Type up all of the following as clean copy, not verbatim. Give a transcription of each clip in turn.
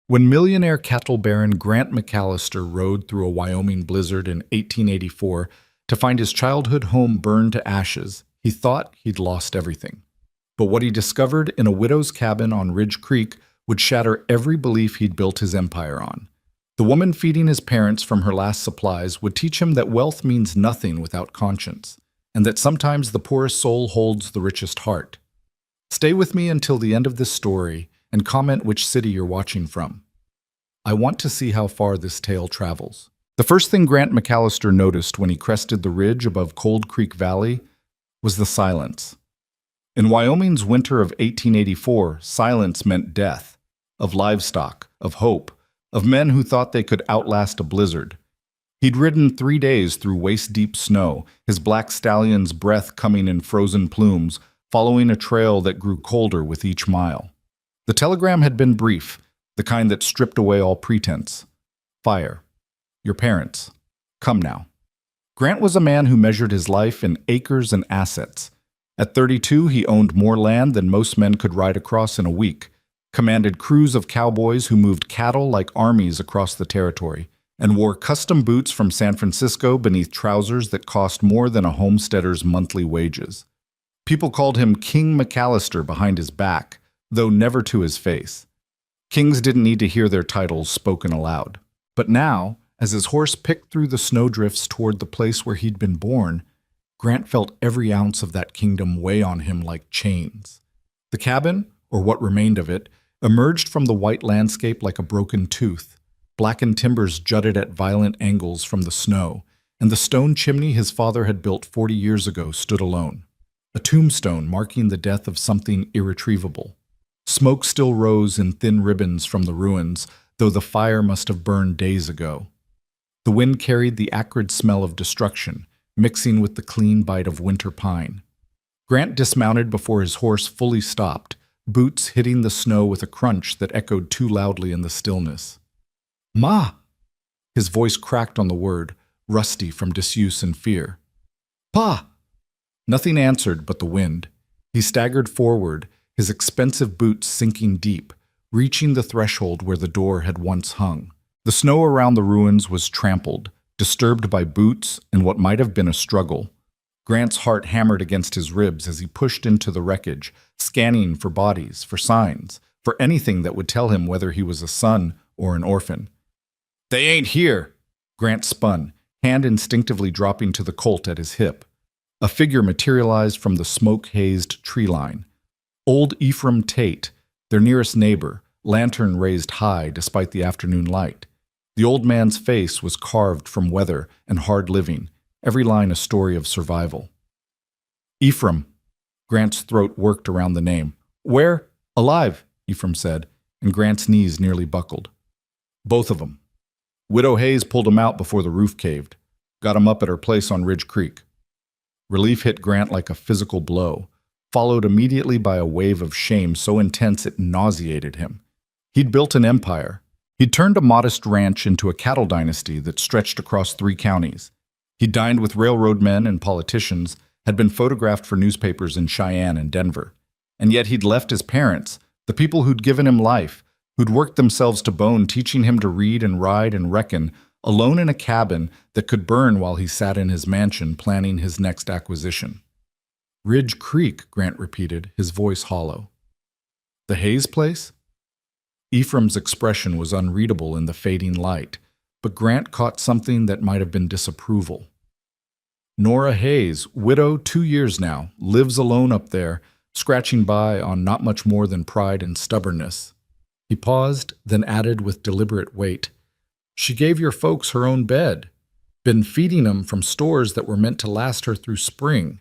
When millionaire cattle baron Grant McAllister rode through a Wyoming blizzard in 1884 to find his childhood home burned to ashes, he thought he'd lost everything. But what he discovered in a widow's cabin on Ridge Creek would shatter every belief he'd built his empire on. The woman feeding his parents from her last supplies would teach him that wealth means nothing without conscience, and that sometimes the poorest soul holds the richest heart. Stay with me until the end of this story and comment which city you're watching from. I want to see how far this tale travels. The first thing Grant McAllister noticed when he crested the ridge above Cold Creek Valley was the silence. In Wyoming's winter of 1884, silence meant death, of livestock, of hope, of men who thought they could outlast a blizzard. He'd ridden 3 days through waist-deep snow, his black stallion's breath coming in frozen plumes, following a trail that grew colder with each mile. The telegram had been brief, the kind that stripped away all pretense. Fire. Your parents. Come now. Grant was a man who measured his life in acres and assets. At 32, he owned more land than most men could ride across in a week, commanded crews of cowboys who moved cattle like armies across the territory, and wore custom boots from San Francisco beneath trousers that cost more than a homesteader's monthly wages. People called him King McAllister behind his back, though never to his face. Kings didn't need to hear their titles spoken aloud. But now, as his horse picked through the snowdrifts toward the place where he'd been born, Grant felt every ounce of that kingdom weigh on him like chains. The cabin, or what remained of it, emerged from the white landscape like a broken tooth. Blackened timbers jutted at violent angles from the snow, and the stone chimney his father had built 40 years ago stood alone, a tombstone marking the death of something irretrievable. Smoke still rose in thin ribbons from the ruins, though the fire must have burned days ago. The wind carried the acrid smell of destruction, mixing with the clean bite of winter pine. Grant dismounted before his horse fully stopped, boots hitting the snow with a crunch that echoed too loudly in the stillness. "Ma!" His voice cracked on the word, rusty from disuse and fear. "Pa!" Nothing answered but the wind. He staggered forward, his expensive boots sinking deep, reaching the threshold where the door had once hung. The snow around the ruins was trampled, disturbed by boots and what might have been a struggle. Grant's heart hammered against his ribs as he pushed into the wreckage, scanning for bodies, for signs, for anything that would tell him whether he was a son or an orphan. "They ain't here!" Grant spun, hand instinctively dropping to the Colt at his hip. A figure materialized from the smoke-hazed tree line. Old Ephraim Tate, their nearest neighbor, lantern raised high despite the afternoon light. The old man's face was carved from weather and hard living, every line a story of survival. "Ephraim." Grant's throat worked around the name. "Where?" "Alive," Ephraim said, and Grant's knees nearly buckled. "Both of 'em. Widow Hayes pulled 'em out before the roof caved. Got 'em up at her place on Ridge Creek." Relief hit Grant like a physical blow, followed immediately by a wave of shame so intense it nauseated him. He'd built an empire. He'd turned a modest ranch into a cattle dynasty that stretched across 3 counties. He'd dined with railroad men and politicians, had been photographed for newspapers in Cheyenne and Denver. And yet he'd left his parents, the people who'd given him life, who'd worked themselves to bone teaching him to read and ride and reckon, alone in a cabin that could burn while he sat in his mansion planning his next acquisition. "Ridge Creek," Grant repeated, his voice hollow. "The Hayes place?" Ephraim's expression was unreadable in the fading light, but Grant caught something that might have been disapproval. "Nora Hayes, widow 2 years now, lives alone up there, scratching by on not much more than pride and stubbornness." He paused, then added with deliberate weight, "She gave your folks her own bed. Been feeding 'em from stores that were meant to last her through spring."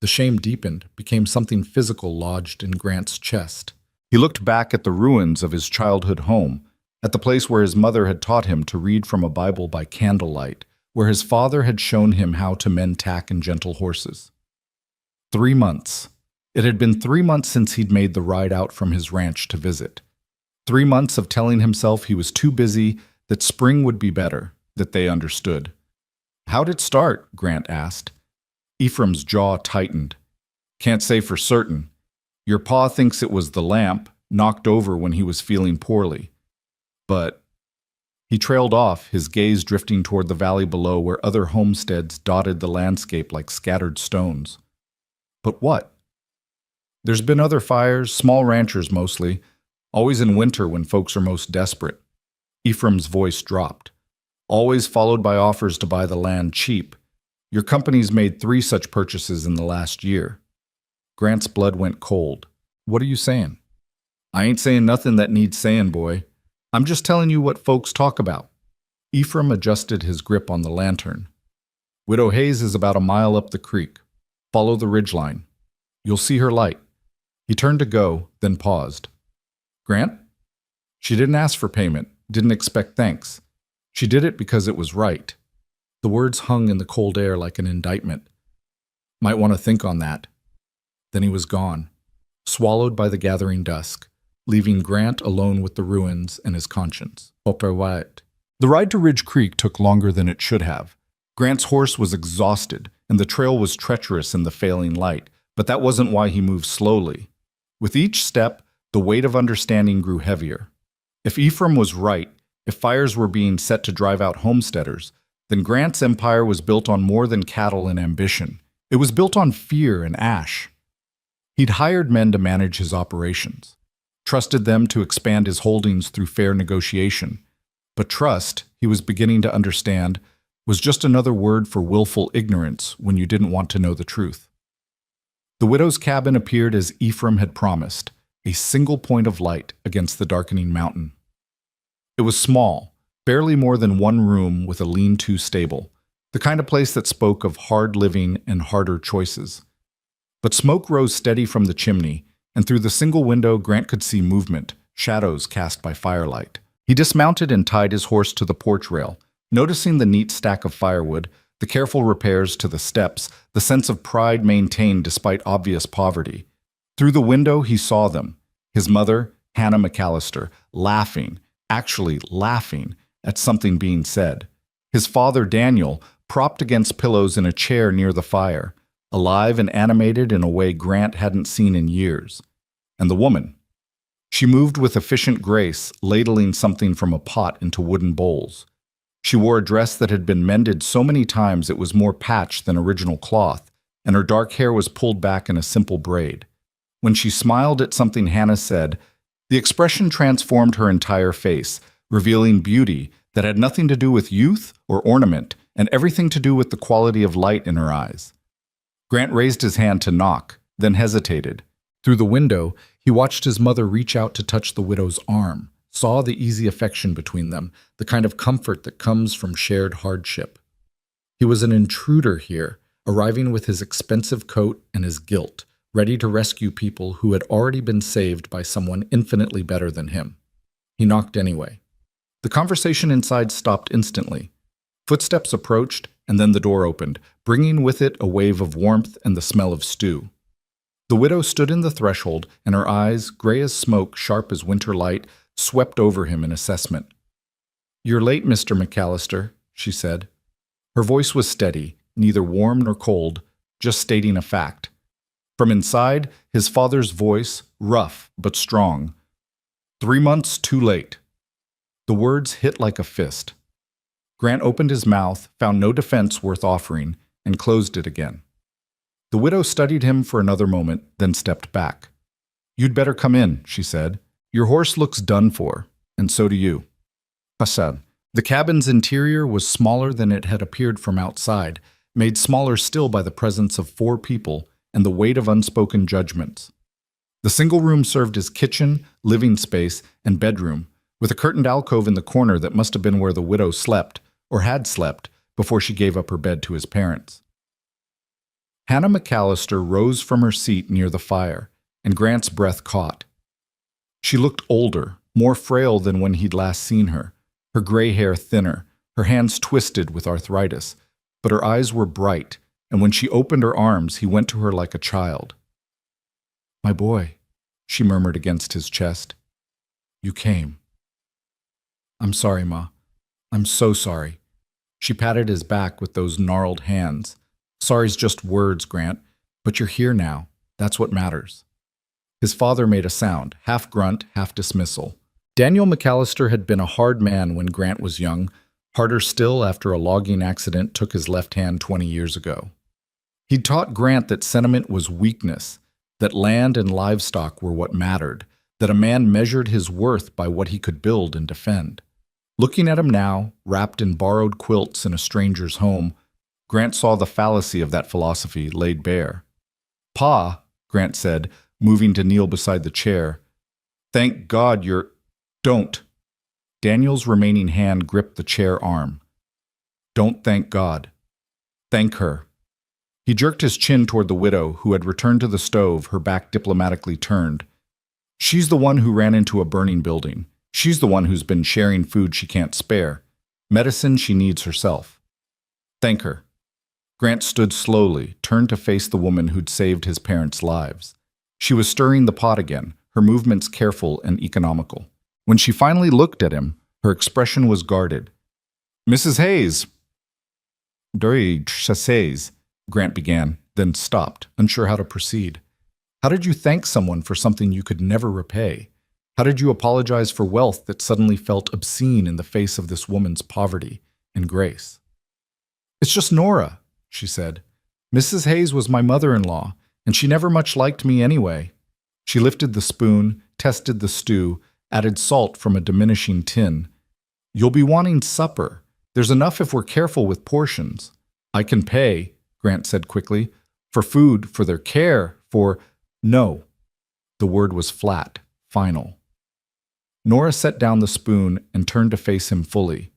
The shame deepened, became something physical lodged in Grant's chest. He looked back at the ruins of his childhood home, at the place where his mother had taught him to read from a Bible by candlelight, where his father had shown him how to mend tack and gentle horses. 3 months. It had been 3 months since he'd made the ride out from his ranch to visit. 3 months of telling himself he was too busy, that spring would be better, that they understood. "How'd it start?" Grant asked. Ephraim's jaw tightened. "Can't say for certain. Your pa thinks it was the lamp, knocked over when he was feeling poorly. But he trailed off, his gaze drifting toward the valley below where other homesteads dotted the landscape like scattered stones. But what? There's been other fires, small ranchers mostly, always in winter when folks are most desperate. Ephraim's voice dropped. Always followed by offers to buy the land cheap. Your company's made 3 such purchases in the last year. Grant's blood went cold. What are you saying? I ain't saying nothing that needs saying, boy. I'm just telling you what folks talk about. Ephraim adjusted his grip on the lantern. Widow Hayes is about a mile up the creek. Follow the ridgeline. You'll see her light. He turned to go, then paused. Grant? She didn't ask for payment, didn't expect thanks. She did it because it was right. The words hung in the cold air like an indictment. Might want to think on that. Then he was gone, swallowed by the gathering dusk, leaving Grant alone with the ruins and his conscience. The ride to Ridge Creek took longer than it should have. Grant's horse was exhausted, and the trail was treacherous in the failing light, but that wasn't why he moved slowly. With each step, the weight of understanding grew heavier. If Ephraim was right, if fires were being set to drive out homesteaders, then Grant's empire was built on more than cattle and ambition. It was built on fear and ash. He'd hired men to manage his operations, trusted them to expand his holdings through fair negotiation. But trust, he was beginning to understand, was just another word for willful ignorance when you didn't want to know the truth. The widow's cabin appeared as Ephraim had promised, a single point of light against the darkening mountain. It was small, barely more than 1 room with a lean-to stable, the kind of place that spoke of hard living and harder choices. But smoke rose steady from the chimney, and through the single window Grant could see movement, shadows cast by firelight. He dismounted and tied his horse to the porch rail, noticing the neat stack of firewood, the careful repairs to the steps, the sense of pride maintained despite obvious poverty. Through the window he saw them, his mother, Hannah McAllister, laughing, actually laughing, at something being said. His father, Daniel, propped against pillows in a chair near the fire, alive and animated in a way Grant hadn't seen in years. And the woman. She moved with efficient grace, ladling something from a pot into wooden bowls. She wore a dress that had been mended so many times it was more patch than original cloth, and her dark hair was pulled back in a simple braid. When she smiled at something Hannah said, the expression transformed her entire face, revealing beauty that had nothing to do with youth or ornament, and everything to do with the quality of light in her eyes. Grant raised his hand to knock, then hesitated. Through the window, he watched his mother reach out to touch the widow's arm, saw the easy affection between them, the kind of comfort that comes from shared hardship. He was an intruder here, arriving with his expensive coat and his guilt, ready to rescue people who had already been saved by someone infinitely better than him. He knocked anyway. The conversation inside stopped instantly. Footsteps approached, and then the door opened, bringing with it a wave of warmth and the smell of stew. The widow stood in the threshold, and her eyes, gray as smoke, sharp as winter light, swept over him in assessment. "You're late, Mr. McAllister," she said. Her voice was steady, neither warm nor cold, just stating a fact. From inside, his father's voice, rough but strong. 3 months too late. The words hit like a fist. Grant opened his mouth, found no defense worth offering, and closed it again. The widow studied him for another moment, then stepped back. "You'd better come in," she said. "Your horse looks done for, and so do you." Hassan. The cabin's interior was smaller than it had appeared from outside, made smaller still by the presence of 4 people and the weight of unspoken judgments. The single room served as kitchen, living space, and bedroom, with a curtained alcove in the corner that must have been where the widow slept, or had slept, before she gave up her bed to his parents. Hannah McAllister rose from her seat near the fire, and Grant's breath caught. She looked older, more frail than when he'd last seen her, her gray hair thinner, her hands twisted with arthritis, but her eyes were bright, and when she opened her arms, he went to her like a child. "My boy," she murmured against his chest. "You came." "I'm sorry, Ma. I'm so sorry." She patted his back with those gnarled hands. "Sorry's just words, Grant, but you're here now. That's what matters." His father made a sound, half grunt, half dismissal. Daniel McAllister had been a hard man when Grant was young, harder still after a logging accident took his left hand 20 years ago. He'd taught Grant that sentiment was weakness, that land and livestock were what mattered, that a man measured his worth by what he could build and defend. Looking at him now, wrapped in borrowed quilts in a stranger's home, Grant saw the fallacy of that philosophy laid bare. "Pa," Grant said, moving to kneel beside the chair, "thank God you're—" "Don't." Daniel's remaining hand gripped the chair arm. "Don't thank God. Thank her." He jerked his chin toward the widow, who had returned to the stove, her back diplomatically turned. "She's the one who ran into a burning building. She's the one who's been sharing food she can't spare, medicine she needs herself. Thank her." Grant stood slowly, turned to face the woman who'd saved his parents' lives. She was stirring the pot again, her movements careful and economical. When she finally looked at him, her expression was guarded. "Mrs. Hayes." "Hayes," Grant began, then stopped, unsure how to proceed. "How did you thank someone for something you could never repay? How did you apologize for wealth that suddenly felt obscene in the face of this woman's poverty and grace?" "It's just Nora," she said. "Mrs. Hayes was my mother-in-law, and she never much liked me anyway." She lifted the spoon, tested the stew, added salt from a diminishing tin. "You'll be wanting supper. There's enough if we're careful with portions." "I can pay," Grant said quickly, "for food, for their care, for—" "No." The word was flat, final. Nora set down the spoon and turned to face him fully.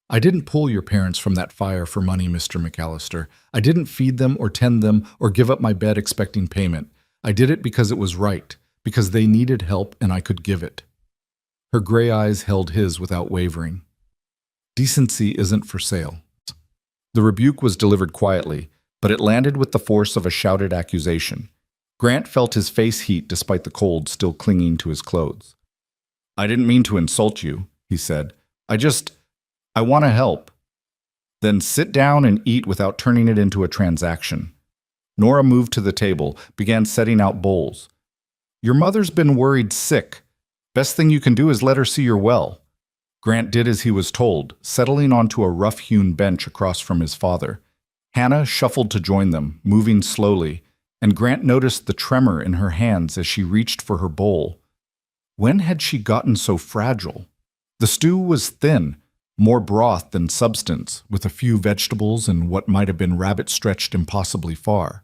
"I didn't pull your parents from that fire for money, Mr. McAllister. I didn't feed them or tend them or give up my bed expecting payment. I did it because it was right, because they needed help and I could give it." Her gray eyes held his without wavering. "Decency isn't for sale." The rebuke was delivered quietly, but it landed with the force of a shouted accusation. Grant felt his face heat despite the cold still clinging to his clothes. "I didn't mean to insult you," he said. I want to help." "Then sit down and eat without turning it into a transaction." Nora moved to the table, began setting out bowls. "Your mother's been worried sick. Best thing you can do is let her see you're well." Grant did as he was told, settling onto a rough-hewn bench across from his father. Hannah shuffled to join them, moving slowly, and Grant noticed the tremor in her hands as she reached for her bowl. When had she gotten so fragile? The stew was thin, more broth than substance, with a few vegetables and what might have been rabbit stretched impossibly far.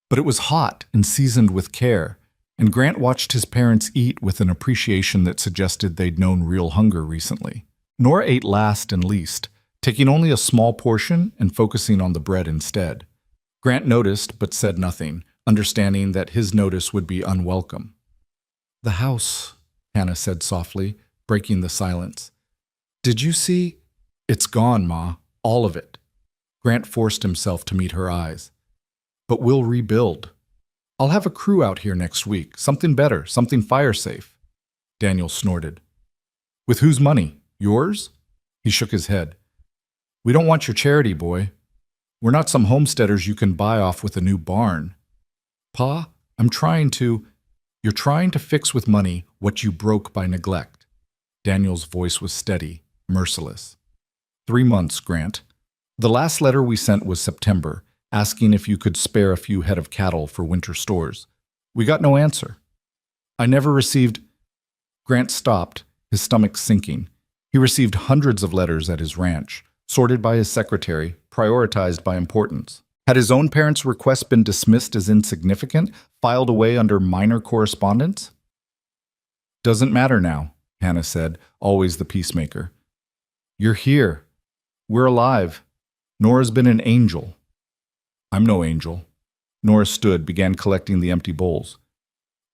But it was hot and seasoned with care, and Grant watched his parents eat with an appreciation that suggested they'd known real hunger recently. Nora ate last and least, taking only a small portion and focusing on the bread instead. Grant noticed but said nothing, understanding that his notice would be unwelcome. "The house," Hannah said softly, breaking the silence. "Did you see? It's gone, Ma. All of it." Grant forced himself to meet her eyes. "But we'll rebuild. I'll have a crew out here next week. Something better, something fire-safe." Daniel snorted. "With whose money? Yours?" He shook his head. "We don't want your charity, boy. We're not some homesteaders you can buy off with a new barn. Pa, You're trying to fix with money what you broke by neglect." Daniel's voice was steady, merciless. 3 months, Grant. The last letter we sent was September, asking if you could spare a few head of cattle for winter stores. We got no answer. I never received—" Grant stopped, his stomach sinking. He received hundreds of letters at his ranch, sorted by his secretary, prioritized by importance. Had his own parents' request been dismissed as insignificant, filed away under minor correspondence? "Doesn't matter now," Hannah said, always the peacemaker. "You're here. We're alive. Nora's been an angel." "I'm no angel." Nora stood, began collecting the empty bowls.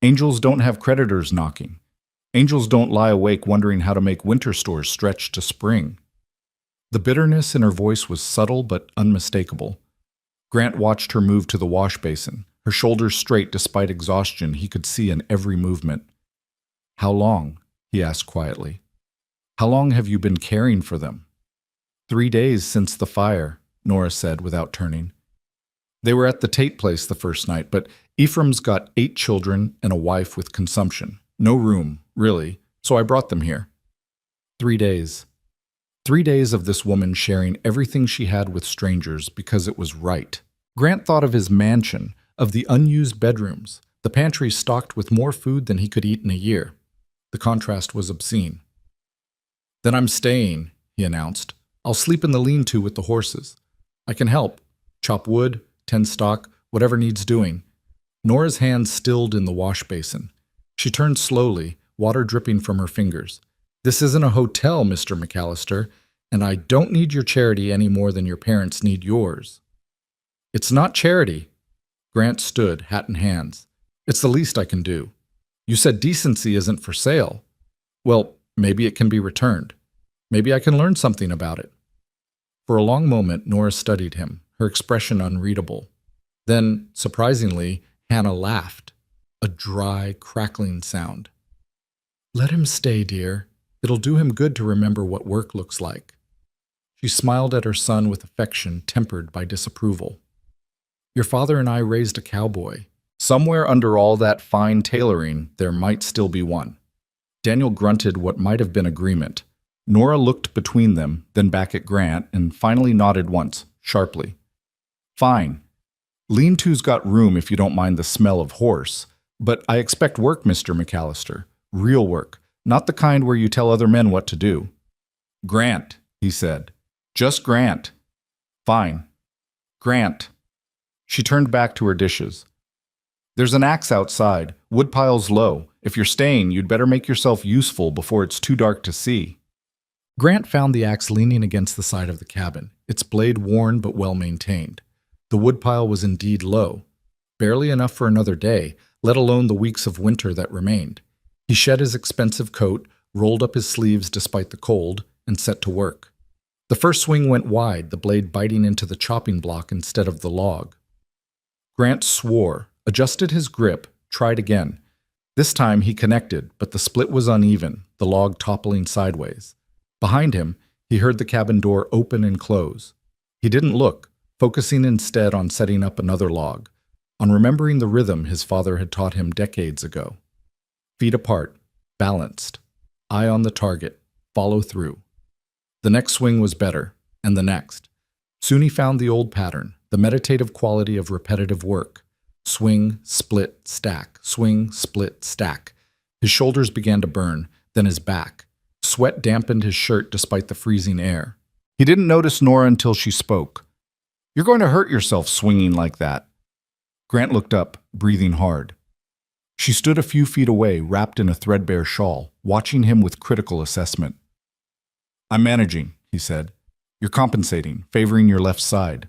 "Angels don't have creditors knocking. Angels don't lie awake wondering how to make winter stores stretch to spring." The bitterness in her voice was subtle but unmistakable. Grant watched her move to the wash basin, her shoulders straight despite exhaustion he could see in every movement. "How long?" he asked quietly. "How long have you been caring for them?" 3 days since the fire, Nora said without turning. They were at the Tate place the first night, but Ephraim's got 8 children and a wife with consumption. No room, really, so I brought them here. 3 days. 3 days of this woman sharing everything she had with strangers because it was right. Grant thought of his mansion, of the unused bedrooms, the pantry stocked with more food than he could eat in a year. The contrast was obscene. "Then I'm staying," he announced. "I'll sleep in the lean-to with the horses. I can help. Chop wood, tend stock, whatever needs doing." Nora's hands stilled in the wash basin. She turned slowly, water dripping from her fingers. "This isn't a hotel, Mr. McAllister, and I don't need your charity any more than your parents need yours." "It's not charity." Grant stood, hat in hands. "It's the least I can do. You said decency isn't for sale. Well, maybe it can be returned. Maybe I can learn something about it." For a long moment, Nora studied him, her expression unreadable. Then, surprisingly, Hannah laughed, a dry, crackling sound. "Let him stay, dear. It'll do him good to remember what work looks like." She smiled at her son with affection tempered by disapproval. "Your father and I raised a cowboy. Somewhere under all that fine tailoring, there might still be one." Daniel grunted what might have been agreement. Nora looked between them, then back at Grant, and finally nodded once, sharply. "Fine. Lean-to's got room if you don't mind the smell of horse. But I expect work, Mr. McAllister. Real work. Not the kind where you tell other men what to do." "Grant," he said. "Just Grant." "Fine. Grant." She turned back to her dishes. "There's an axe outside. Woodpile's low. If you're staying, you'd better make yourself useful before it's too dark to see." Grant found the axe leaning against the side of the cabin, its blade worn but well maintained. The woodpile was indeed low, barely enough for another day, let alone the weeks of winter that remained. He shed his expensive coat, rolled up his sleeves despite the cold, and set to work. The first swing went wide, the blade biting into the chopping block instead of the log. Grant swore, adjusted his grip, tried again. This time he connected, but the split was uneven, the log toppling sideways. Behind him, he heard the cabin door open and close. He didn't look, focusing instead on setting up another log, on remembering the rhythm his father had taught him decades ago. Feet apart, balanced, eye on the target, follow through. The next swing was better, and the next. Soon he found the old pattern, the meditative quality of repetitive work. Swing, split, stack, swing, split, stack. His shoulders began to burn, then his back. Sweat dampened his shirt despite the freezing air. He didn't notice Nora until she spoke. "You're going to hurt yourself swinging like that." Grant looked up, breathing hard. She stood a few feet away, wrapped in a threadbare shawl, watching him with critical assessment. "I'm managing," he said. "You're compensating, favoring your left side."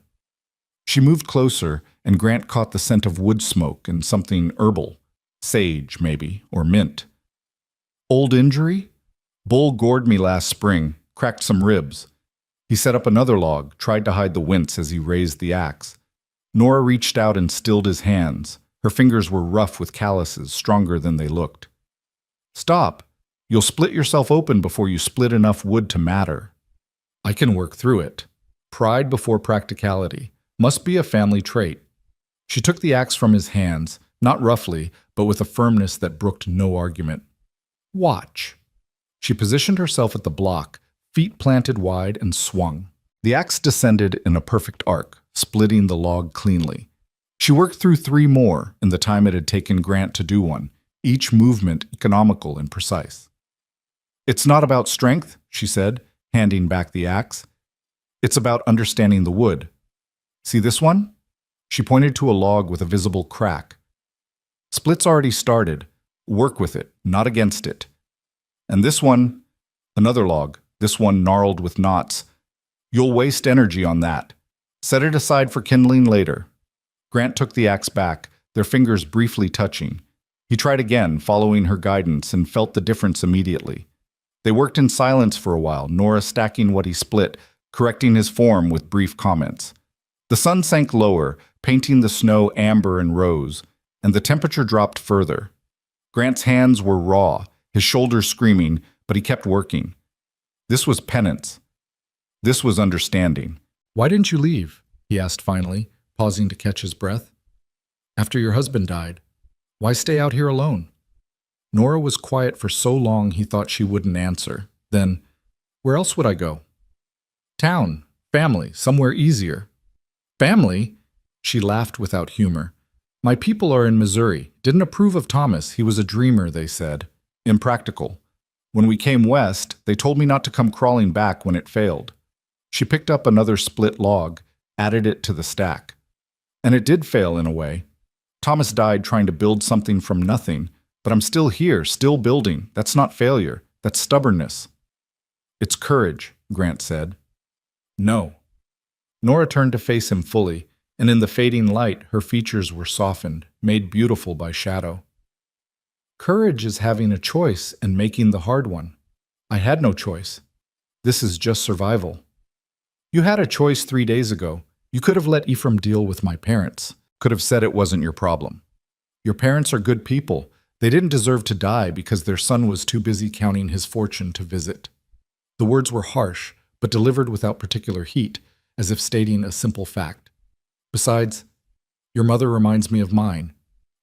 She moved closer, and Grant caught the scent of wood smoke and something herbal. Sage, maybe, or mint. "Old injury? Bull gored me last spring, cracked some ribs." He set up another log, tried to hide the wince as he raised the axe. Nora reached out and stilled his hands. Her fingers were rough with calluses, stronger than they looked. "Stop. You'll split yourself open before you split enough wood to matter." "I can work through it." Pride before practicality. Must be a family trait. She took the axe from his hands, not roughly, but with a firmness that brooked no argument. "Watch." She positioned herself at the block, feet planted wide, and swung. The axe descended in a perfect arc, splitting the log cleanly. She worked through 3 more in the time it had taken Grant to do one, each movement economical and precise. "It's not about strength," she said, handing back the axe. "It's about understanding the wood. See this one?" She pointed to a log with a visible crack. "Split's already started. Work with it, not against it. And this one, another log, this one gnarled with knots. You'll waste energy on that. Set it aside for kindling later." Grant took the axe back, their fingers briefly touching. He tried again, following her guidance, and felt the difference immediately. They worked in silence for a while, Nora stacking what he split, correcting his form with brief comments. The sun sank lower, painting the snow amber and rose, and the temperature dropped further. Grant's hands were raw, his shoulders screaming, but he kept working. This was penance. This was understanding. "Why didn't you leave?" he asked finally, pausing to catch his breath. "After your husband died. Why stay out here alone?" Nora was quiet for so long he thought she wouldn't answer. Then, Where else would I go? Town, family, somewhere easier. Family? She laughed without humor. My people are in Missouri. Didn't approve of Thomas. He was a dreamer, they said. Impractical. When we came west, they told me not to come crawling back when it failed. She picked up another split log, added it to the stack. And it did fail in a way. Thomas died trying to build something from nothing, but I'm still here, still building. That's not failure. That's stubbornness. It's courage, Grant said. No. Nora turned to face him fully, and in the fading light, her features were softened, made beautiful by shadow. Courage is having a choice and making the hard one. I had no choice. This is just survival. You had a choice 3 days ago. You could have let Ephraim deal with my parents. Could have said it wasn't your problem. Your parents are good people. They didn't deserve to die because their son was too busy counting his fortune to visit. The words were harsh, but delivered without particular heat, as if stating a simple fact. Besides, your mother reminds me of mine.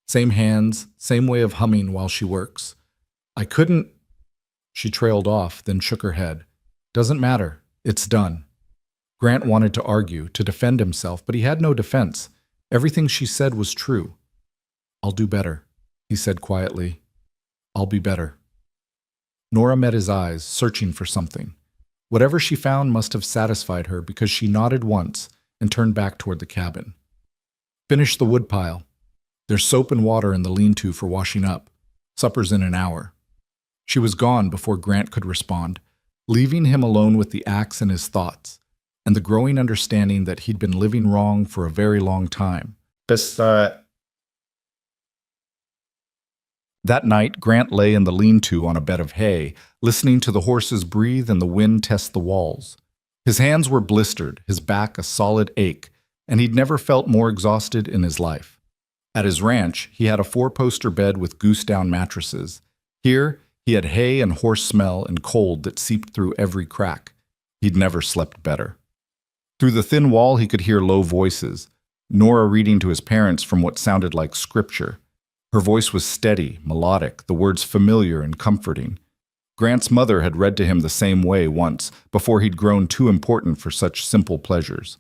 Same hands, same way of humming while she works. I couldn't... She trailed off, then shook her head. Doesn't matter. It's done. Grant wanted to argue, to defend himself, but he had no defense. Everything she said was true. I'll do better, he said quietly. I'll be better. Nora met his eyes, searching for something. Whatever she found must have satisfied her because she nodded once and turned back toward the cabin. Finish the woodpile. There's soap and water in the lean-to for washing up. Supper's in an hour. She was gone before Grant could respond, leaving him alone with the axe and his thoughts, and the growing understanding that he'd been living wrong for a very long time. That night, Grant lay in the lean-to on a bed of hay, listening to the horses breathe and the wind test the walls. His hands were blistered, his back a solid ache, and he'd never felt more exhausted in his life. At his ranch, he had a 4-poster bed with goose-down mattresses. Here, he had hay and horse smell and cold that seeped through every crack. He'd never slept better. Through the thin wall, he could hear low voices, Nora reading to his parents from what sounded like scripture. Her voice was steady, melodic, the words familiar and comforting. Grant's mother had read to him the same way once, before he'd grown too important for such simple pleasures.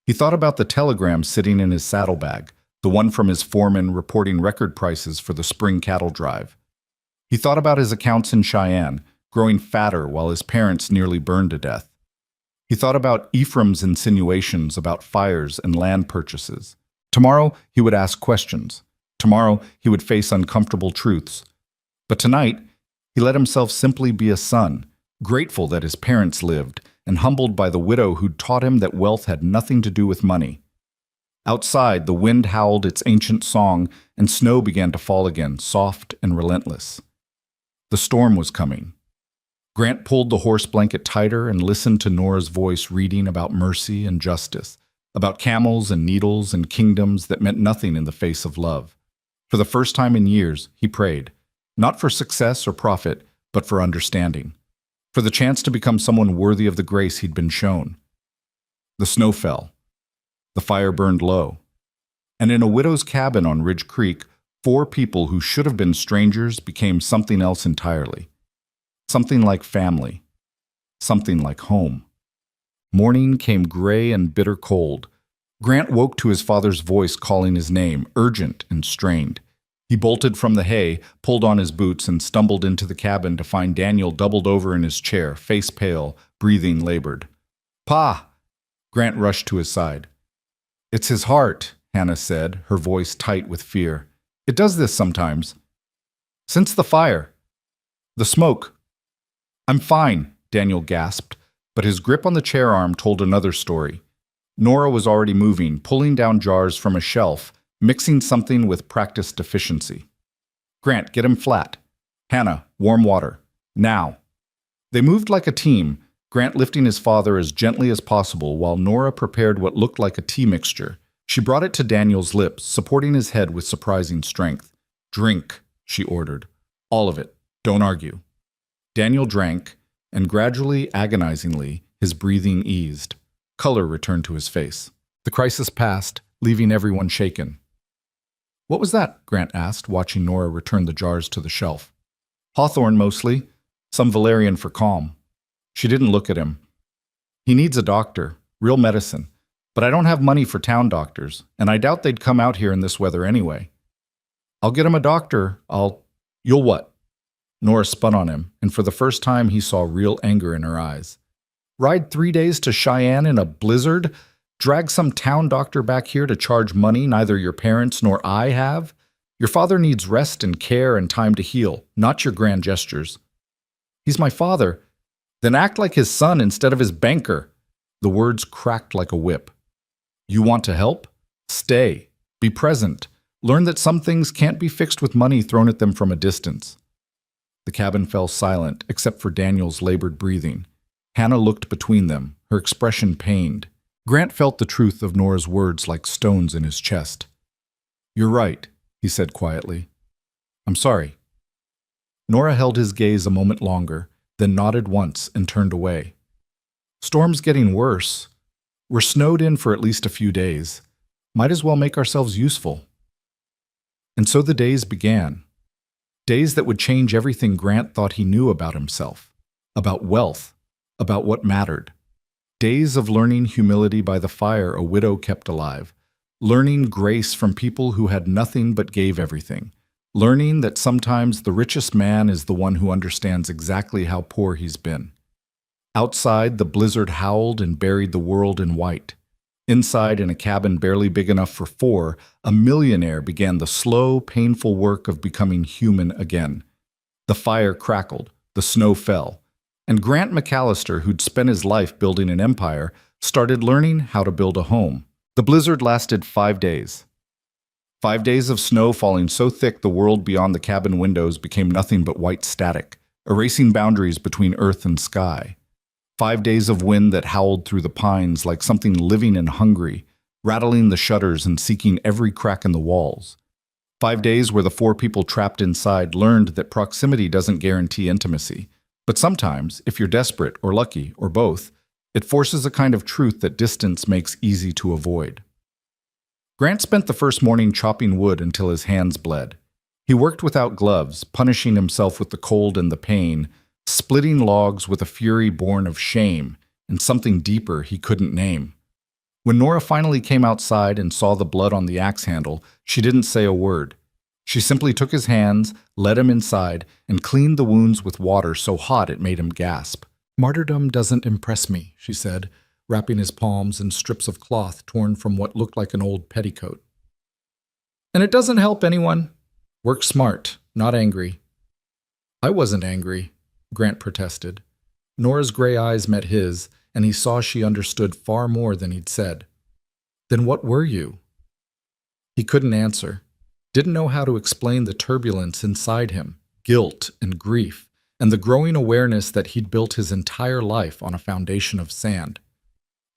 He thought about the telegram sitting in his saddlebag, the one from his foreman reporting record prices for the spring cattle drive. He thought about his accounts in Cheyenne, growing fatter while his parents nearly burned to death. He thought about Ephraim's insinuations about fires and land purchases. Tomorrow, he would ask questions. Tomorrow, he would face uncomfortable truths. But tonight, he let himself simply be a son, grateful that his parents lived, and humbled by the widow who'd taught him that wealth had nothing to do with money. Outside, the wind howled its ancient song, and snow began to fall again, soft and relentless. The storm was coming. Grant pulled the horse blanket tighter and listened to Nora's voice reading about mercy and justice, about camels and needles and kingdoms that meant nothing in the face of love. For the first time in years, he prayed, not for success or profit, but for understanding, for the chance to become someone worthy of the grace he'd been shown. The snow fell. The fire burned low. And in a widow's cabin on Ridge Creek, 4 people who should have been strangers became something else entirely. Something like family. Something like home. Morning came gray and bitter cold. Grant woke to his father's voice calling his name, urgent and strained. He bolted from the hay, pulled on his boots, and stumbled into the cabin to find Daniel doubled over in his chair, face pale, breathing labored. "Pa!" Grant rushed to his side. "It's his heart," Hannah said, her voice tight with fear. "It does this sometimes." "Since the fire." "The smoke." "I'm fine," Daniel gasped, but his grip on the chair arm told another story. Nora was already moving, pulling down jars from a shelf, mixing something with practiced efficiency. "Grant, get him flat." "Hannah, warm water. Now." They moved like a team, Grant lifting his father as gently as possible while Nora prepared what looked like a tea mixture. She brought it to Daniel's lips, supporting his head with surprising strength. "Drink," she ordered. "All of it. Don't argue." Daniel drank, and gradually, agonizingly, his breathing eased. Color returned to his face. The crisis passed, leaving everyone shaken. "What was that?" Grant asked, watching Nora return the jars to the shelf. "Hawthorn mostly. Some valerian for calm." She didn't look at him. He needs a doctor, real medicine. But I don't have money for town doctors, and I doubt they'd come out here in this weather anyway. I'll get him a doctor. You'll what? Nora spun on him, and for the first time he saw real anger in her eyes. Ride 3 days to Cheyenne in a blizzard? Drag some town doctor back here to charge money neither your parents nor I have? Your father needs rest and care and time to heal, not your grand gestures. He's my father. Then act like his son instead of his banker. The words cracked like a whip. You want to help? Stay. Be present. Learn that some things can't be fixed with money thrown at them from a distance. The cabin fell silent, except for Daniel's labored breathing. Hannah looked between them, her expression pained. Grant felt the truth of Nora's words like stones in his chest. You're right, he said quietly. I'm sorry. Nora held his gaze a moment longer, then nodded once and turned away. Storm's getting worse. We're snowed in for at least a few days. Might as well make ourselves useful. And so the days began. Days that would change everything Grant thought he knew about himself, about wealth, about what mattered. Days of learning humility by the fire a widow kept alive, learning grace from people who had nothing but gave everything, learning that sometimes the richest man is the one who understands exactly how poor he's been. Outside, the blizzard howled and buried the world in white. Inside, in a cabin barely big enough for 4, a millionaire began the slow, painful work of becoming human again. The fire crackled, the snow fell, and Grant McAllister, who'd spent his life building an empire, started learning how to build a home. The blizzard lasted 5 days. 5 days of snow falling so thick the world beyond the cabin windows became nothing but white static, erasing boundaries between earth and sky. 5 days of wind that howled through the pines like something living and hungry, rattling the shutters and seeking every crack in the walls. 5 days where the 4 people trapped inside learned that proximity doesn't guarantee intimacy. But sometimes, if you're desperate or lucky or both, it forces a kind of truth that distance makes easy to avoid. Grant spent the first morning chopping wood until his hands bled. He worked without gloves, punishing himself with the cold and the pain, splitting logs with a fury born of shame and something deeper he couldn't name. When Nora finally came outside and saw the blood on the axe handle, she didn't say a word. She simply took his hands, led him inside, and cleaned the wounds with water so hot it made him gasp. Martyrdom doesn't impress me, she said, wrapping his palms in strips of cloth torn from what looked like an old petticoat. And it doesn't help anyone. Work smart, not angry. I wasn't angry, Grant protested. Nora's gray eyes met his, and he saw she understood far more than he'd said. Then what were you? He couldn't answer, didn't know how to explain the turbulence inside him, guilt and grief, and the growing awareness that he'd built his entire life on a foundation of sand.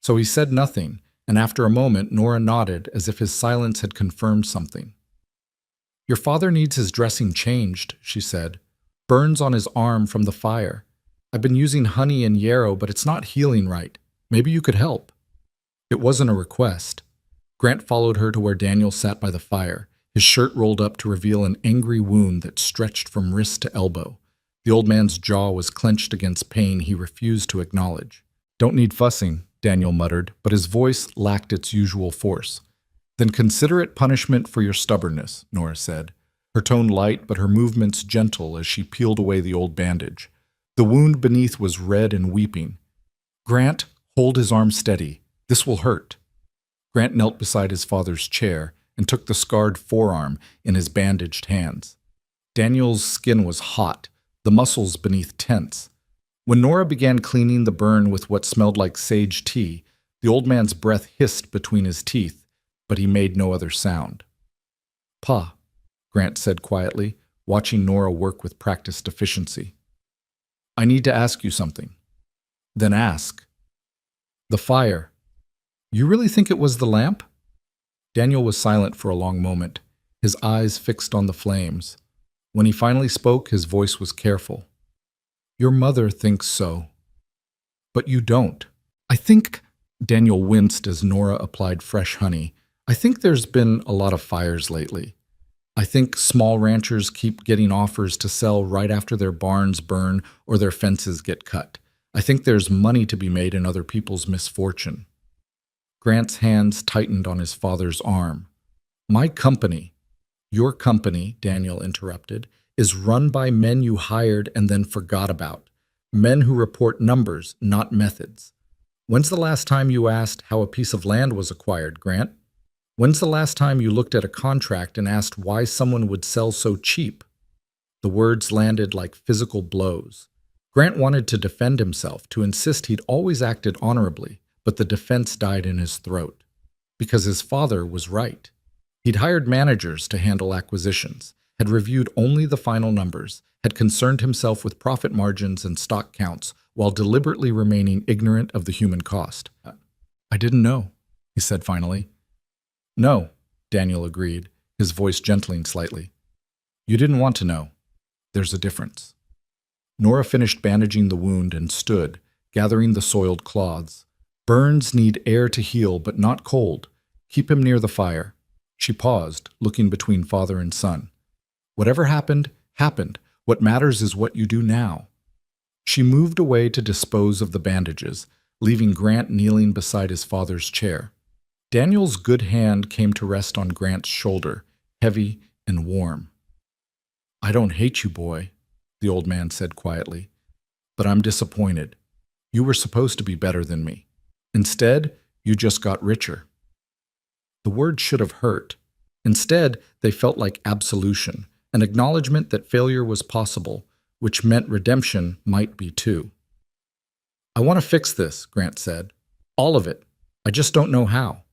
So he said nothing, and after a moment Nora nodded as if his silence had confirmed something. Your father needs his dressing changed, she said. Burns on his arm from the fire. I've been using honey and yarrow, but it's not healing right. Maybe you could help. It wasn't a request. Grant followed her to where Daniel sat by the fire, his shirt rolled up to reveal an angry wound that stretched from wrist to elbow. The old man's jaw was clenched against pain he refused to acknowledge. Don't need fussing, Daniel muttered, but his voice lacked its usual force. Then consider it punishment for your stubbornness, Nora said, her tone light but her movements gentle as she peeled away the old bandage. The wound beneath was red and weeping. Grant, hold his arm steady. This will hurt. Grant knelt beside his father's chair and took the scarred forearm in his bandaged hands. Daniel's skin was hot, the muscles beneath tense. When Nora began cleaning the burn with what smelled like sage tea, the old man's breath hissed between his teeth, but he made no other sound. Pa, Grant said quietly, watching Nora work with practiced efficiency. I need to ask you something. Then ask. The fire. You really think it was the lamp? Daniel was silent for a long moment, his eyes fixed on the flames. When he finally spoke, his voice was careful. Your mother thinks so. But you don't. I think, Daniel winced as Nora applied fresh honey, I think there's been a lot of fires lately. I think small ranchers keep getting offers to sell right after their barns burn or their fences get cut. I think there's money to be made in other people's misfortune. Grant's hands tightened on his father's arm. My company, your company, Daniel interrupted, is run by men you hired and then forgot about. Men who report numbers, not methods. When's the last time you asked how a piece of land was acquired, Grant? When's the last time you looked at a contract and asked why someone would sell so cheap? The words landed like physical blows. Grant wanted to defend himself, to insist he'd always acted honorably, but the defense died in his throat. Because his father was right. He'd hired managers to handle acquisitions, had reviewed only the final numbers, had concerned himself with profit margins and stock counts, while deliberately remaining ignorant of the human cost. I didn't know, he said finally. No, Daniel agreed, his voice gentling slightly. You didn't want to know. There's a difference. Nora finished bandaging the wound and stood, gathering the soiled cloths. Burns need air to heal, but not cold. Keep him near the fire. She paused, looking between father and son. Whatever happened, happened. What matters is what you do now. She moved away to dispose of the bandages, leaving Grant kneeling beside his father's chair. Daniel's good hand came to rest on Grant's shoulder, heavy and warm. I don't hate you, boy, the old man said quietly, but I'm disappointed. You were supposed to be better than me. Instead, you just got richer. The words should have hurt. Instead, they felt like absolution, an acknowledgement that failure was possible, which meant redemption might be too. I want to fix this, Grant said. All of it. I just don't know how.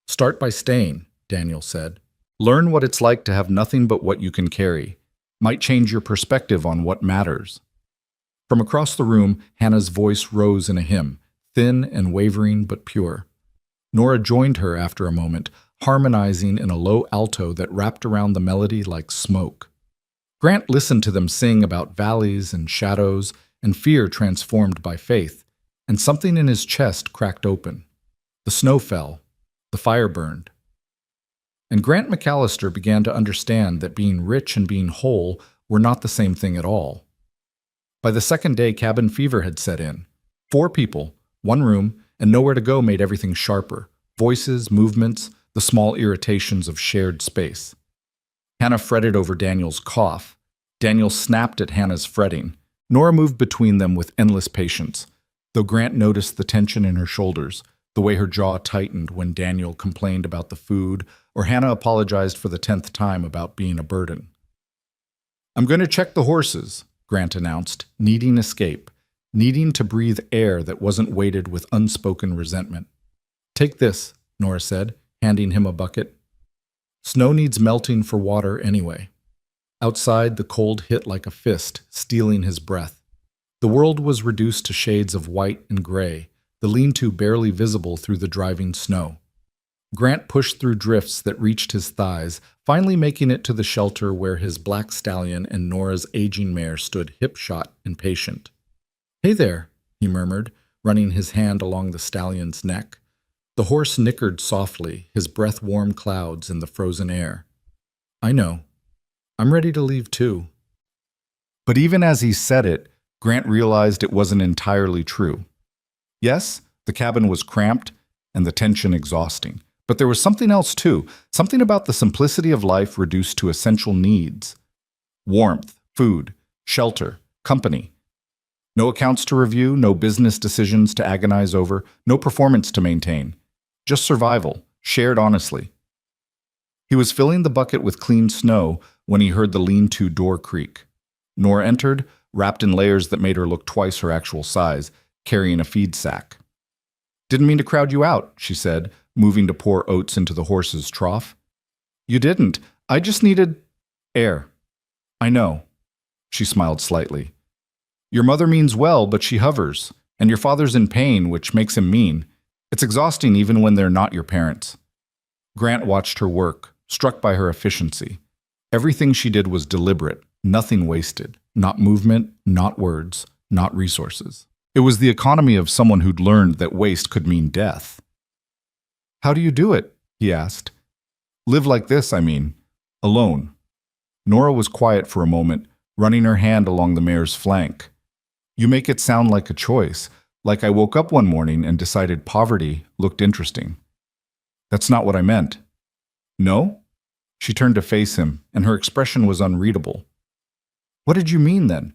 Start by staying, Daniel said. Learn what it's like to have nothing but what you can carry. Might change your perspective on what matters. From across the room, Hannah's voice rose in a hymn, thin and wavering but pure. Nora joined her after a moment, harmonizing in a low alto that wrapped around the melody like smoke. Grant listened to them sing about valleys and shadows and fear transformed by faith, and something in his chest cracked open. The snow fell. The fire burned. And Grant McAllister began to understand that being rich and being whole were not the same thing at all. By the second day, cabin fever had set in. 4 people, 1 room, and nowhere to go made everything sharper. Voices, movements, the small irritations of shared space. Hannah fretted over Daniel's cough. Daniel snapped at Hannah's fretting. Nora moved between them with endless patience, though Grant noticed the tension in her shoulders, the way her jaw tightened when Daniel complained about the food or Hannah apologized for the 10th time about being a burden. I'm going to check the horses, Grant announced, needing escape, needing to breathe air that wasn't weighted with unspoken resentment. Take this, Nora said, handing him a bucket. Snow needs melting for water anyway. Outside, the cold hit like a fist, stealing his breath. The world was reduced to shades of white and gray, the lean-to barely visible through the driving snow. Grant pushed through drifts that reached his thighs, finally making it to the shelter where his black stallion and Nora's aging mare stood hip-shot and patient. Hey there, he murmured, running his hand along the stallion's neck. The horse nickered softly, his breath warm clouds in the frozen air. I know. I'm ready to leave too. But even as he said it, Grant realized it wasn't entirely true. Yes, the cabin was cramped and the tension exhausting. But there was something else too, something about the simplicity of life reduced to essential needs. Warmth, food, shelter, company. No accounts to review, no business decisions to agonize over, no performance to maintain. Just survival, shared honestly. He was filling the bucket with clean snow when he heard the lean-to door creak. Nora entered, wrapped in layers that made her look twice her actual size, carrying a feed sack. Didn't mean to crowd you out, she said, moving to pour oats into the horse's trough. You didn't. I just needed air. I know. She smiled slightly. Your mother means well, but she hovers, and your father's in pain, which makes him mean. It's exhausting even when they're not your parents. Grant watched her work, struck by her efficiency. Everything she did was deliberate, nothing wasted, not movement, not words, not resources. It was the economy of someone who'd learned that waste could mean death. How do you do it? He asked. Live like this, I mean. Alone. Nora was quiet for a moment, running her hand along the mare's flank. You make it sound like a choice, like I woke up one morning and decided poverty looked interesting. That's not what I meant. No? She turned to face him, and her expression was unreadable. What did you mean then?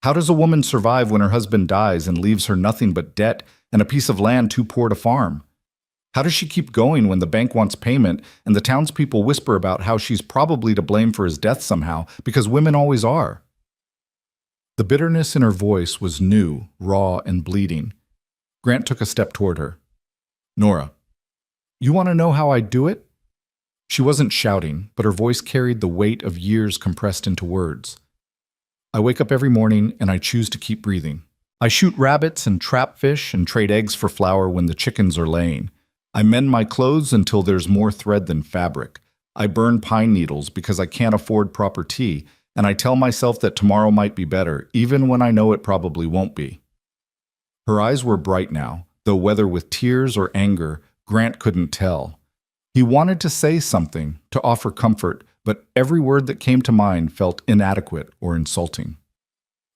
How does a woman survive when her husband dies and leaves her nothing but debt and a piece of land too poor to farm? How does she keep going when the bank wants payment and the townspeople whisper about how she's probably to blame for his death somehow, because women always are? The bitterness in her voice was new, raw, and bleeding. Grant took a step toward her. Nora, you want to know how I do it? She wasn't shouting, but her voice carried the weight of years compressed into words. I wake up every morning and I choose to keep breathing. I shoot rabbits and trap fish and trade eggs for flour when the chickens are laying. I mend my clothes until there's more thread than fabric. I burn pine needles because I can't afford proper tea, and I tell myself that tomorrow might be better, even when I know it probably won't be. Her eyes were bright now, though whether with tears or anger, Grant couldn't tell. He wanted to say something, to offer comfort, but every word that came to mind felt inadequate or insulting.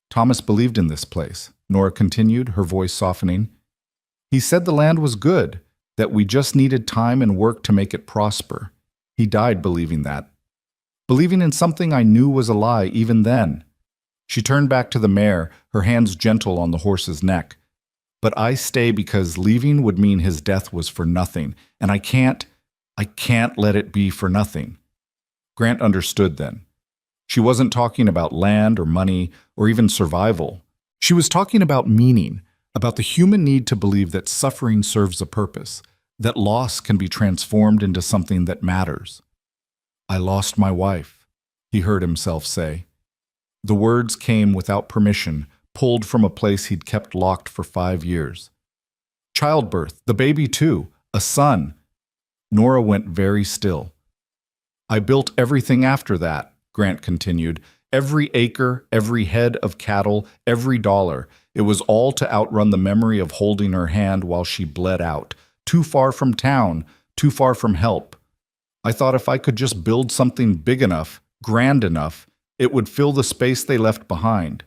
Thomas believed in this place, Nora continued, her voice softening. He said the land was good, that we just needed time and work to make it prosper. He died believing that. Believing in something I knew was a lie even then. She turned back to the mare, her hands gentle on the horse's neck. But I stay because leaving would mean his death was for nothing, and I can't let it be for nothing. Grant understood then. She wasn't talking about land or money or even survival. She was talking about meaning, about the human need to believe that suffering serves a purpose, that loss can be transformed into something that matters. I lost my wife, he heard himself say. The words came without permission, pulled from a place he'd kept locked for 5 years. Childbirth, the baby too, a son. Nora went very still. I built everything after that, Grant continued. Every acre, every head of cattle, every dollar. It was all to outrun the memory of holding her hand while she bled out. Too far from town, too far from help. I thought if I could just build something big enough, grand enough, it would fill the space they left behind.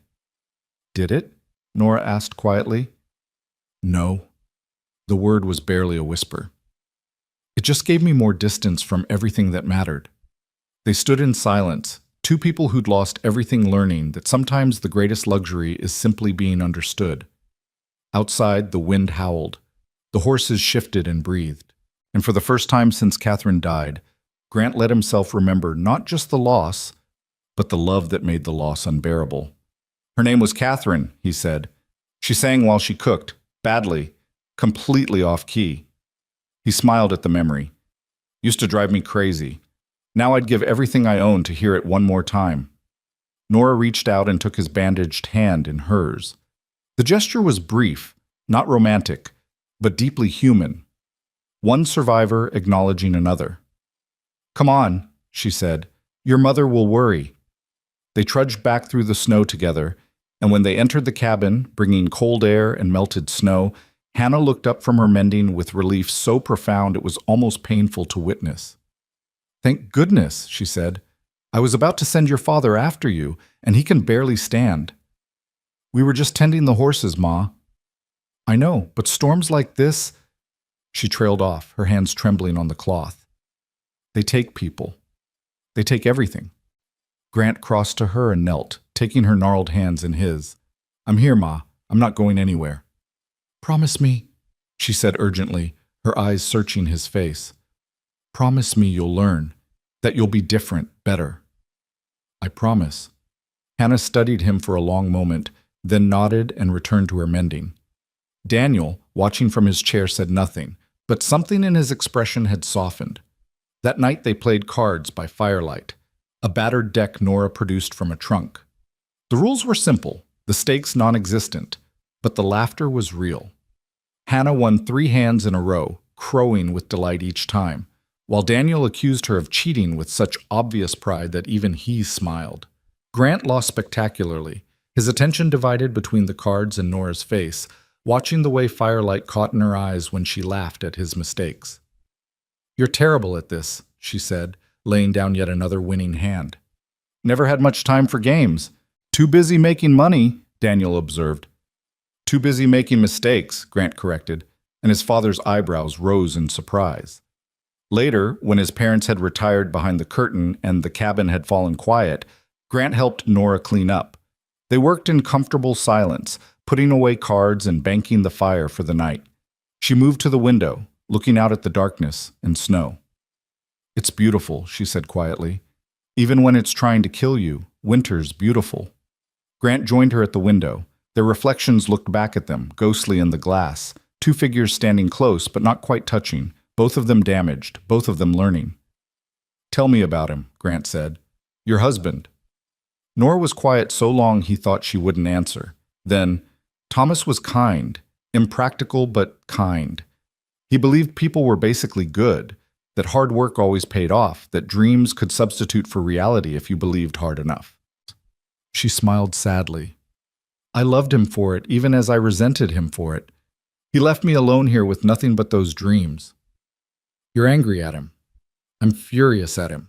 Did it? Nora asked quietly. No. The word was barely a whisper. It just gave me more distance from everything that mattered. They stood in silence, two people who'd lost everything, learning that sometimes the greatest luxury is simply being understood. Outside, the wind howled. The horses shifted and breathed. And for the first time since Catherine died, Grant let himself remember not just the loss, but the love that made the loss unbearable. Her name was Catherine, he said. She sang while she cooked, badly, completely off key. He smiled at the memory. Used to drive me crazy. Now I'd give everything I owned to hear it one more time. Nora reached out and took his bandaged hand in hers. The gesture was brief, not romantic, but deeply human. One survivor acknowledging another. Come on, she said. Your mother will worry. They trudged back through the snow together, and when they entered the cabin, bringing cold air and melted snow, Hannah looked up from her mending with relief so profound it was almost painful to witness. Thank goodness, she said. I was about to send your father after you, and he can barely stand. We were just tending the horses, Ma. I know, but storms like this... She trailed off, her hands trembling on the cloth. They take people. They take everything. Grant crossed to her and knelt, taking her gnarled hands in his. I'm here, Ma. I'm not going anywhere. Promise me, she said urgently, her eyes searching his face. Promise me you'll learn, that you'll be different, better. I promise. Hannah studied him for a long moment, then nodded and returned to her mending. Daniel, watching from his chair, said nothing, but something in his expression had softened. That night they played cards by firelight, a battered deck Nora produced from a trunk. The rules were simple, the stakes non-existent, but the laughter was real. Hannah won 3 hands in a row, crowing with delight each time, while Daniel accused her of cheating with such obvious pride that even he smiled. Grant lost spectacularly, his attention divided between the cards and Nora's face, watching the way firelight caught in her eyes when she laughed at his mistakes. You're terrible at this, she said, laying down yet another winning hand. Never had much time for games. Too busy making money, Daniel observed. Too busy making mistakes, Grant corrected, and his father's eyebrows rose in surprise. Later, when his parents had retired behind the curtain and the cabin had fallen quiet, Grant helped Nora clean up. They worked in comfortable silence, putting away cards and banking the fire for the night. She moved to the window, looking out at the darkness and snow. It's beautiful, she said quietly. Even when it's trying to kill you, winter's beautiful. Grant joined her at the window. Their reflections looked back at them, ghostly in the glass. Two figures standing close, but not quite touching. Both of them damaged, both of them learning. Tell me about him, Grant said. Your husband. Nora was quiet so long he thought she wouldn't answer. Then, Thomas was kind, impractical but kind. He believed people were basically good, that hard work always paid off, that dreams could substitute for reality if you believed hard enough. She smiled sadly. I loved him for it, even as I resented him for it. He left me alone here with nothing but those dreams. You're angry at him. I'm furious at him.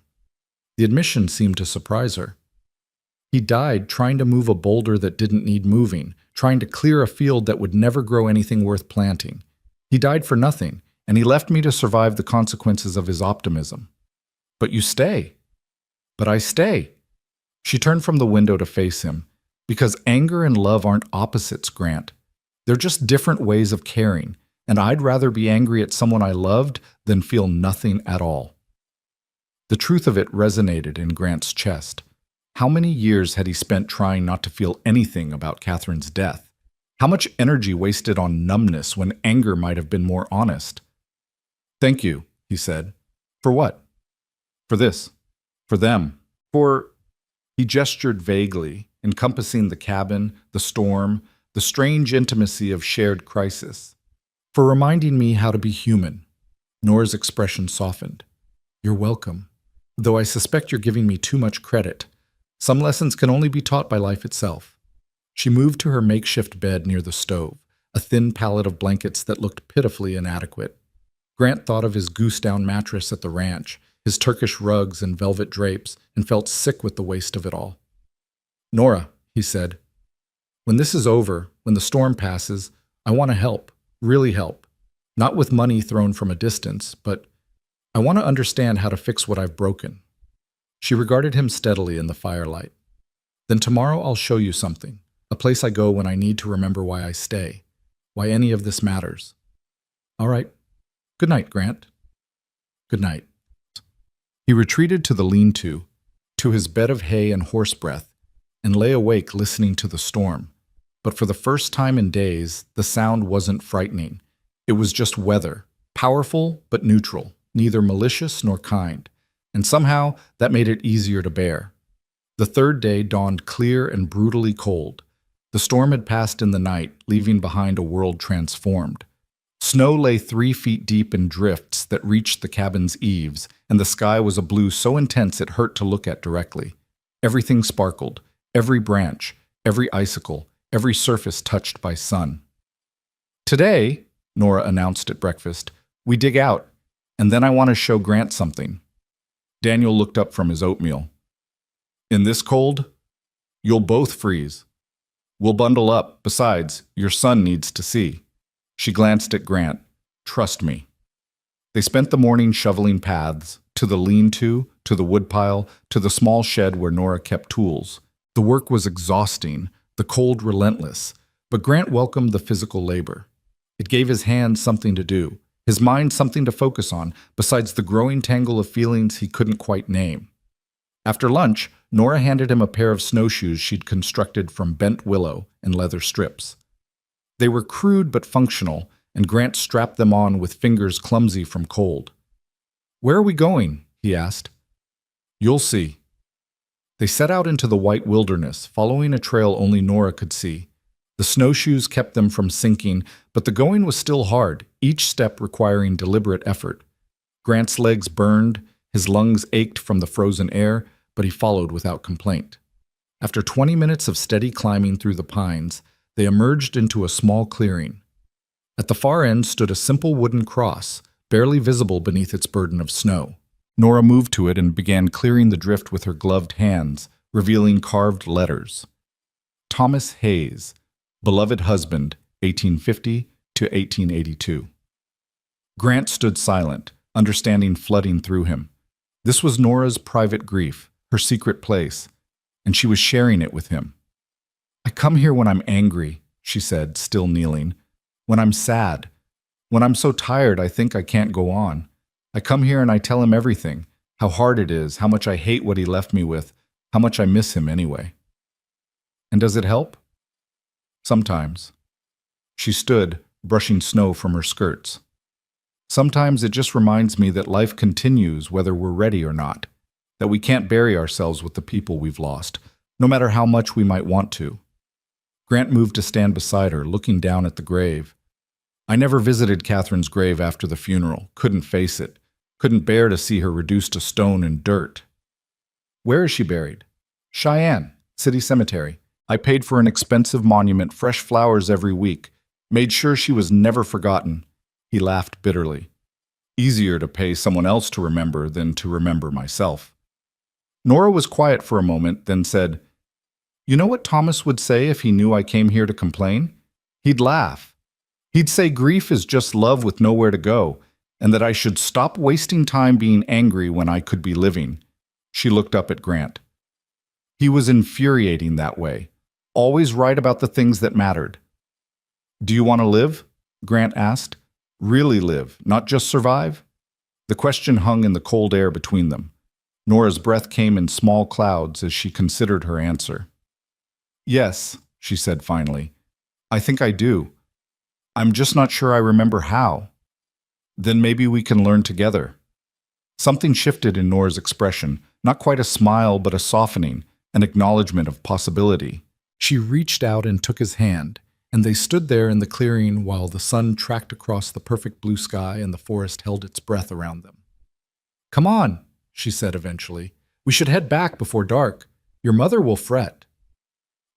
The admission seemed to surprise her. He died trying to move a boulder that didn't need moving, trying to clear a field that would never grow anything worth planting. He died for nothing, and he left me to survive the consequences of his optimism. But you stay. But I stay. She turned from the window to face him. Because anger and love aren't opposites, Grant. They're just different ways of caring, and I'd rather be angry at someone I loved than feel nothing at all. The truth of it resonated in Grant's chest. How many years had he spent trying not to feel anything about Catherine's death? How much energy wasted on numbness when anger might have been more honest? Thank you, he said. For what? For this. For them. For... He gestured vaguely, encompassing the cabin, the storm, the strange intimacy of shared crisis. For reminding me how to be human. Nora's expression softened. You're welcome, though I suspect you're giving me too much credit. Some lessons can only be taught by life itself. She moved to her makeshift bed near the stove, a thin pallet of blankets that looked pitifully inadequate. Grant thought of his goose-down mattress at the ranch, his Turkish rugs and velvet drapes, and felt sick with the waste of it all. Nora, he said, when this is over, when the storm passes, I want to help, really help. Not with money thrown from a distance, but I want to understand how to fix what I've broken. She regarded him steadily in the firelight. Then tomorrow I'll show you something, a place I go when I need to remember why I stay, why any of this matters. All right. Good night, Grant. Good night. He retreated to the lean-to, to his bed of hay and horse breath, and lay awake listening to the storm. But for the first time in days, the sound wasn't frightening. It was just weather, powerful but neutral, neither malicious nor kind. And somehow that made it easier to bear. The third day dawned clear and brutally cold. The storm had passed in the night, leaving behind a world transformed. Snow lay 3 feet deep in drifts that reached the cabin's eaves, and the sky was a blue so intense it hurt to look at directly. Everything sparkled, every branch, every icicle, every surface touched by sun. Today, Nora announced at breakfast, we dig out, and then I want to show Grant something. Daniel looked up from his oatmeal. In this cold, you'll both freeze. We'll bundle up. Besides, your son needs to see. She glanced at Grant. Trust me. They spent the morning shoveling paths, to the lean-to, to the woodpile, to the small shed where Nora kept tools. The work was exhausting, the cold relentless, but Grant welcomed the physical labor. It gave his hands something to do, his mind something to focus on, besides the growing tangle of feelings he couldn't quite name. After lunch, Nora handed him a pair of snowshoes she'd constructed from bent willow and leather strips. They were crude but functional, and Grant strapped them on with fingers clumsy from cold. Where are we going? He asked. You'll see. They set out into the white wilderness, following a trail only Nora could see. The snowshoes kept them from sinking, but the going was still hard, each step requiring deliberate effort. Grant's legs burned, his lungs ached from the frozen air, but he followed without complaint. After 20 minutes of steady climbing through the pines, they emerged into a small clearing. At the far end stood a simple wooden cross, barely visible beneath its burden of snow. Nora moved to it and began clearing the drift with her gloved hands, revealing carved letters. Thomas Hayes, beloved husband, 1850 to 1882. Grant stood silent, understanding flooding through him. This was Nora's private grief, her secret place, and she was sharing it with him. I come here when I'm angry, she said, still kneeling. When I'm sad. When I'm so tired I think I can't go on. I come here and I tell him everything, how hard it is, how much I hate what he left me with, how much I miss him anyway. And does it help? Sometimes. She stood, brushing snow from her skirts. Sometimes it just reminds me that life continues whether we're ready or not, that we can't bury ourselves with the people we've lost, no matter how much we might want to. Grant moved to stand beside her, looking down at the grave. I never visited Catherine's grave after the funeral, couldn't face it, couldn't bear to see her reduced to stone and dirt. Where is she buried? Cheyenne, City Cemetery. I paid for an expensive monument, fresh flowers every week, made sure she was never forgotten. He laughed bitterly. Easier to pay someone else to remember than to remember myself. Nora was quiet for a moment, then said, You know what Thomas would say if he knew I came here to complain? He'd laugh. He'd say grief is just love with nowhere to go, and that I should stop wasting time being angry when I could be living. She looked up at Grant. He was infuriating that way, always right about the things that mattered. Do you want to live? Grant asked. Really live, not just survive? The question hung in the cold air between them. Nora's breath came in small clouds as she considered her answer. Yes, she said finally. I think I do. I'm just not sure I remember how. Then maybe we can learn together. Something shifted in Nora's expression, not quite a smile but a softening, an acknowledgement of possibility. She reached out and took his hand, and they stood there in the clearing while the sun tracked across the perfect blue sky and the forest held its breath around them. Come on, she said eventually. We should head back before dark. Your mother will fret.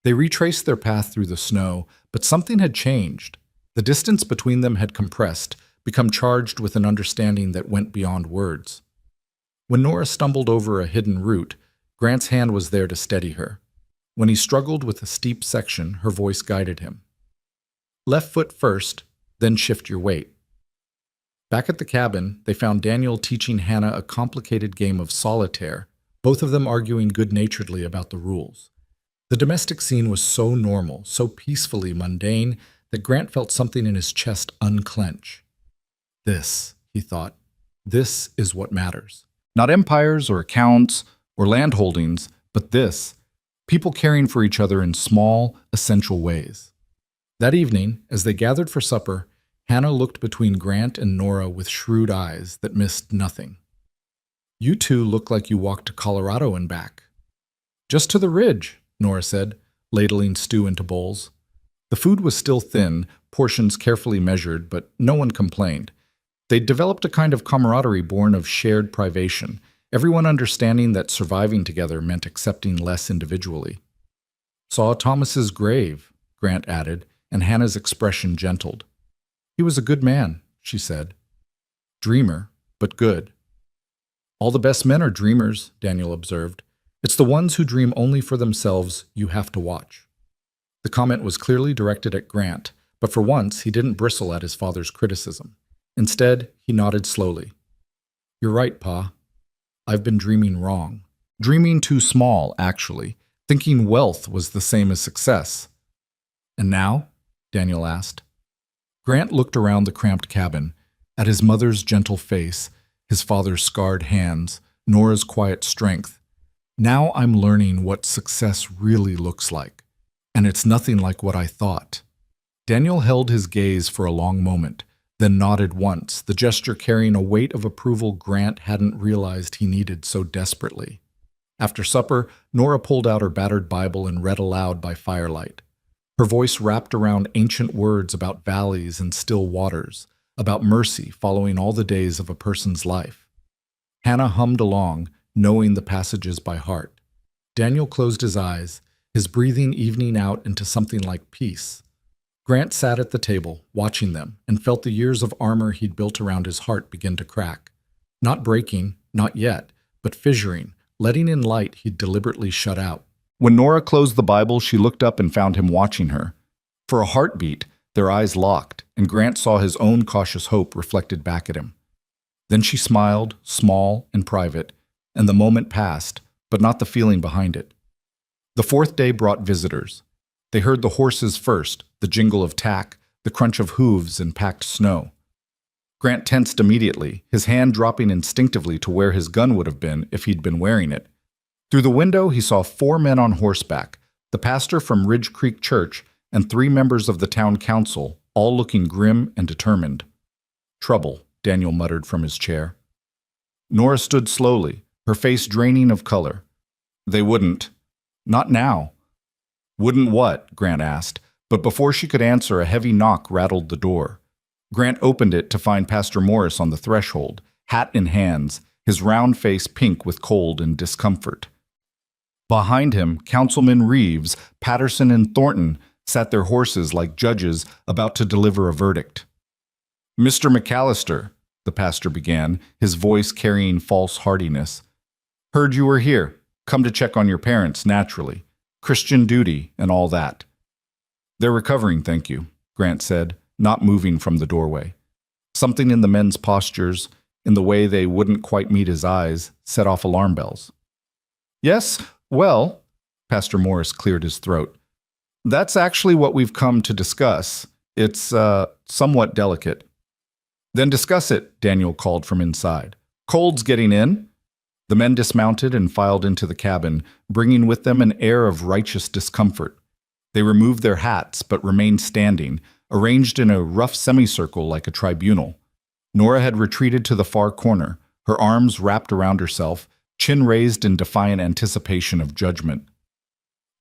They retraced their path through the snow, but something had changed. The distance between them had compressed, become charged with an understanding that went beyond words. When Nora stumbled over a hidden root, Grant's hand was there to steady her. When he struggled with a steep section, her voice guided him. Left foot first, then shift your weight. Back at the cabin, they found Daniel teaching Hannah a complicated game of solitaire, both of them arguing good-naturedly about the rules. The domestic scene was so normal, so peacefully mundane, that Grant felt something in his chest unclench. This, he thought, this is what matters. Not empires or accounts or land holdings, but this, people caring for each other in small, essential ways. That evening, as they gathered for supper, Hannah looked between Grant and Nora with shrewd eyes that missed nothing. You two look like you walked to Colorado and back. Just to the ridge, Nora said, ladling stew into bowls. The food was still thin, portions carefully measured, but no one complained. They'd developed a kind of camaraderie born of shared privation, everyone understanding that surviving together meant accepting less individually. Saw Thomas's grave, Grant added, and Hannah's expression gentled. He was a good man, she said. Dreamer, but good. All the best men are dreamers, Daniel observed. It's the ones who dream only for themselves you have to watch. The comment was clearly directed at Grant, but for once he didn't bristle at his father's criticism. Instead, he nodded slowly. You're right, Pa. I've been dreaming wrong. Dreaming too small, actually, thinking wealth was the same as success. And now? Daniel asked. Grant looked around the cramped cabin, at his mother's gentle face, his father's scarred hands, Nora's quiet strength. Now I'm learning what success really looks like, and it's nothing like what I thought. Daniel held his gaze for a long moment, then nodded once, the gesture carrying a weight of approval Grant hadn't realized he needed so desperately. After supper, Nora pulled out her battered Bible and read aloud by firelight. Her voice wrapped around ancient words about valleys and still waters, about mercy following all the days of a person's life. Hannah hummed along, knowing the passages by heart. Daniel closed his eyes, his breathing evening out into something like peace. Grant sat at the table, watching them, and felt the years of armor he'd built around his heart begin to crack. Not breaking, not yet, but fissuring, letting in light he'd deliberately shut out. When Nora closed the Bible, she looked up and found him watching her. For a heartbeat, their eyes locked, and Grant saw his own cautious hope reflected back at him. Then she smiled, small and private, and the moment passed, but not the feeling behind it. The fourth day brought visitors. They heard the horses first, the jingle of tack, the crunch of hooves in packed snow. Grant tensed immediately, his hand dropping instinctively to where his gun would have been if he'd been wearing it. Through the window, he saw 4 men on horseback, the pastor from Ridge Creek Church and 3 members of the town council, all looking grim and determined. "Trouble," Daniel muttered from his chair. Nora stood slowly, her face draining of color. "They wouldn't. Not now." "Wouldn't what?" Grant asked, but before she could answer, a heavy knock rattled the door. Grant opened it to find Pastor Morris on the threshold, hat in hands, his round face pink with cold and discomfort. Behind him, Councilman Reeves, Patterson, and Thornton sat their horses like judges about to deliver a verdict. "Mr. McAllister," the pastor began, his voice carrying false heartiness. "Heard you were here. Come to check on your parents, naturally. Christian duty and all that." "They're recovering, thank you," Grant said, not moving from the doorway. Something in the men's postures, in the way they wouldn't quite meet his eyes, set off alarm bells. "Yes, well," Pastor Morris cleared his throat. "That's actually what we've come to discuss. It's, somewhat delicate." "Then discuss it," Daniel called from inside. "Cold's getting in." The men dismounted and filed into the cabin, bringing with them an air of righteous discomfort. They removed their hats, but remained standing, arranged in a rough semicircle like a tribunal. Nora had retreated to the far corner, her arms wrapped around herself, chin raised in defiant anticipation of judgment.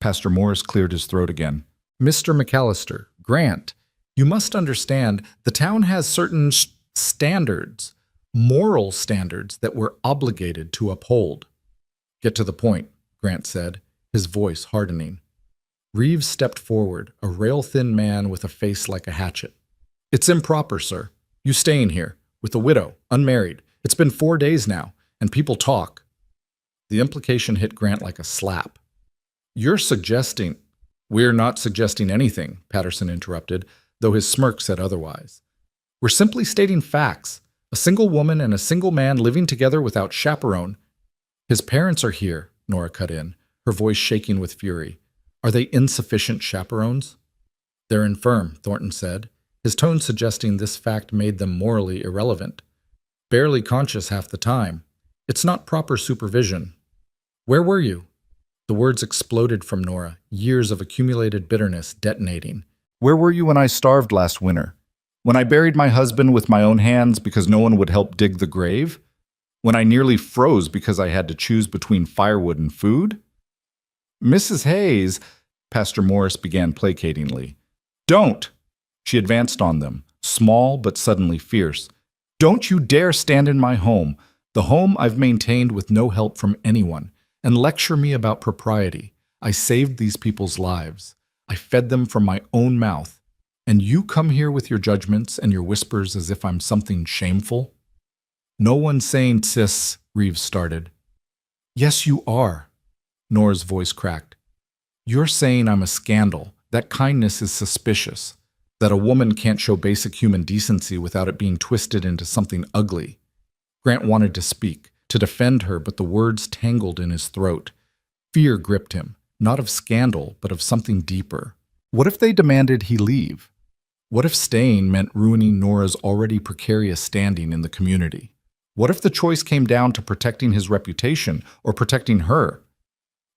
Pastor Morris cleared his throat again. "Mr. McAllister, Grant, you must understand the town has certain standards, moral standards that we're obligated to uphold." "Get to the point," Grant said, his voice hardening. Reeves stepped forward, a rail-thin man with a face like a hatchet. "It's improper, sir. You staying here, with a widow, unmarried. It's been 4 days now, and people talk." The implication hit Grant like a slap. "You're suggesting—" "We're not suggesting anything," Patterson interrupted, though his smirk said otherwise. "We're simply stating facts. A single woman and a single man living together without chaperone." "His parents are here," Nora cut in, her voice shaking with fury. "Are they insufficient chaperones?" "They're infirm," Thornton said, his tone suggesting this fact made them morally irrelevant. "Barely conscious half the time. It's not proper supervision." "Where were you?" The words exploded from Nora, years of accumulated bitterness detonating. "Where were you when I starved last winter? When I buried my husband with my own hands because no one would help dig the grave? When I nearly froze because I had to choose between firewood and food?" "Mrs. Hayes," Pastor Morris began placatingly. "Don't!" She advanced on them, small but suddenly fierce. "Don't you dare stand in my home, the home I've maintained with no help from anyone, and lecture me about propriety. I saved these people's lives. I fed them from my own mouth. And you come here with your judgments and your whispers as if I'm something shameful?" "No one's saying, sis," Reeves started. "Yes, you are." Nora's voice cracked. "You're saying I'm a scandal, that kindness is suspicious, that a woman can't show basic human decency without it being twisted into something ugly." Grant wanted to speak, to defend her, but the words tangled in his throat. Fear gripped him, not of scandal, but of something deeper. What if they demanded he leave? What if staying meant ruining Nora's already precarious standing in the community? What if the choice came down to protecting his reputation or protecting her?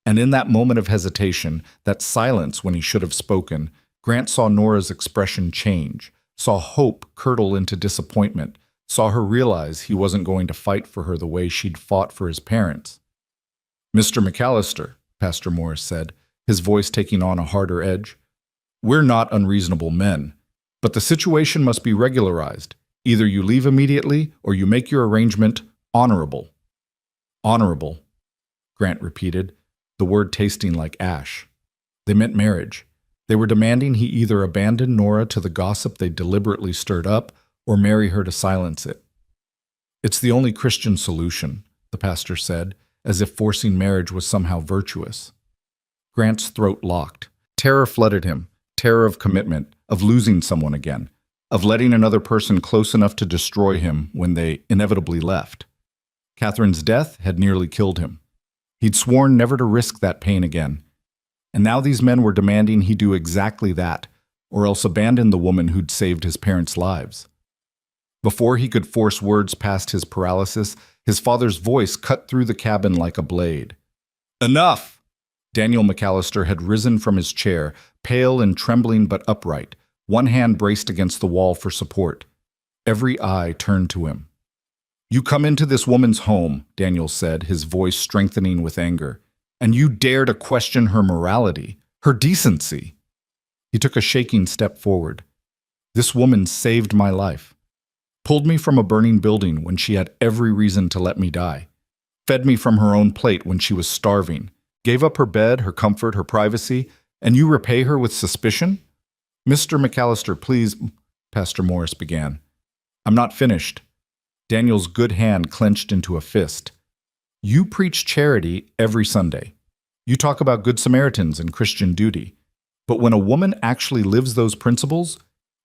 And in that moment of hesitation, that silence when he should have spoken, Grant saw Nora's expression change, saw hope curdle into disappointment, saw her realize he wasn't going to fight for her the way she'd fought for his parents. "Mr. McAllister," Pastor Morris said, his voice taking on a harder edge, "we're not unreasonable men, but the situation must be regularized. Either you leave immediately or you make your arrangement honorable." "Honorable," Grant repeated, the word tasting like ash. They meant marriage. They were demanding he either abandon Nora to the gossip they deliberately stirred up or marry her to silence it. "It's the only Christian solution," the pastor said, as if forcing marriage was somehow virtuous. Grant's throat locked. Terror flooded him. Terror of commitment, of losing someone again, of letting another person close enough to destroy him when they inevitably left. Catherine's death had nearly killed him. He'd sworn never to risk that pain again. And now these men were demanding he do exactly that, or else abandon the woman who'd saved his parents' lives. Before he could force words past his paralysis, his father's voice cut through the cabin like a blade. "Enough!" Daniel McAllister had risen from his chair, pale and trembling but upright, one hand braced against the wall for support. Every eye turned to him. "You come into this woman's home," Daniel said, his voice strengthening with anger, "and you dare to question her morality, her decency." He took a shaking step forward. "This woman saved my life. Pulled me from a burning building when she had every reason to let me die. Fed me from her own plate when she was starving. Gave up her bed, her comfort, her privacy, and you repay her with suspicion?" "Mr. McAllister, please," Pastor Morris began. "I'm not finished." Daniel's good hand clenched into a fist. "You preach charity every Sunday. You talk about Good Samaritans and Christian duty. But when a woman actually lives those principles,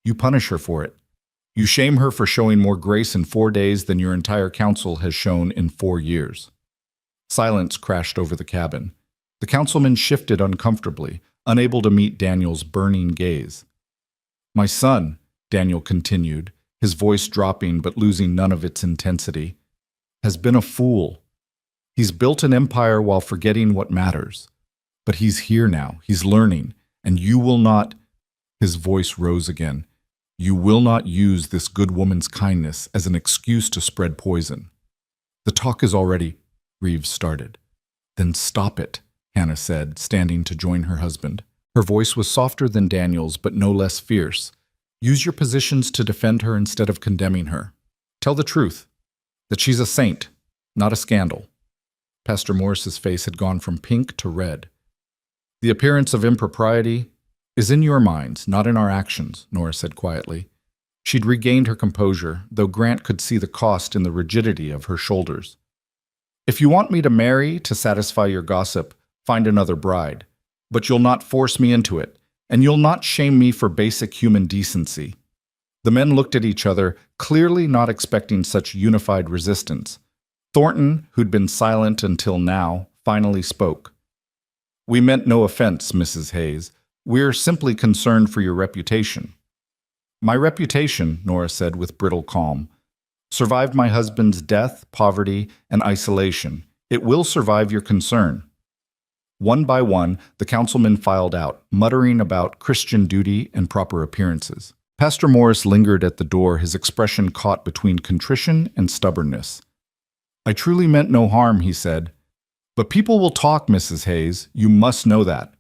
you punish her for it. You shame her for showing more grace in 4 days than your entire council has shown in 4 years." Silence crashed over the cabin. The councilman shifted uncomfortably, unable to meet Daniel's burning gaze. "My son," Daniel continued, his voice dropping but losing none of its intensity, "has been a fool. He's built an empire while forgetting what matters. But he's here now, he's learning, and you will not—" His voice rose again. "You will not use this good woman's kindness as an excuse to spread poison." "The talk is already—" Reeves started. "Then stop it," Hannah said, standing to join her husband. Her voice was softer than Daniel's, but no less fierce. "Use your positions to defend her instead of condemning her. Tell the truth, that she's a saint, not a scandal." Pastor Morris's face had gone from pink to red. "The appearance of impropriety is in your minds, not in our actions," Nora said quietly. She'd regained her composure, though Grant could see the cost in the rigidity of her shoulders. "If you want me to marry to satisfy your gossip, find another bride. But you'll not force me into it, and you'll not shame me for basic human decency." The men looked at each other, clearly not expecting such unified resistance. Thornton, who'd been silent until now, finally spoke. "We meant no offense, Mrs. Hayes. We're simply concerned for your reputation." "My reputation," Nora said with brittle calm, "survived my husband's death, poverty, and isolation. It will survive your concern." One by one, the councilmen filed out, muttering about Christian duty and proper appearances. Pastor Morris lingered at the door, his expression caught between contrition and stubbornness. "I truly meant no harm," he said. "But people will talk, Mrs. Hayes. You must know that."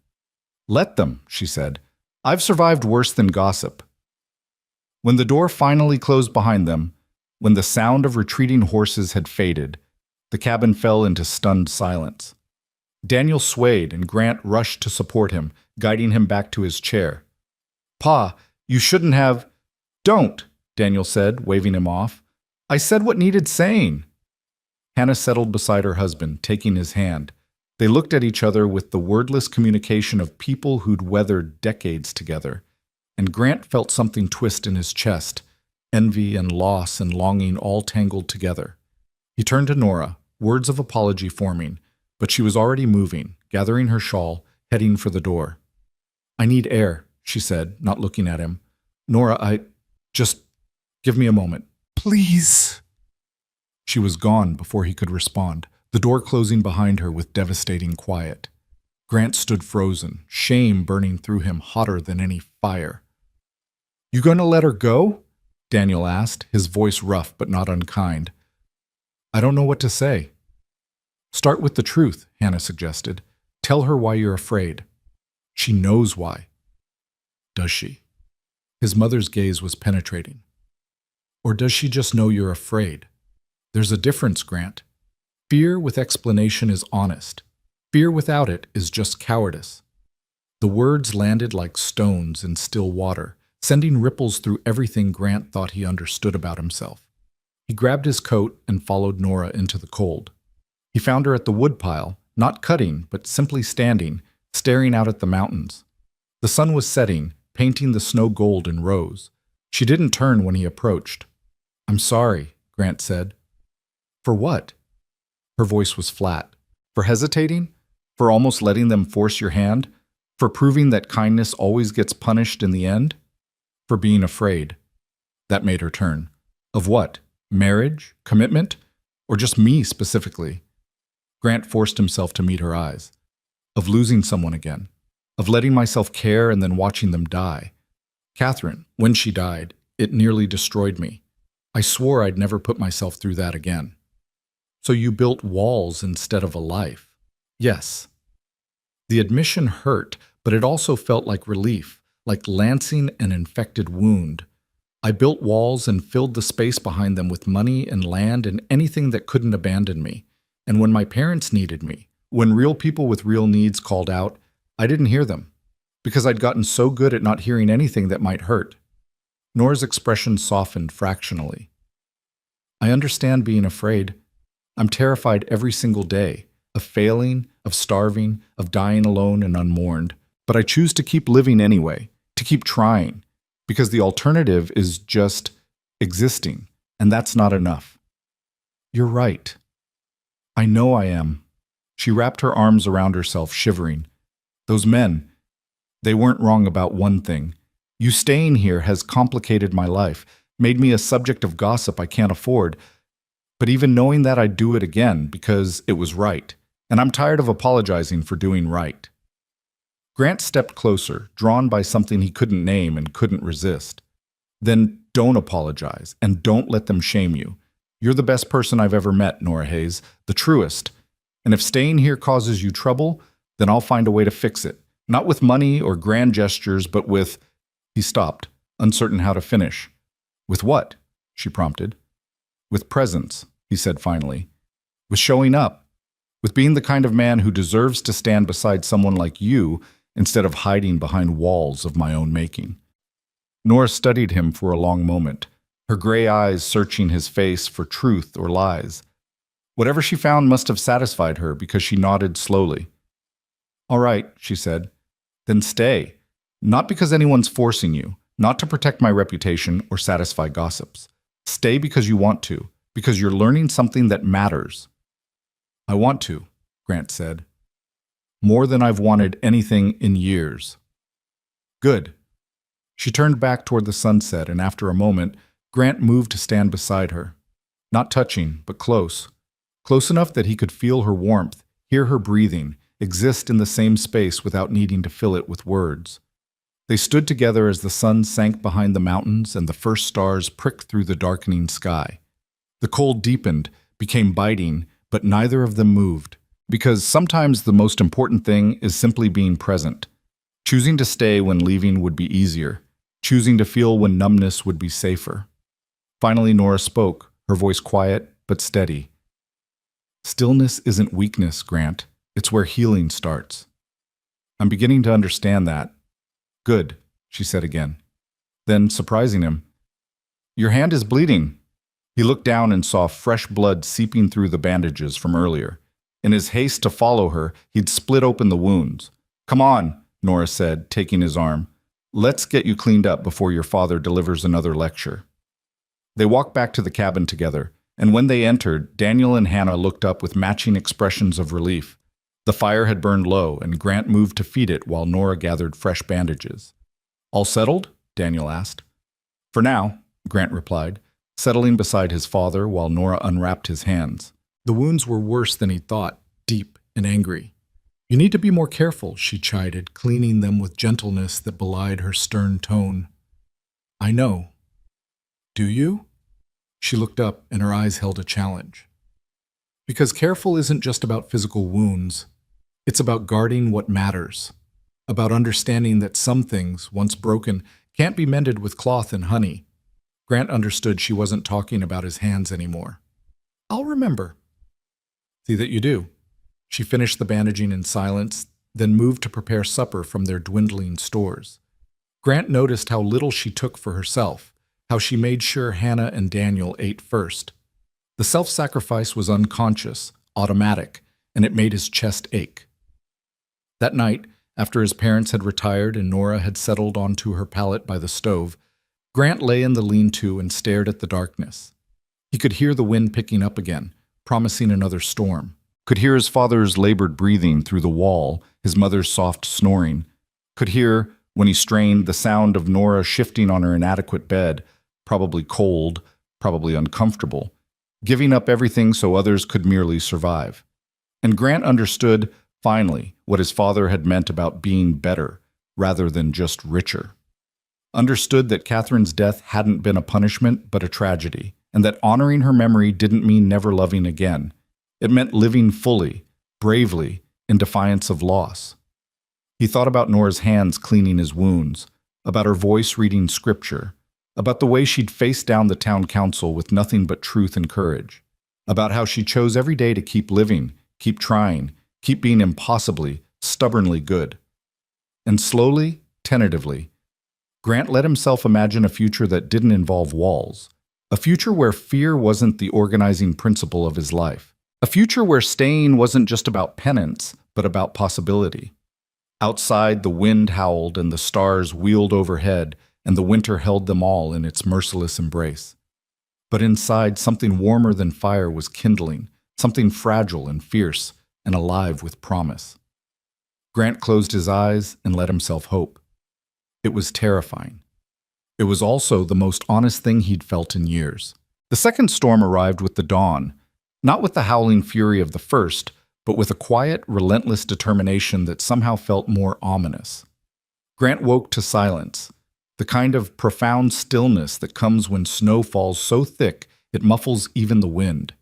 "Let them," she said. "I've survived worse than gossip." When the door finally closed behind them, when the sound of retreating horses had faded, the cabin fell into stunned silence. Daniel swayed, and Grant rushed to support him, guiding him back to his chair. "Pa, you shouldn't have—" "Don't," Daniel said, waving him off. "I said what needed saying." Hannah settled beside her husband, taking his hand. They looked at each other with the wordless communication of people who'd weathered decades together, and Grant felt something twist in his chest, envy and loss and longing all tangled together. He turned to Nora, words of apology forming, but she was already moving, gathering her shawl, heading for the door. "I need air," she said, not looking at him. "Nora, just give me a moment. Please." She was gone before he could respond, the door closing behind her with devastating quiet. Grant stood frozen, shame burning through him hotter than any fire. "You going to let her go?" Daniel asked, his voice rough but not unkind. "I don't know what to say." "Start with the truth," Hannah suggested. "Tell her why you're afraid." "She knows why." "Does she?" His mother's gaze was penetrating. "Or does she just know you're afraid? There's a difference, Grant. Fear with explanation is honest. Fear without it is just cowardice." The words landed like stones in still water, sending ripples through everything Grant thought he understood about himself. He grabbed his coat and followed Nora into the cold. He found her at the woodpile, not cutting, but simply standing, staring out at the mountains. The sun was setting, painting the snow gold in rows. She didn't turn when he approached. "I'm sorry," Grant said. "For what?" Her voice was flat. "For hesitating? For almost letting them force your hand? For proving that kindness always gets punished in the end? For being afraid." That made her turn. Of what? Marriage? Commitment? Or just me specifically? Grant forced himself to meet her eyes. Of losing someone again. Of letting myself care and then watching them die. Catherine, when she died, it nearly destroyed me. I swore I'd never put myself through that again. "So you built walls instead of a life?" "Yes." The admission hurt, but it also felt like relief, like lancing an infected wound. I built walls and filled the space behind them with money and land and anything that couldn't abandon me. And when my parents needed me, when real people with real needs called out, I didn't hear them, because I'd gotten so good at not hearing anything that might hurt. Nora's expression softened fractionally. "I understand being afraid. I'm terrified every single day, of failing, of starving, of dying alone and unmourned. But I choose to keep living anyway, to keep trying, because the alternative is just existing, and that's not enough." "You're right." "I know I am." She wrapped her arms around herself, shivering. "Those men, they weren't wrong about one thing. You staying here has complicated my life, made me a subject of gossip I can't afford. But even knowing that, I'd do it again because it was right, and I'm tired of apologizing for doing right." Grant stepped closer, drawn by something he couldn't name and couldn't resist. "Then don't apologize, and don't let them shame you. You're the best person I've ever met, Nora Hayes, the truest. And if staying here causes you trouble, then I'll find a way to fix it. Not with money or grand gestures, but with—" He stopped, uncertain how to finish. "With what?" she prompted. "With presence," he said finally. "With showing up. With being the kind of man who deserves to stand beside someone like you instead of hiding behind walls of my own making." Nora studied him for a long moment, her gray eyes searching his face for truth or lies. Whatever she found must have satisfied her because she nodded slowly. "All right," she said. "Then stay. Not because anyone's forcing you, not to protect my reputation or satisfy gossips. Stay because you want to, because you're learning something that matters." "I want to," Grant said. "More than I've wanted anything in years." "Good." She turned back toward the sunset, and after a moment, Grant moved to stand beside her. Not touching, but close. Close enough that he could feel her warmth, hear her breathing, exist in the same space without needing to fill it with words. They stood together as the sun sank behind the mountains and the first stars pricked through the darkening sky. The cold deepened, became biting, but neither of them moved, because sometimes the most important thing is simply being present. Choosing to stay when leaving would be easier, choosing to feel when numbness would be safer. Finally, Nora spoke, her voice quiet but steady. "Stillness isn't weakness, Grant. It's where healing starts." "I'm beginning to understand that." "Good," she said again. Then, surprising him, "Your hand is bleeding." He looked down and saw fresh blood seeping through the bandages from earlier. In his haste to follow her, he'd split open the wounds. "Come on," Nora said, taking his arm. "Let's get you cleaned up before your father delivers another lecture." They walked back to the cabin together, and when they entered, Daniel and Hannah looked up with matching expressions of relief. The fire had burned low, and Grant moved to feed it while Nora gathered fresh bandages. "All settled?" Daniel asked. "For now," Grant replied, settling beside his father while Nora unwrapped his hands. The wounds were worse than he thought, deep and angry. "You need to be more careful," she chided, cleaning them with gentleness that belied her stern tone. "I know." "Do you?" She looked up, and her eyes held a challenge. "Because careful isn't just about physical wounds. It's about guarding what matters, about understanding that some things, once broken, can't be mended with cloth and honey." Grant understood she wasn't talking about his hands anymore. "I'll remember." "See that you do." She finished the bandaging in silence, then moved to prepare supper from their dwindling stores. Grant noticed how little she took for herself, how she made sure Hannah and Daniel ate first. The self-sacrifice was unconscious, automatic, and it made his chest ache. That night, After his parents had retired and Nora had settled onto her pallet by the stove, Grant lay in the lean-to and stared at the darkness. He could hear the wind picking up again, promising another storm. Could hear his father's labored breathing through the wall, his mother's soft snoring. Could hear, when he strained, the sound of Nora shifting on her inadequate bed, probably cold, probably uncomfortable, giving up everything so others could merely survive. And Grant understood, finally, what his father had meant about being better, rather than just richer. Understood that Catherine's death hadn't been a punishment, but a tragedy, and that honoring her memory didn't mean never loving again. It meant living fully, bravely, in defiance of loss. He thought about Nora's hands cleaning his wounds, about her voice reading scripture, about the way she'd faced down the town council with nothing but truth and courage, about how she chose every day to keep living, keep trying, keep being impossibly, stubbornly good. And slowly, tentatively, Grant let himself imagine a future that didn't involve walls, a future where fear wasn't the organizing principle of his life, a future where staying wasn't just about penance, but about possibility. Outside, the wind howled and the stars wheeled overhead, and the winter held them all in its merciless embrace. But inside, something warmer than fire was kindling, something fragile and fierce, and alive with promise. Grant closed his eyes and let himself hope. It was terrifying. It was also the most honest thing he'd felt in years. The second storm arrived with the dawn, not with the howling fury of the first, but with a quiet, relentless determination that somehow felt more ominous. Grant woke to silence, the kind of profound stillness that comes when snow falls so thick it muffles even the wind.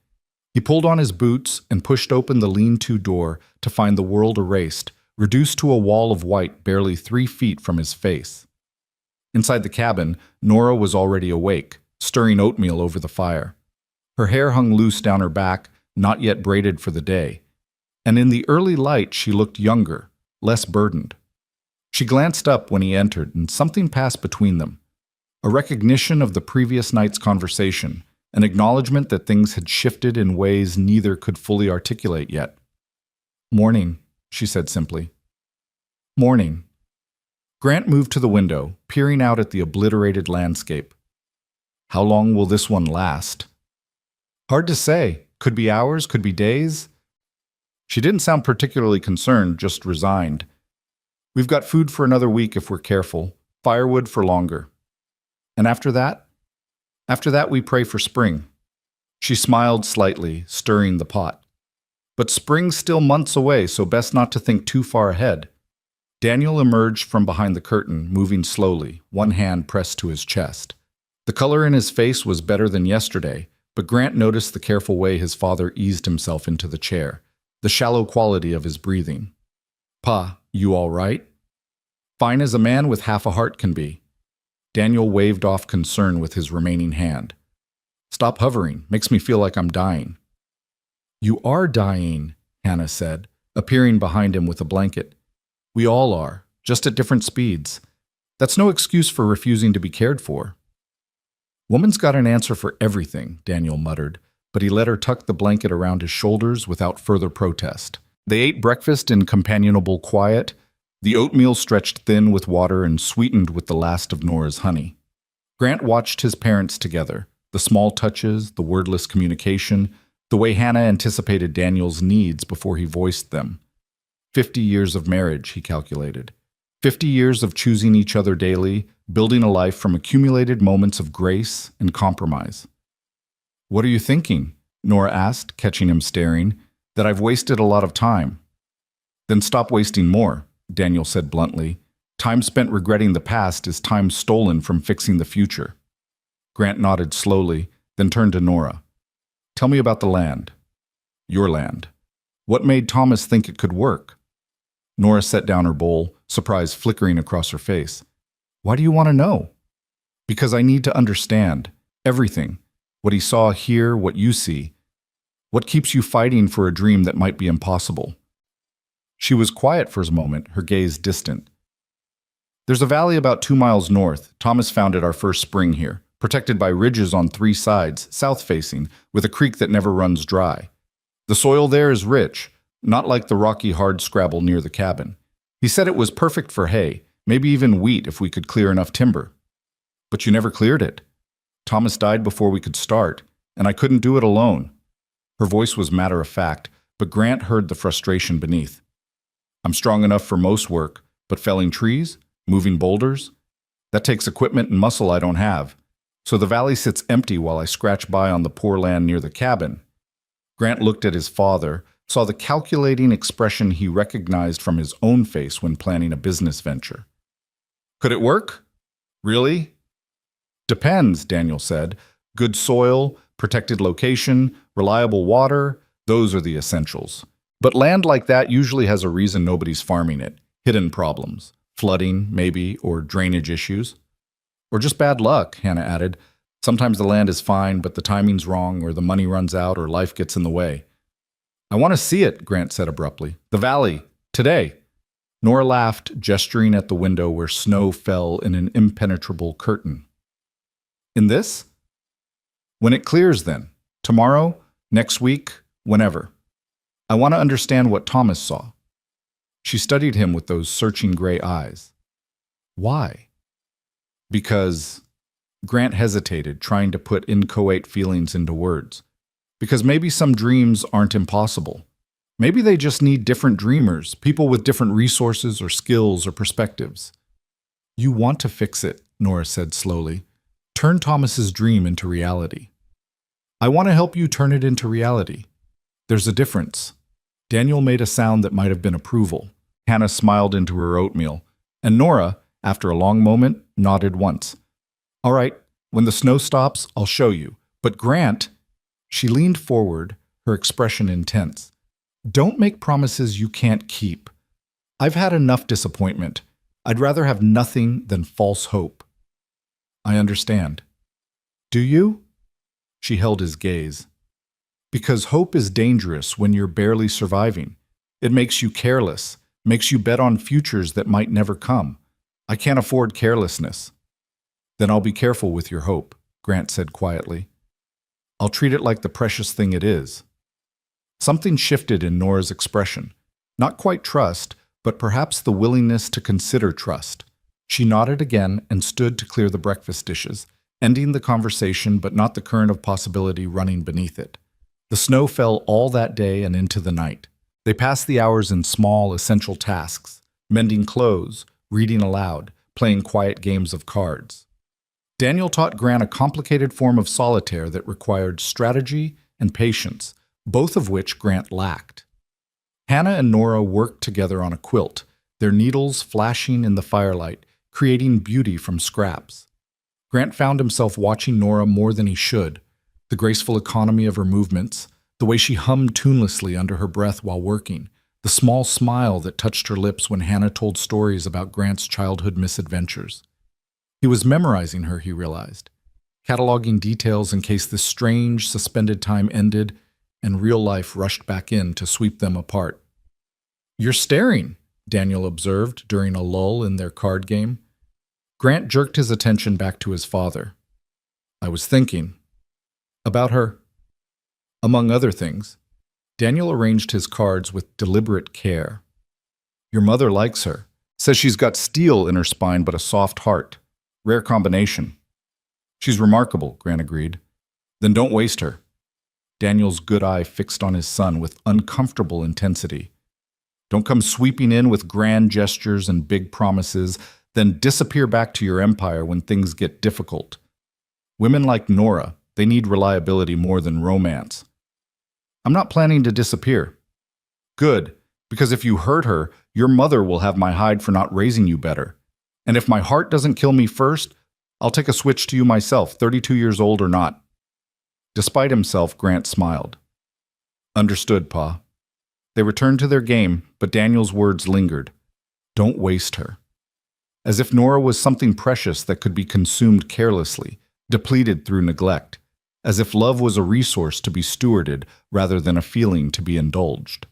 He pulled on his boots and pushed open the lean-to door to find the world erased, reduced to a wall of white barely 3 feet from his face. Inside the cabin, Nora was already awake, stirring oatmeal over the fire. Her hair hung loose down her back, not yet braided for the day. And in the early light, she looked younger, less burdened. She glanced up when he entered, and something passed between them. A recognition of the previous night's conversation, an acknowledgement that things had shifted in ways neither could fully articulate yet. "Morning," she said simply. "Morning." Grant moved to the window, peering out at the obliterated landscape. How long will this one last? Hard to say. Could be hours, could be days. She didn't sound particularly concerned, just resigned. "We've got food for another week if we're careful, firewood for longer. And after that? After that we pray for spring." She smiled slightly, stirring the pot. "But spring's still months away, so best not to think too far ahead." Daniel emerged from behind the curtain, moving slowly, one hand pressed to his chest. The color in his face was better than yesterday, but Grant noticed the careful way his father eased himself into the chair, the shallow quality of his breathing. "Pa, you all right?" "Fine as a man with half a heart can be." Daniel waved off concern with his remaining hand. "Stop hovering, makes me feel like I'm dying." "You are dying," Hannah said, appearing behind him with a blanket. "We all are, just at different speeds. That's no excuse for refusing to be cared for." "Woman's got an answer for everything," Daniel muttered, but he let her tuck the blanket around his shoulders without further protest. They ate breakfast in companionable quiet, the oatmeal stretched thin with water and sweetened with the last of Nora's honey. Grant watched his parents together, the small touches, the wordless communication, the way Hannah anticipated Daniel's needs before he voiced them. 50 years of marriage, he calculated. 50 years of choosing each other daily, building a life from accumulated moments of grace and compromise. "What are you thinking?" Nora asked, catching him staring. "That I've wasted a lot of time." "Then stop wasting more," Daniel said bluntly. "Time spent regretting the past is time stolen from fixing the future." Grant nodded slowly, then turned to Nora. "Tell me about the land." "Your land. What made Thomas think it could work?" Nora set down her bowl, surprise flickering across her face. "Why do you want to know?" "Because I need to understand. Everything. What he saw here, what you see. What keeps you fighting for a dream that might be impossible?" She was quiet for a moment, her gaze distant. "There's a valley about 2 miles north. Thomas found it our first spring here, protected by ridges on 3 sides, south-facing, with a creek that never runs dry. The soil there is rich, not like the rocky hardscrabble near the cabin. He said it was perfect for hay, maybe even wheat if we could clear enough timber. But you never cleared it. Thomas died before we could start, and I couldn't do it alone. Her voice was matter of fact, but Grant heard the frustration beneath. I'm strong enough for most work, but felling trees, moving boulders, that takes equipment and muscle I don't have. So the valley sits empty while I scratch by on the poor land near the cabin. Grant looked at his father, saw the calculating expression he recognized from his own face when planning a business venture. Could it work? Really? Depends, Daniel said. Good soil, protected location, reliable water, those are the essentials. But land like that usually has a reason nobody's farming it. Hidden problems. Flooding, maybe, or drainage issues. Or just bad luck, Hannah added. Sometimes the land is fine, but the timing's wrong, or the money runs out, or life gets in the way. I want to see it, Grant said abruptly. The valley. Today. Nora laughed, gesturing at the window where snow fell in an impenetrable curtain. In this? When it clears, then. Tomorrow? Next week? Whenever. I want to understand what Thomas saw. She studied him with those searching gray eyes. Why? Because Grant hesitated, trying to put inchoate feelings into words. Because maybe some dreams aren't impossible. Maybe they just need different dreamers, people with different resources or skills or perspectives. You want to fix it, Nora said slowly. Turn Thomas's dream into reality. I want to help you turn it into reality. There's a difference. Daniel made a sound that might have been approval. Hannah smiled into her oatmeal, and Nora, after a long moment, nodded once. All right, when the snow stops, I'll show you. But Grant, she leaned forward, her expression intense. Don't make promises you can't keep. I've had enough disappointment. I'd rather have nothing than false hope. I understand. Do you? She held his gaze. Because hope is dangerous when you're barely surviving. It makes you careless, makes you bet on futures that might never come. I can't afford carelessness. Then I'll be careful with your hope, Grant said quietly. I'll treat it like the precious thing it is. Something shifted in Nora's expression. Not quite trust, but perhaps the willingness to consider trust. She nodded again and stood to clear the breakfast dishes, ending the conversation but not the current of possibility running beneath it. The snow fell all that day and into the night. They passed the hours in small, essential tasks, mending clothes, reading aloud, playing quiet games of cards. Daniel taught Grant a complicated form of solitaire that required strategy and patience, both of which Grant lacked. Hannah and Nora worked together on a quilt, their needles flashing in the firelight, creating beauty from scraps. Grant found himself watching Nora more than he should, the graceful economy of her movements, the way she hummed tunelessly under her breath while working, the small smile that touched her lips when Hannah told stories about Grant's childhood misadventures. He was memorizing her, he realized, cataloging details in case this strange, suspended time ended and real life rushed back in to sweep them apart. You're staring, Daniel observed during a lull in their card game. Grant jerked his attention back to his father. I was thinking. About her. Among other things, Daniel arranged his cards with deliberate care. Your mother likes her, says she's got steel in her spine but a soft heart. Rare combination. She's remarkable, Grant agreed. Then don't waste her. Daniel's good eye fixed on his son with uncomfortable intensity. Don't come sweeping in with grand gestures and big promises, then disappear back to your empire when things get difficult. Women like Nora, they need reliability more than romance. I'm not planning to disappear. Good, because if you hurt her, your mother will have my hide for not raising you better. And if my heart doesn't kill me first, I'll take a switch to you myself, 32 years old or not. Despite himself, Grant smiled. Understood, Pa. They returned to their game, but Daniel's words lingered. Don't waste her. As if Nora was something precious that could be consumed carelessly, depleted through neglect. As if love was a resource to be stewarded rather than a feeling to be indulged.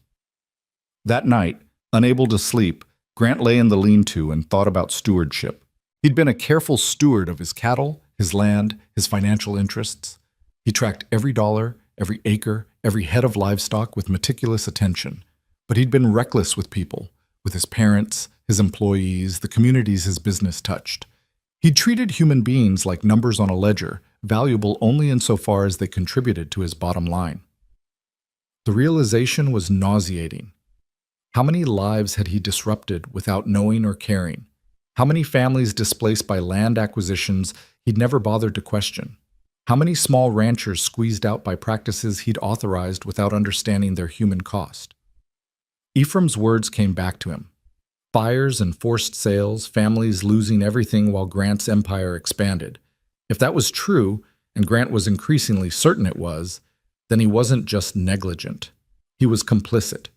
That night, unable to sleep, Grant lay in the lean-to and thought about stewardship. He'd been a careful steward of his cattle, his land, his financial interests. He tracked every dollar, every acre, every head of livestock with meticulous attention. But he'd been reckless with people, with his parents, his employees, the communities his business touched. He treated human beings like numbers on a ledger, valuable only insofar as they contributed to his bottom line. The realization was nauseating. How many lives had he disrupted without knowing or caring? How many families displaced by land acquisitions he'd never bothered to question? How many small ranchers squeezed out by practices he'd authorized without understanding their human cost? Ephraim's words came back to him. Fires and forced sales, families losing everything while Grant's empire expanded. If that was true, and Grant was increasingly certain it was, then he wasn't just negligent. He was complicit,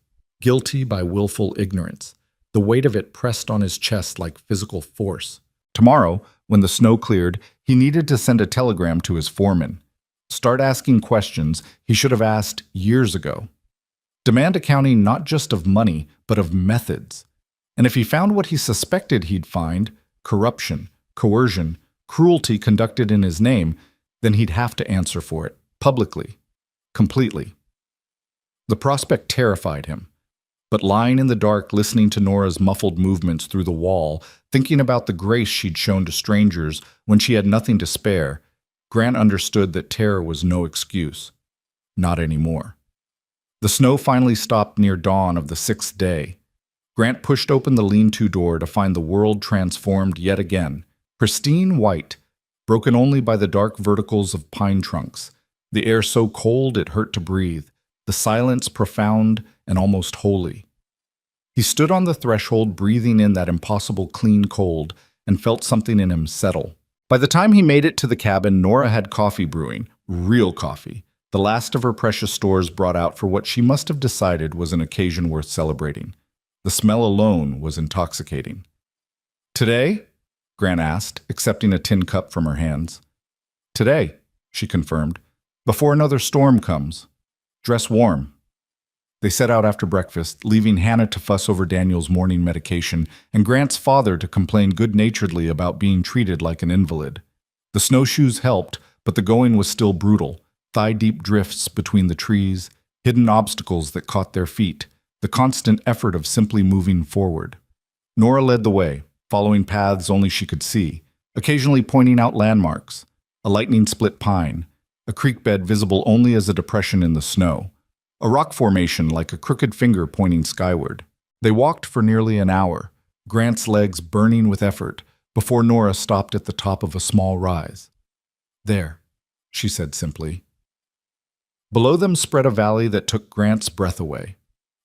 guilty by willful ignorance. The weight of it pressed on his chest like physical force. Tomorrow, when the snow cleared, he needed to send a telegram to his foreman. Start asking questions he should have asked years ago. Demand accounting not just of money, but of methods. And if he found what he suspected he'd find, corruption, coercion, cruelty conducted in his name, then he'd have to answer for it, publicly, completely. The prospect terrified him. But lying in the dark, listening to Nora's muffled movements through the wall, thinking about the grace she'd shown to strangers when she had nothing to spare, Grant understood that terror was no excuse. Not anymore. The snow finally stopped near dawn of the 6th day. Grant pushed open the lean-to door to find the world transformed yet again, pristine white, broken only by the dark verticals of pine trunks, the air so cold it hurt to breathe, the silence profound and almost holy. He stood on the threshold, breathing in that impossible clean cold, and felt something in him settle. By the time he made it to the cabin, Nora had coffee brewing, real coffee, the last of her precious stores brought out for what she must have decided was an occasion worth celebrating. The smell alone was intoxicating. "Today?" Grant asked, accepting a tin cup from her hands. "Today," she confirmed, "before another storm comes. Dress warm." They set out after breakfast, leaving Hannah to fuss over Daniel's morning medication and Grant's father to complain good-naturedly about being treated like an invalid. The snowshoes helped, but the going was still brutal. Thigh-deep drifts between the trees, hidden obstacles that caught their feet, the constant effort of simply moving forward. Nora led the way, following paths only she could see, occasionally pointing out landmarks, a lightning-split pine, a creek bed visible only as a depression in the snow, a rock formation like a crooked finger pointing skyward. They walked for nearly an hour, Grant's legs burning with effort, before Nora stopped at the top of a small rise. "There," she said simply. Below them spread a valley that took Grant's breath away.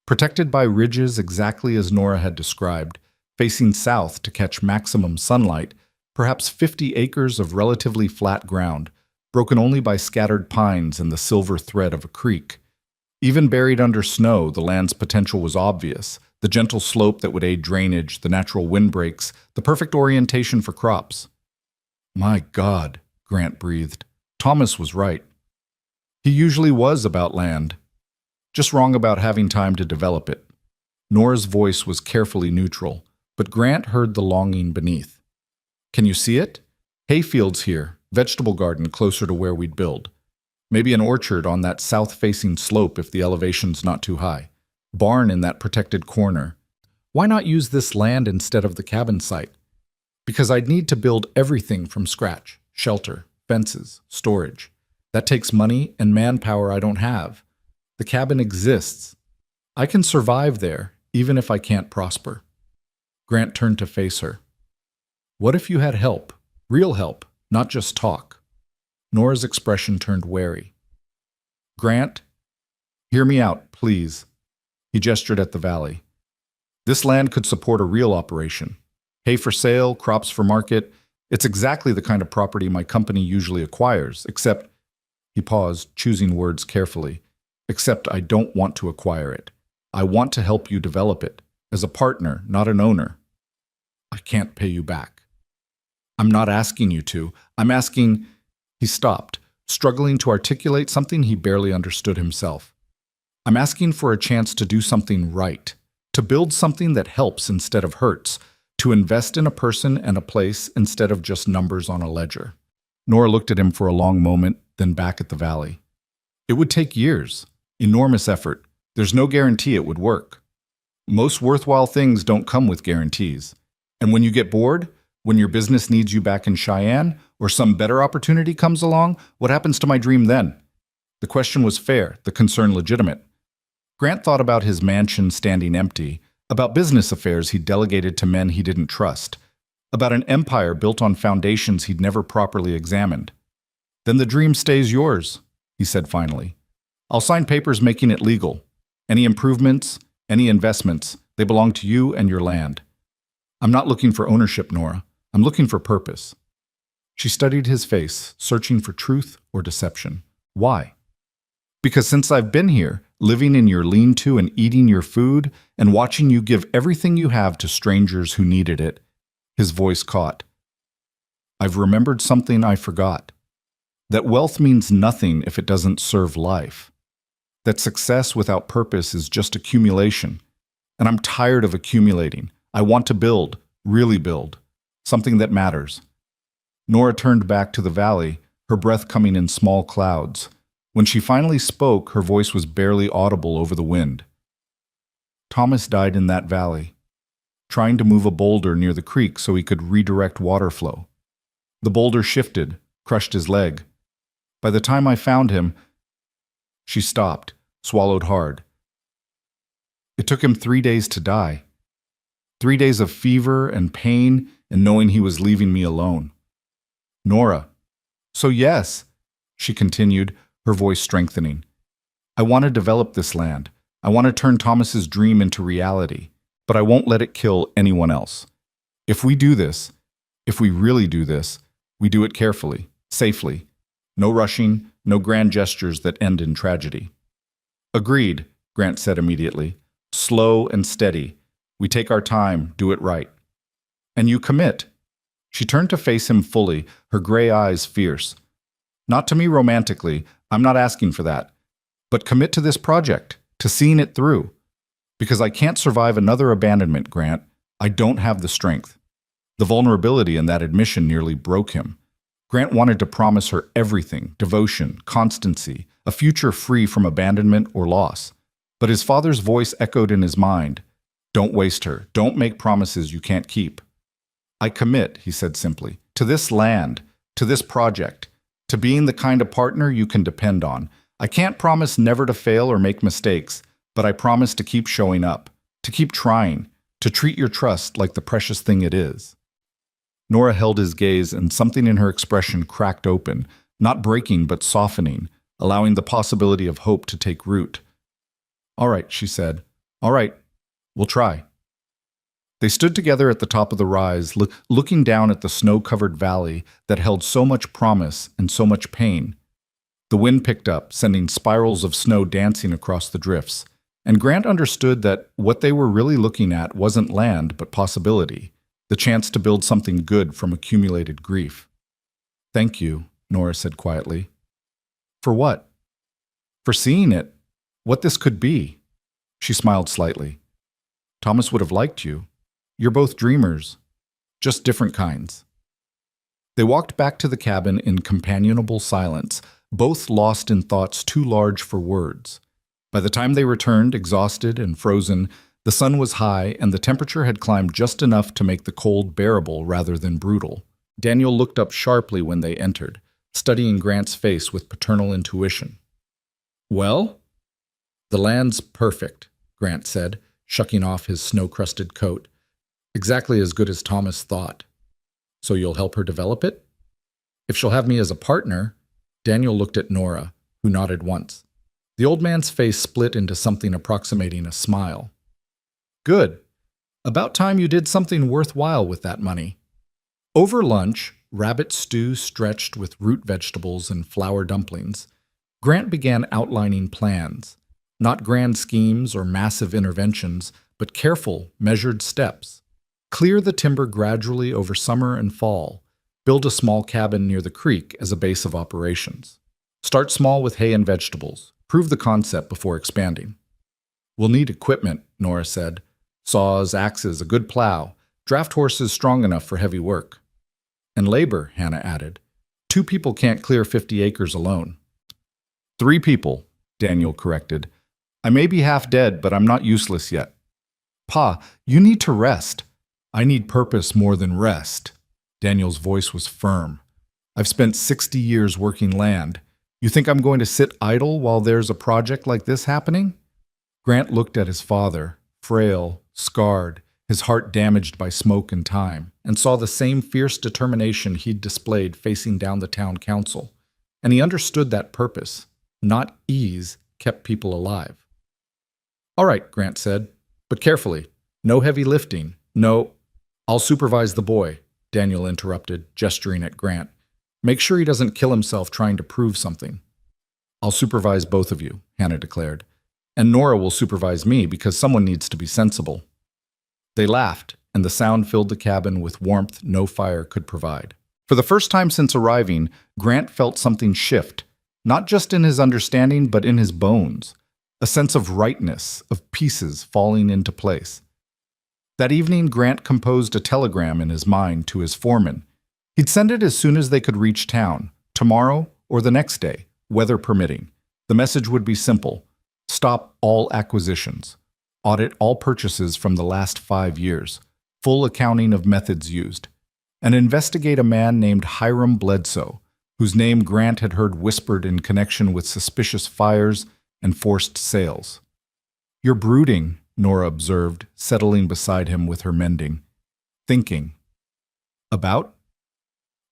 Protected by ridges exactly as Nora had described, facing south to catch maximum sunlight, perhaps 50 acres of relatively flat ground, broken only by scattered pines and the silver thread of a creek. Even buried under snow, the land's potential was obvious. The gentle slope that would aid drainage, the natural windbreaks, the perfect orientation for crops. "My God," Grant breathed. Thomas was right. He usually was about land, just wrong about having time to develop it. Nora's voice was carefully neutral, but Grant heard the longing beneath. "Can you see it? Hayfields here, vegetable garden closer to where we'd build. Maybe an orchard on that south-facing slope if the elevation's not too high. Barn in that protected corner. Why not use this land instead of the cabin site? Because I'd need to build everything from scratch. Shelter, fences, storage. That takes money and manpower I don't have. The cabin exists. I can survive there, even if I can't prosper." Grant turned to face her. "What if you had help? Real help, not just talk?" Nora's expression turned wary. "Grant, hear me out, please." He gestured at the valley. "This land could support a real operation. Hay for sale, crops for market. It's exactly the kind of property my company usually acquires, except..." He paused, choosing words carefully. "Except I don't want to acquire it. I want to help you develop it, as a partner, not an owner. I can't pay you back." "I'm not asking you to. I'm asking..." He stopped, struggling to articulate something he barely understood himself. "I'm asking for a chance to do something right, to build something that helps instead of hurts, to invest in a person and a place instead of just numbers on a ledger." Nora looked at him for a long moment, then back at the valley. "It would take years, enormous effort. There's no guarantee it would work." Most worthwhile things don't come with guarantees. And when you get bored, when your business needs you back in Cheyenne, or some better opportunity comes along, what happens to my dream then? The question was fair, the concern legitimate. Grant thought about his mansion standing empty, about business affairs he'd delegated to men he didn't trust, about an empire built on foundations he'd never properly examined. Then the dream stays yours, he said finally. I'll sign papers making it legal. Any improvements, any investments, they belong to you and your land. I'm not looking for ownership, Nora. I'm looking for purpose. She studied his face, searching for truth or deception. Why? Because since I've been here, living in your lean-to and eating your food, and watching you give everything you have to strangers who needed it, his voice caught. I've remembered something I forgot. That wealth means nothing if it doesn't serve life. That success without purpose is just accumulation. And I'm tired of accumulating. I want to build, really build, something that matters. Nora turned back to the valley, her breath coming in small clouds. When she finally spoke, her voice was barely audible over the wind. Thomas died in that valley, trying to move a boulder near the creek so he could redirect water flow. The boulder shifted, crushed his leg. By the time I found him, she stopped, swallowed hard. It took him 3 days to die. 3 days of fever and pain and knowing he was leaving me alone. Nora. So yes, she continued, her voice strengthening. I want to develop this land. I want to turn Thomas's dream into reality, but I won't let it kill anyone else. If we do this, if we really do this, we do it carefully, safely. No rushing, no grand gestures that end in tragedy. Agreed, Grant said immediately. Slow and steady. We take our time, do it right. And you commit. She turned to face him fully, her gray eyes fierce. Not to me romantically, I'm not asking for that. But commit to this project, to seeing it through. Because I can't survive another abandonment, Grant. I don't have the strength. The vulnerability in that admission nearly broke him. Grant wanted to promise her everything, devotion, constancy, a future free from abandonment or loss. But his father's voice echoed in his mind. Don't waste her. Don't make promises you can't keep. I commit, he said simply, to this land, to this project, to being the kind of partner you can depend on. I can't promise never to fail or make mistakes, but I promise to keep showing up, to keep trying, to treat your trust like the precious thing it is. Nora held his gaze, and something in her expression cracked open, not breaking but softening, allowing the possibility of hope to take root. All right, she said. All right, we'll try. They stood together at the top of the rise, looking down at the snow-covered valley that held so much promise and so much pain. The wind picked up, sending spirals of snow dancing across the drifts, and Grant understood that what they were really looking at wasn't land but possibility, the chance to build something good from accumulated grief. Thank you, Nora said quietly. For what? For seeing it, what this could be. She smiled slightly. Thomas would have liked you. You're both dreamers, just different kinds. They walked back to the cabin in companionable silence, both lost in thoughts too large for words. By the time they returned, exhausted and frozen, the sun was high and the temperature had climbed just enough to make the cold bearable rather than brutal. Daniel looked up sharply when they entered, studying Grant's face with paternal intuition. Well? The land's perfect, Grant said, shucking off his snow-crusted coat. Exactly as good as Thomas thought. So you'll help her develop it? If she'll have me as a partner, Daniel looked at Nora, who nodded once. The old man's face split into something approximating a smile. Good. About time you did something worthwhile with that money. Over lunch, rabbit stew stretched with root vegetables and flour dumplings, Grant began outlining plans. Not grand schemes or massive interventions, but careful, measured steps. Clear the timber gradually over summer and fall. Build a small cabin near the creek as a base of operations. Start small with hay and vegetables. Prove the concept before expanding. We'll need equipment, Nora said. Saws, axes, a good plow. Draft horses strong enough for heavy work. And labor, Hannah added. 2 people can't clear 50 acres alone. 3 people, Daniel corrected. I may be half dead, but I'm not useless yet. Pa, you need to rest. I need purpose more than rest. Daniel's voice was firm. I've spent 60 years working land. You think I'm going to sit idle while there's a project like this happening? Grant looked at his father, frail, scarred, his heart damaged by smoke and time, and saw the same fierce determination he'd displayed facing down the town council. And he understood that purpose, not ease, kept people alive. All right, Grant said, but carefully. No heavy lifting. No. I'll supervise the boy, Daniel interrupted, gesturing at Grant. Make sure he doesn't kill himself trying to prove something. I'll supervise both of you, Hannah declared. And Nora will supervise me because someone needs to be sensible. They laughed, and the sound filled the cabin with warmth no fire could provide. For the first time since arriving, Grant felt something shift, not just in his understanding, but in his bones. A sense of rightness, of pieces falling into place. That evening, Grant composed a telegram in his mind to his foreman. He'd send it as soon as they could reach town, tomorrow or the next day, weather permitting. The message would be simple. Stop all acquisitions. Audit all purchases from the last 5 years. Full accounting of methods used. And investigate a man named Hiram Bledsoe, whose name Grant had heard whispered in connection with suspicious fires and forced sales. You're brooding, Nora observed, settling beside him with her mending. Thinking. About?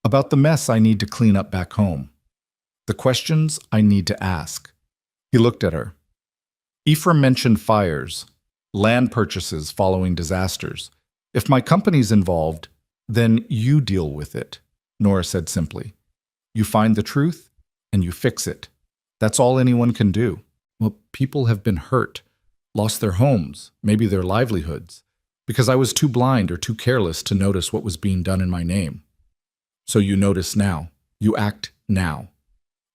About the mess I need to clean up back home. The questions I need to ask. He looked at her. Ephraim mentioned fires, land purchases following disasters. If my company's involved, then you deal with it, Nora said simply. You find the truth, and you fix it. That's all anyone can do. Well, people have been hurt, lost their homes, maybe their livelihoods, because I was too blind or too careless to notice what was being done in my name. So you notice now. You act now.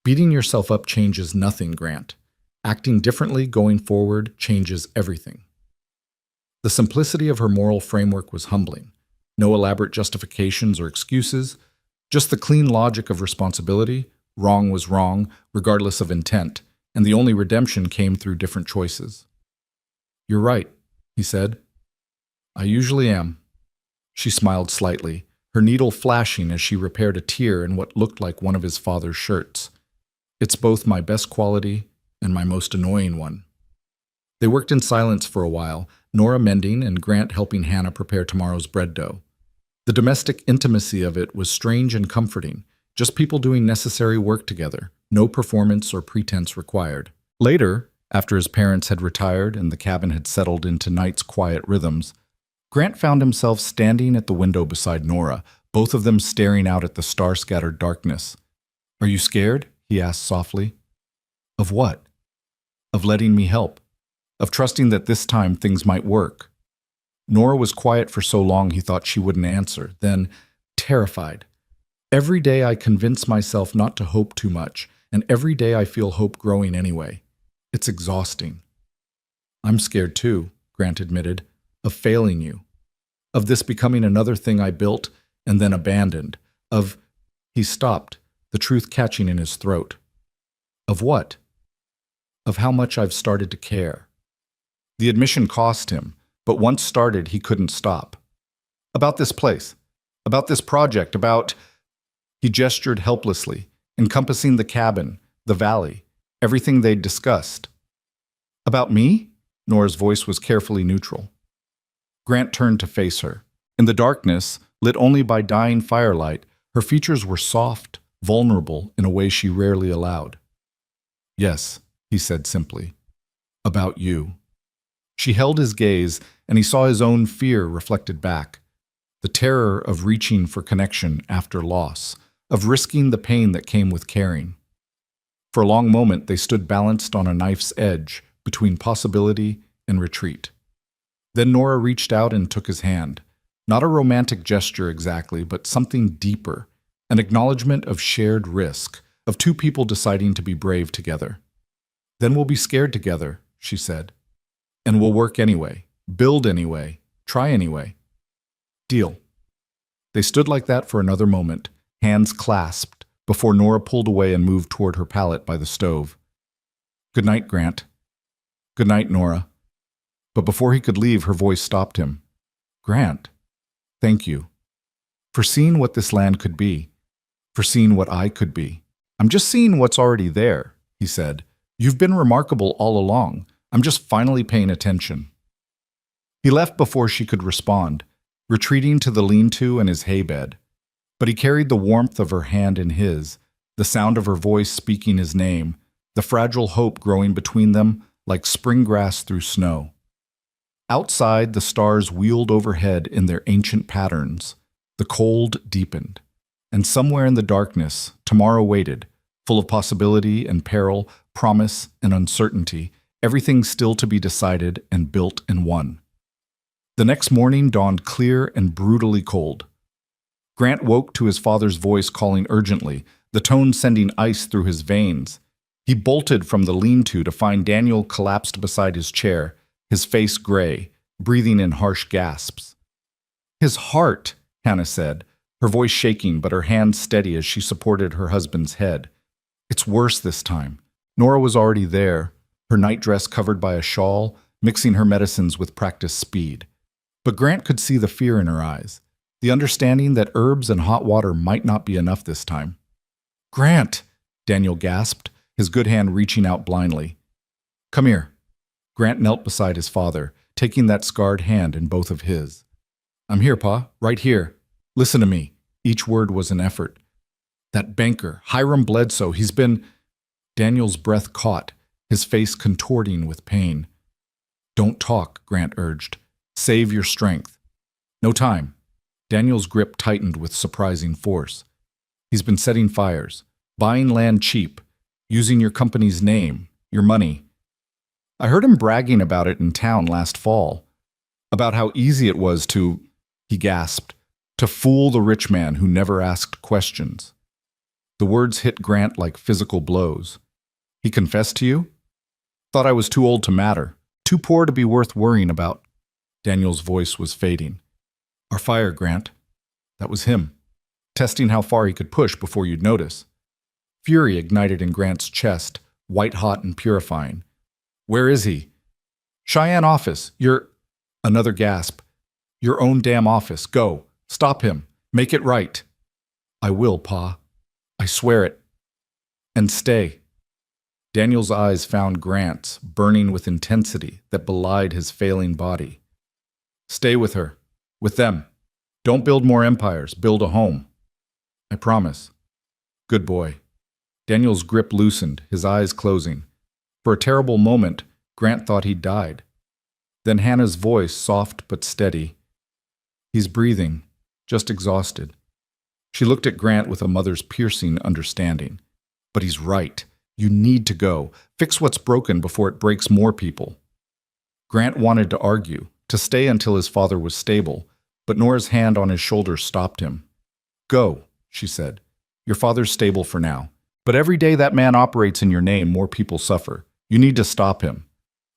Beating yourself up changes nothing, Grant. Acting differently going forward changes everything. The simplicity of her moral framework was humbling. No elaborate justifications or excuses, just the clean logic of responsibility. Wrong was wrong, regardless of intent, and the only redemption came through different choices. You're right, he said. I usually am. She smiled slightly, her needle flashing as she repaired a tear in what looked like one of his father's shirts. It's both my best quality and my most annoying one. They worked in silence for a while, Nora mending and Grant helping Hannah prepare tomorrow's bread dough. The domestic intimacy of it was strange and comforting, just people doing necessary work together, no performance or pretense required. Later, after his parents had retired and the cabin had settled into night's quiet rhythms, Grant found himself standing at the window beside Nora, both of them staring out at the star-scattered darkness. Are you scared? He asked softly. Of what? Of letting me help. Of trusting that this time things might work. Nora was quiet for so long he thought she wouldn't answer, then, terrified. Every day I convince myself not to hope too much, and every day I feel hope growing anyway. It's exhausting. I'm scared too, Grant admitted, of failing you. Of this becoming another thing I built and then abandoned. He stopped, the truth catching in his throat. Of what? Of how much I've started to care. The admission cost him, but once started, he couldn't stop. About this place, about this project, about... He gestured helplessly, encompassing the cabin, the valley, everything they'd discussed. About me? Nora's voice was carefully neutral. Grant turned to face her. In the darkness, lit only by dying firelight, her features were soft, vulnerable in a way she rarely allowed. Yes, he said simply. About you. She held his gaze, and he saw his own fear reflected back. The terror of reaching for connection after loss, of risking the pain that came with caring. For a long moment, they stood balanced on a knife's edge between possibility and retreat. Then Nora reached out and took his hand. Not a romantic gesture exactly, but something deeper, an acknowledgement of shared risk, of two people deciding to be brave together. Then we'll be scared together, she said. And we'll work anyway, build anyway, try anyway. Deal. They stood like that for another moment, hands clasped, before Nora pulled away and moved toward her pallet by the stove. Good night, Grant. Good night, Nora. But before he could leave, her voice stopped him. Grant, thank you for seeing what this land could be, for seeing what I could be. I'm just seeing what's already there, he said. You've been remarkable all along. I'm just finally paying attention. He left before she could respond, retreating to the lean-to and his hay bed. But he carried the warmth of her hand in his, the sound of her voice speaking his name, the fragile hope growing between them like spring grass through snow. Outside, the stars wheeled overhead in their ancient patterns. The cold deepened. And somewhere in the darkness, tomorrow waited, full of possibility and peril, promise and uncertainty, everything still to be decided and built and won. The next morning dawned clear and brutally cold. Grant woke to his father's voice calling urgently, the tone sending ice through his veins. He bolted from the lean-to to find Daniel collapsed beside his chair, his face gray, breathing in harsh gasps. His heart, Hannah said, her voice shaking but her hands steady as she supported her husband's head. It's worse this time. Nora was already there, her nightdress covered by a shawl, mixing her medicines with practiced speed. But Grant could see the fear in her eyes, the understanding that herbs and hot water might not be enough this time. Grant, Daniel gasped, his good hand reaching out blindly. Come here. Grant knelt beside his father, taking that scarred hand in both of his. I'm here, Pa, right here. Listen to me. Each word was an effort. That banker, Hiram Bledsoe, he's been... Daniel's breath caught, his face contorting with pain. Don't talk, Grant urged. Save your strength. No time. Daniel's grip tightened with surprising force. He's been setting fires, buying land cheap, using your company's name, your money. I heard him bragging about it in town last fall, about how easy it was to, he gasped, to fool the rich man who never asked questions. The words hit Grant like physical blows. He confessed to you? Thought I was too old to matter, too poor to be worth worrying about. Daniel's voice was fading. Our fire, Grant. That was him, testing how far he could push before you'd notice. Fury ignited in Grant's chest, white-hot and purifying. Where is he? Cheyenne office. Another gasp. Your own damn office. Go. Stop him. Make it right. I will, Pa. I swear it. And stay. Daniel's eyes found Grant's, burning with intensity that belied his failing body. Stay with her. With them. Don't build more empires. Build a home. I promise. Good boy. Daniel's grip loosened, his eyes closing. For a terrible moment, Grant thought he'd died. Then Hannah's voice, soft but steady. He's breathing, just exhausted. She looked at Grant with a mother's piercing understanding. But he's right. You need to go. Fix what's broken before it breaks more people. Grant wanted to argue, to stay until his father was stable, but Nora's hand on his shoulder stopped him. Go, she said. Your father's stable for now. But every day that man operates in your name, more people suffer. You need to stop him.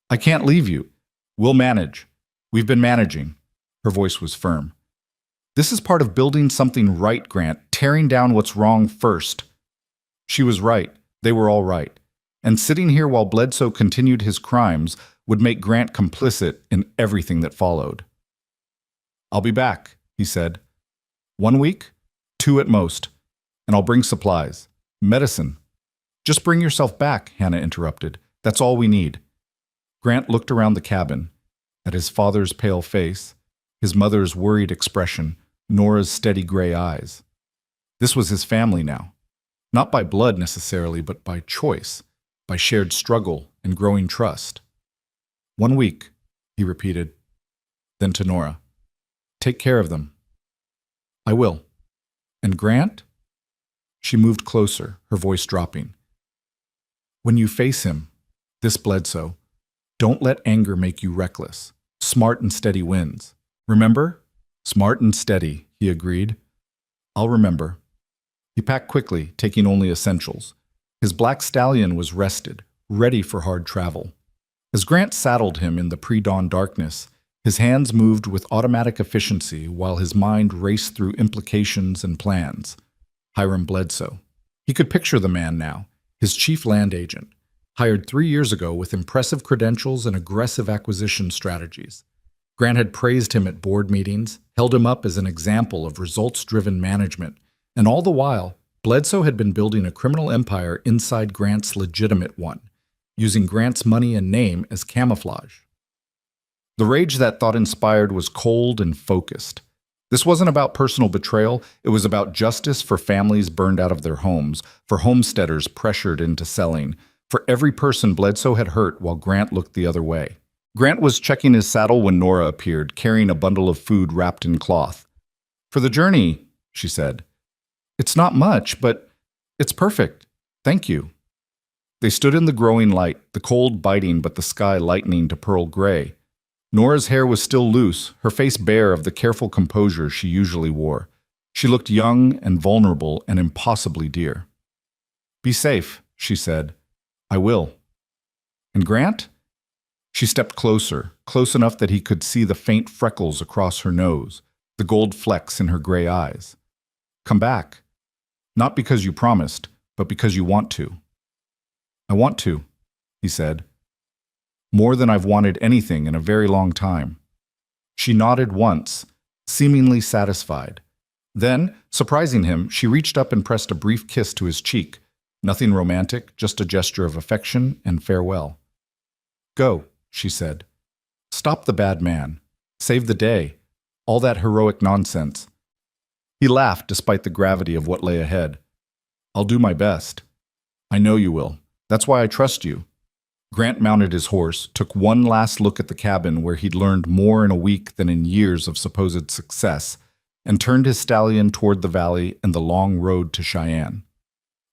I can't leave you. We'll manage. We've been managing. Her voice was firm. This is part of building something right, Grant, tearing down what's wrong first. She was right. They were all right. And sitting here while Bledsoe continued his crimes would make Grant complicit in everything that followed. I'll be back, he said. 1 week? 2 at most. And I'll bring supplies. Medicine. Just bring yourself back, Hannah interrupted. That's all we need. Grant looked around the cabin, at his father's pale face, his mother's worried expression, Nora's steady gray eyes. This was his family now. Not by blood necessarily, but by choice, by shared struggle and growing trust. 1 week, he repeated. Then to Nora. Take care of them. I will. And Grant? She moved closer, her voice dropping. When you face him, this Bledsoe, don't let anger make you reckless. Smart and steady wins. Remember? Smart and steady, he agreed. I'll remember. He packed quickly, taking only essentials. His black stallion was rested, ready for hard travel. As Grant saddled him in the pre-dawn darkness, his hands moved with automatic efficiency while his mind raced through implications and plans. Hiram Bledsoe. He could picture the man now, his chief land agent, hired 3 years ago with impressive credentials and aggressive acquisition strategies. Grant had praised him at board meetings, held him up as an example of results-driven management, and all the while, Bledsoe had been building a criminal empire inside Grant's legitimate one, using Grant's money and name as camouflage. The rage that thought inspired was cold and focused. This wasn't about personal betrayal, it was about justice for families burned out of their homes, for homesteaders pressured into selling, for every person Bledsoe had hurt while Grant looked the other way. Grant was checking his saddle when Nora appeared, carrying a bundle of food wrapped in cloth. "For the journey," she said. "It's not much, but it's perfect. Thank you." They stood in the growing light, the cold biting but the sky lightening to pearl gray. Nora's hair was still loose, her face bare of the careful composure she usually wore. She looked young and vulnerable and impossibly dear. "Be safe," she said. "I will." "And Grant?" She stepped closer, close enough that he could see the faint freckles across her nose, the gold flecks in her gray eyes. "Come back. Not because you promised, but because you want to." "I want to," he said. "More than I've wanted anything in a very long time." She nodded once, seemingly satisfied. Then, surprising him, she reached up and pressed a brief kiss to his cheek. Nothing romantic, just a gesture of affection and farewell. "Go," she said. "Stop the bad man. Save the day. All that heroic nonsense." He laughed despite the gravity of what lay ahead. "I'll do my best. I know you will. That's why I trust you." Grant mounted his horse, took one last look at the cabin where he'd learned more in a week than in years of supposed success, and turned his stallion toward the valley and the long road to Cheyenne.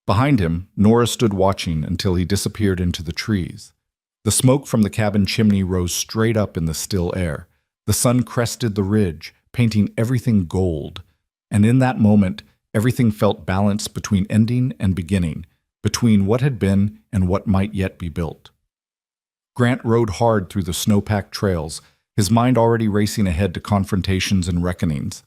Behind him, Nora stood watching until he disappeared into the trees. The smoke from the cabin chimney rose straight up in the still air. The sun crested the ridge, painting everything gold. And in that moment, everything felt balanced between ending and beginning, between what had been and what might yet be built. Grant rode hard through the snow-packed trails, his mind already racing ahead to confrontations and reckonings.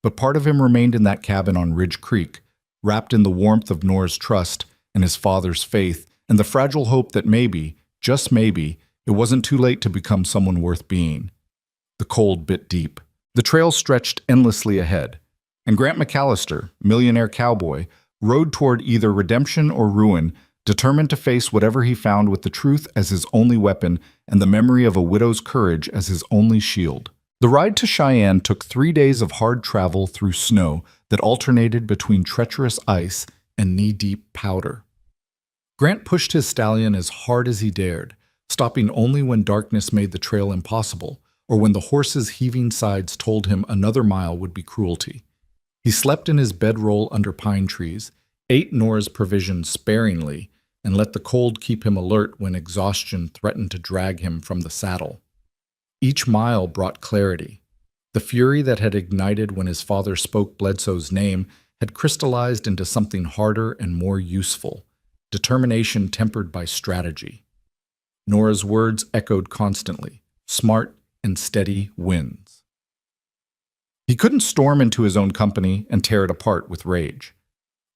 But part of him remained in that cabin on Ridge Creek, wrapped in the warmth of Nora's trust and his father's faith and the fragile hope that maybe, just maybe, it wasn't too late to become someone worth being. The cold bit deep. The trail stretched endlessly ahead, and Grant McAllister, millionaire cowboy, rode toward either redemption or ruin, determined to face whatever he found with the truth as his only weapon and the memory of a widow's courage as his only shield. The ride to Cheyenne took 3 days of hard travel through snow that alternated between treacherous ice and knee-deep powder. Grant pushed his stallion as hard as he dared, stopping only when darkness made the trail impossible, or when the horse's heaving sides told him another mile would be cruelty. He slept in his bedroll under pine trees, ate Nora's provisions sparingly, and let the cold keep him alert when exhaustion threatened to drag him from the saddle. Each mile brought clarity. The fury that had ignited when his father spoke Bledsoe's name had crystallized into something harder and more useful, determination tempered by strategy. Nora's words echoed constantly, smart and steady wins. He couldn't storm into his own company and tear it apart with rage.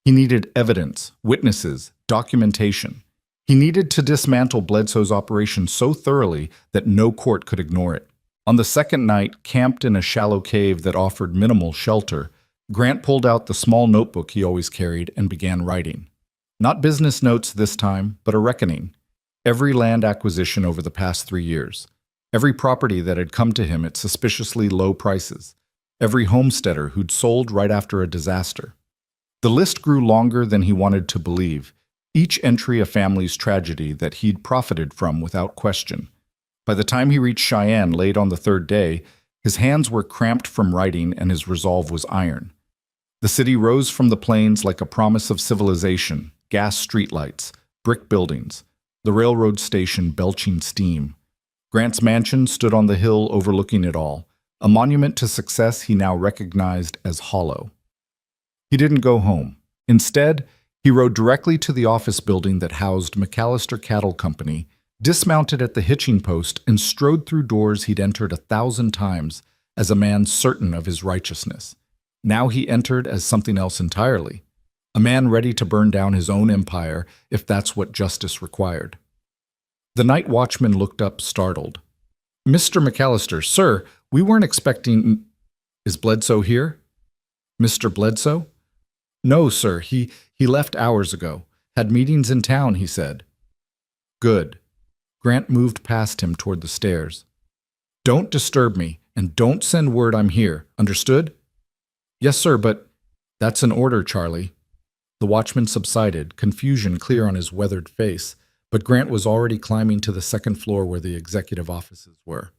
He needed evidence, witnesses, documentation. He needed to dismantle Bledsoe's operation so thoroughly that no court could ignore it. On the second night, camped in a shallow cave that offered minimal shelter, Grant pulled out the small notebook he always carried and began writing. Not business notes this time, but a reckoning. Every land acquisition over the past 3 years. Every property that had come to him at suspiciously low prices. Every homesteader who'd sold right after a disaster. The list grew longer than he wanted to believe, each entry a family's tragedy that he'd profited from without question. By the time he reached Cheyenne late on the third day, his hands were cramped from writing and his resolve was iron. The city rose from the plains like a promise of civilization, gas streetlights, brick buildings, the railroad station belching steam. Grant's mansion stood on the hill overlooking it all, a monument to success he now recognized as hollow. He didn't go home. Instead, he rode directly to the office building that housed McAllister Cattle Company, dismounted at the hitching post, and strode through doors he'd entered 1,000 times as a man certain of his righteousness. Now he entered as something else entirely, a man ready to burn down his own empire if that's what justice required. The night watchman looked up, startled. Mr. McAllister, sir, we weren't expecting. Is Bledsoe here? Mr. Bledsoe? No, sir, he left hours ago. Had meetings in town, he said. Good. Grant moved past him toward the stairs. Don't disturb me, and don't send word I'm here. Understood? Yes, sir, but that's an order, Charlie. The watchman subsided, confusion clear on his weathered face, but Grant was already climbing to the second floor where the executive offices were.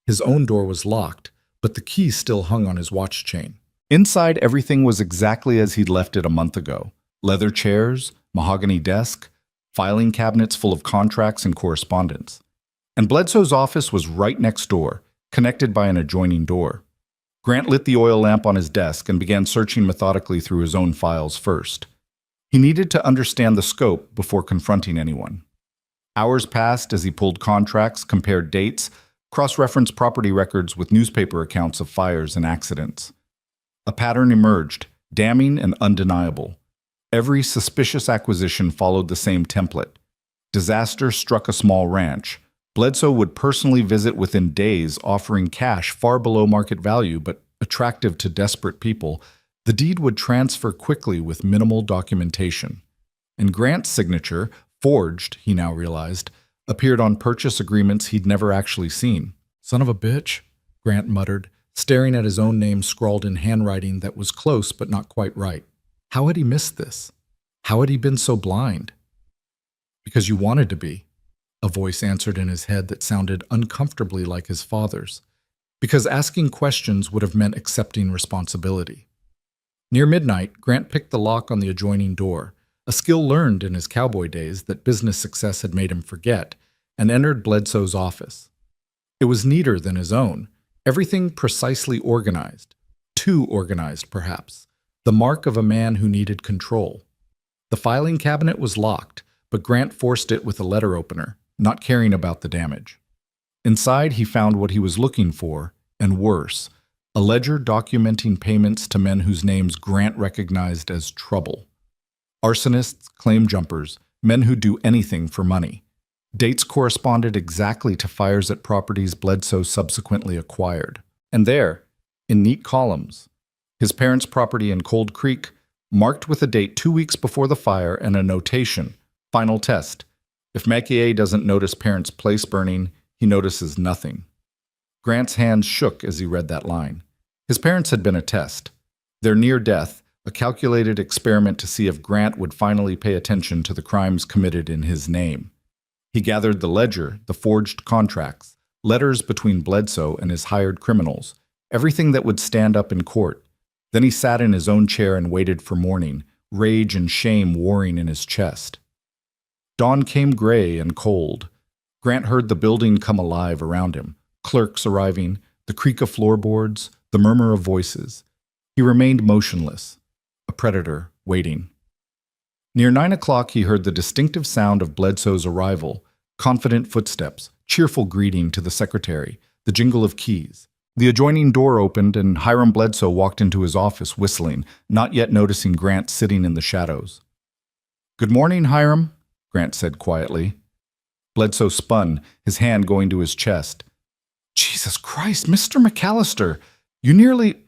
His own door was locked, but the key still hung on his watch chain. Inside, everything was exactly as he'd left it a month ago. Leather chairs, mahogany desk, filing cabinets full of contracts and correspondence. And Bledsoe's office was right next door, connected by an adjoining door. Grant lit the oil lamp on his desk and began searching methodically through his own files first. He needed to understand the scope before confronting anyone. Hours passed as he pulled contracts, compared dates, cross-referenced property records with newspaper accounts of fires and accidents. A pattern emerged, damning and undeniable. Every suspicious acquisition followed the same template. Disaster struck a small ranch. Bledsoe would personally visit within days, offering cash far below market value but attractive to desperate people. The deed would transfer quickly with minimal documentation. And Grant's signature, forged, he now realized, appeared on purchase agreements he'd never actually seen. Son of a bitch, Grant muttered, staring at his own name scrawled in handwriting that was close but not quite right. How had he missed this? How had he been so blind? Because you wanted to be, a voice answered in his head that sounded uncomfortably like his father's. Because asking questions would have meant accepting responsibility. Near midnight, Grant picked the lock on the adjoining door, a skill learned in his cowboy days that business success had made him forget, and entered Bledsoe's office. It was neater than his own, everything precisely organized. Too organized, perhaps. The mark of a man who needed control. The filing cabinet was locked, but Grant forced it with a letter opener, not caring about the damage. Inside, he found what he was looking for, and worse, a ledger documenting payments to men whose names Grant recognized as trouble. Arsonists, claim jumpers, men who do anything for money. Dates corresponded exactly to fires at properties Bledsoe subsequently acquired. And there, in neat columns, his parents' property in Cold Creek, marked with a date 2 weeks before the fire and a notation, final test. If Macier doesn't notice parents' place burning, he notices nothing. Grant's hands shook as he read that line. His parents had been a test. Their near death, a calculated experiment to see if Grant would finally pay attention to the crimes committed in his name. He gathered the ledger, the forged contracts, letters between Bledsoe and his hired criminals, everything that would stand up in court. Then he sat in his own chair and waited for morning, rage and shame warring in his chest. Dawn came gray and cold. Grant heard the building come alive around him, clerks arriving, the creak of floorboards, the murmur of voices. He remained motionless, a predator waiting. Near 9 o'clock, he heard the distinctive sound of Bledsoe's arrival, confident footsteps, cheerful greeting to the secretary, the jingle of keys. The adjoining door opened, and Hiram Bledsoe walked into his office whistling, not yet noticing Grant sitting in the shadows. "Good morning, Hiram," Grant said quietly. Bledsoe spun, his hand going to his chest. "Jesus Christ, Mr. McAllister, you nearly—"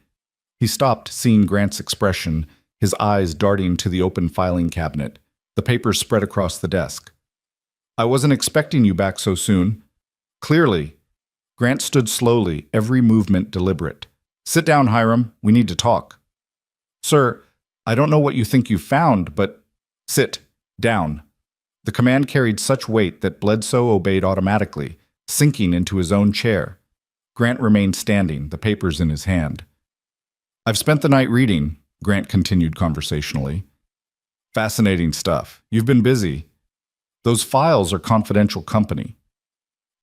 He stopped, seeing Grant's expression, his eyes darting to the open filing cabinet, the papers spread across the desk. "I wasn't expecting you back so soon." Clearly. Grant stood slowly, every movement deliberate. "Sit down, Hiram. We need to talk." "Sir, I don't know what you think you found, but—" "Sit. Down." The command carried such weight that Bledsoe obeyed automatically, sinking into his own chair. Grant remained standing, the papers in his hand. "I've spent the night reading," Grant continued conversationally. "Fascinating stuff. You've been busy. Those files are confidential company.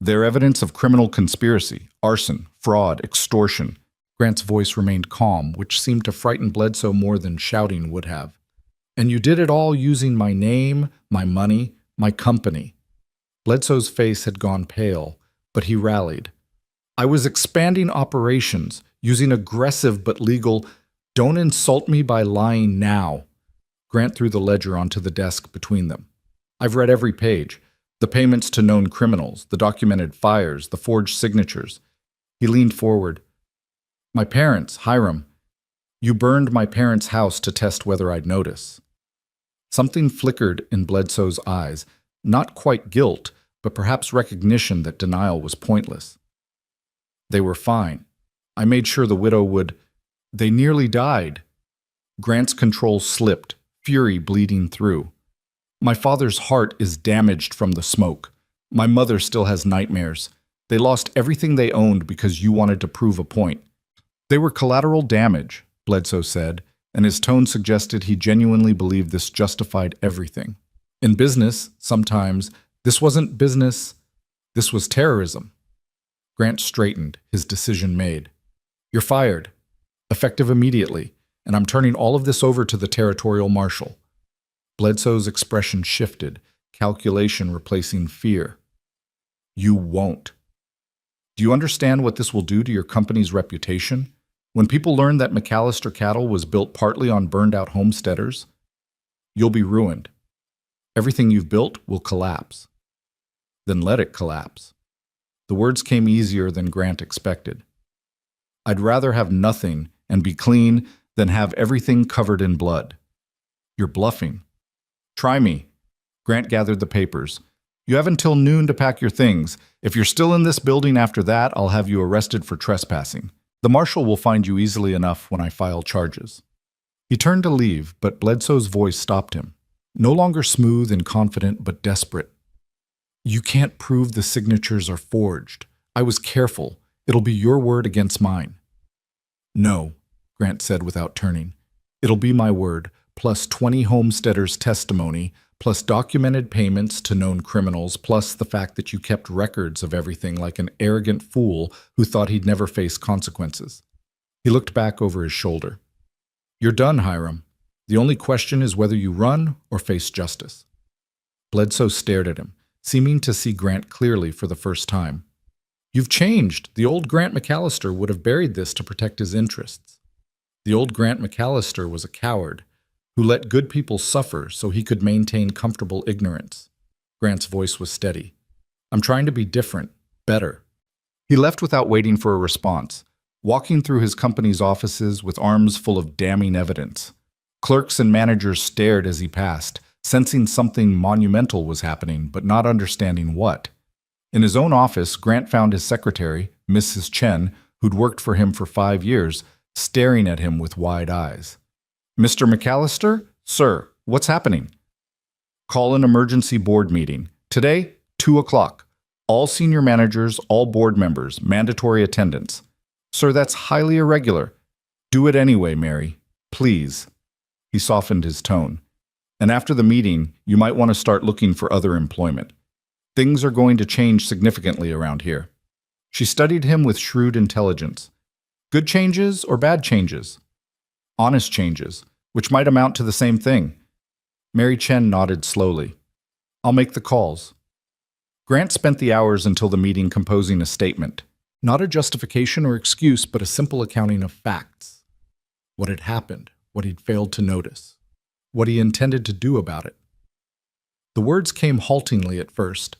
They're evidence of criminal conspiracy, arson, fraud, extortion." Grant's voice remained calm, which seemed to frighten Bledsoe more than shouting would have. "And you did it all using my name, my money, my company." Bledsoe's face had gone pale, but he rallied. "I was expanding operations, using aggressive but legal— Don't insult me by lying now." Grant threw the ledger onto the desk between them. "I've read every page. The payments to known criminals, the documented fires, the forged signatures. He leaned forward. My parents, Hiram. You burned my parents' house to test whether I'd notice. Something flickered in Bledsoe's eyes, not quite guilt, but perhaps recognition that denial was pointless. They were fine. I made sure the widow would. They nearly died. Grant's control slipped, fury bleeding through. My father's heart is damaged from the smoke. My mother still has nightmares. They lost everything they owned because you wanted to prove a point. They were collateral damage, Bledsoe said, and his tone suggested he genuinely believed this justified everything. In business, sometimes, this wasn't business, this was terrorism. Grant straightened, his decision made. You're fired, effective immediately, and I'm turning all of this over to the territorial marshal. Bledsoe's expression shifted, calculation replacing fear. You won't. Do you understand what this will do to your company's reputation? When people learn that McAllister Cattle was built partly on burned-out homesteaders, you'll be ruined. Everything you've built will collapse. Then let it collapse. The words came easier than Grant expected. I'd rather have nothing and be clean than have everything covered in blood. You're bluffing. Try me. Grant gathered the papers. You have until noon to pack your things. If you're still in this building after that, I'll have you arrested for trespassing. The marshal will find you easily enough when I file charges. He turned to leave, but Bledsoe's voice stopped him. No longer smooth and confident, but desperate. You can't prove the signatures are forged. I was careful. It'll be your word against mine. No, Grant said without turning. It'll be my word, plus 20 homesteaders' testimony, plus documented payments to known criminals, plus the fact that you kept records of everything like an arrogant fool who thought he'd never face consequences. He looked back over his shoulder. You're done, Hiram. The only question is whether you run or face justice. Bledsoe stared at him, seeming to see Grant clearly for the first time. You've changed. The old Grant McAllister would have buried this to protect his interests. The old Grant McAllister was a coward who let good people suffer so he could maintain comfortable ignorance. Grant's voice was steady. I'm trying to be different, better. He left without waiting for a response, walking through his company's offices with arms full of damning evidence. Clerks and managers stared as he passed, sensing something monumental was happening, but not understanding what. In his own office, Grant found his secretary, Mrs. Chen, who'd worked for him for 5 years, staring at him with wide eyes. Mr. McAllister? Sir, what's happening? Call an emergency board meeting. Today, 2 o'clock. All senior managers, all board members, mandatory attendance. Sir, that's highly irregular. Do it anyway, Mary. Please. He softened his tone. And after the meeting, you might want to start looking for other employment. Things are going to change significantly around here. She studied him with shrewd intelligence. Good changes or bad changes? Honest changes, which might amount to the same thing. Mary Chen nodded slowly. I'll make the calls. Grant spent the hours until the meeting composing a statement. Not a justification or excuse, but a simple accounting of facts. What had happened, what he'd failed to notice, what he intended to do about it. The words came haltingly at first,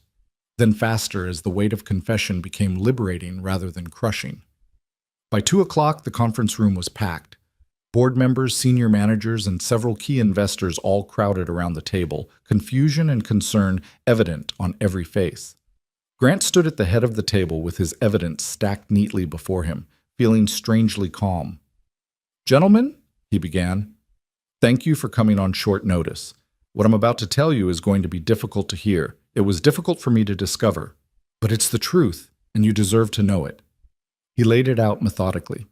then faster as the weight of confession became liberating rather than crushing. By 2 o'clock, the conference room was packed. Board members, senior managers, and several key investors all crowded around the table, confusion and concern evident on every face. Grant stood at the head of the table with his evidence stacked neatly before him, feeling strangely calm. Gentlemen, he began, thank you for coming on short notice. What I'm about to tell you is going to be difficult to hear. It was difficult for me to discover, but it's the truth, and you deserve to know it. He laid it out methodically.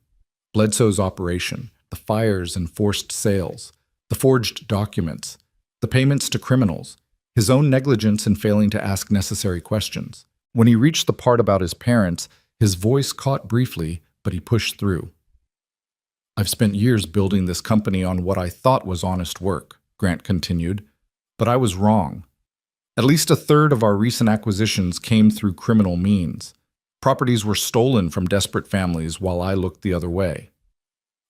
Bledsoe's operation, the fires and forced sales, the forged documents, the payments to criminals, his own negligence in failing to ask necessary questions. When he reached the part about his parents, his voice caught briefly, but he pushed through. I've spent years building this company on what I thought was honest work, Grant continued, but I was wrong. At least a third of our recent acquisitions came through criminal means. Properties were stolen from desperate families while I looked the other way.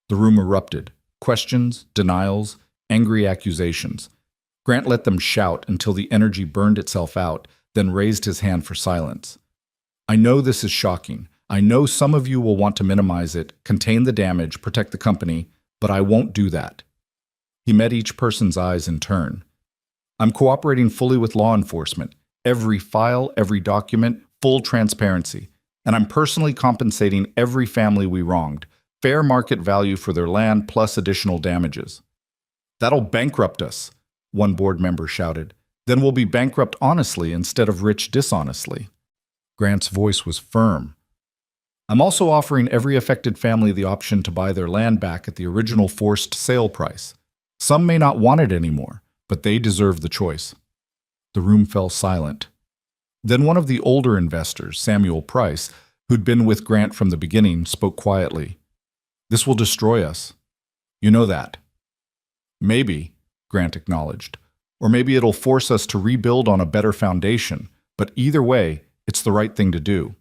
The room erupted. Questions, denials, angry accusations. Grant let them shout until the energy burned itself out, then raised his hand for silence. I know this is shocking. I know some of you will want to minimize it, contain the damage, protect the company, but I won't do that. He met each person's eyes in turn. I'm cooperating fully with law enforcement. Every file, every document, full transparency. And I'm personally compensating every family we wronged. Fair market value for their land plus additional damages. That'll bankrupt us, one board member shouted. Then we'll be bankrupt honestly instead of rich dishonestly. Grant's voice was firm. I'm also offering every affected family the option to buy their land back at the original forced sale price. Some may not want it anymore, but they deserve the choice. The room fell silent. Then one of the older investors, Samuel Price, who'd been with Grant from the beginning, spoke quietly. This will destroy us. You know that. Maybe, Grant acknowledged, or maybe it'll force us to rebuild on a better foundation, but either way, it's the right thing to do.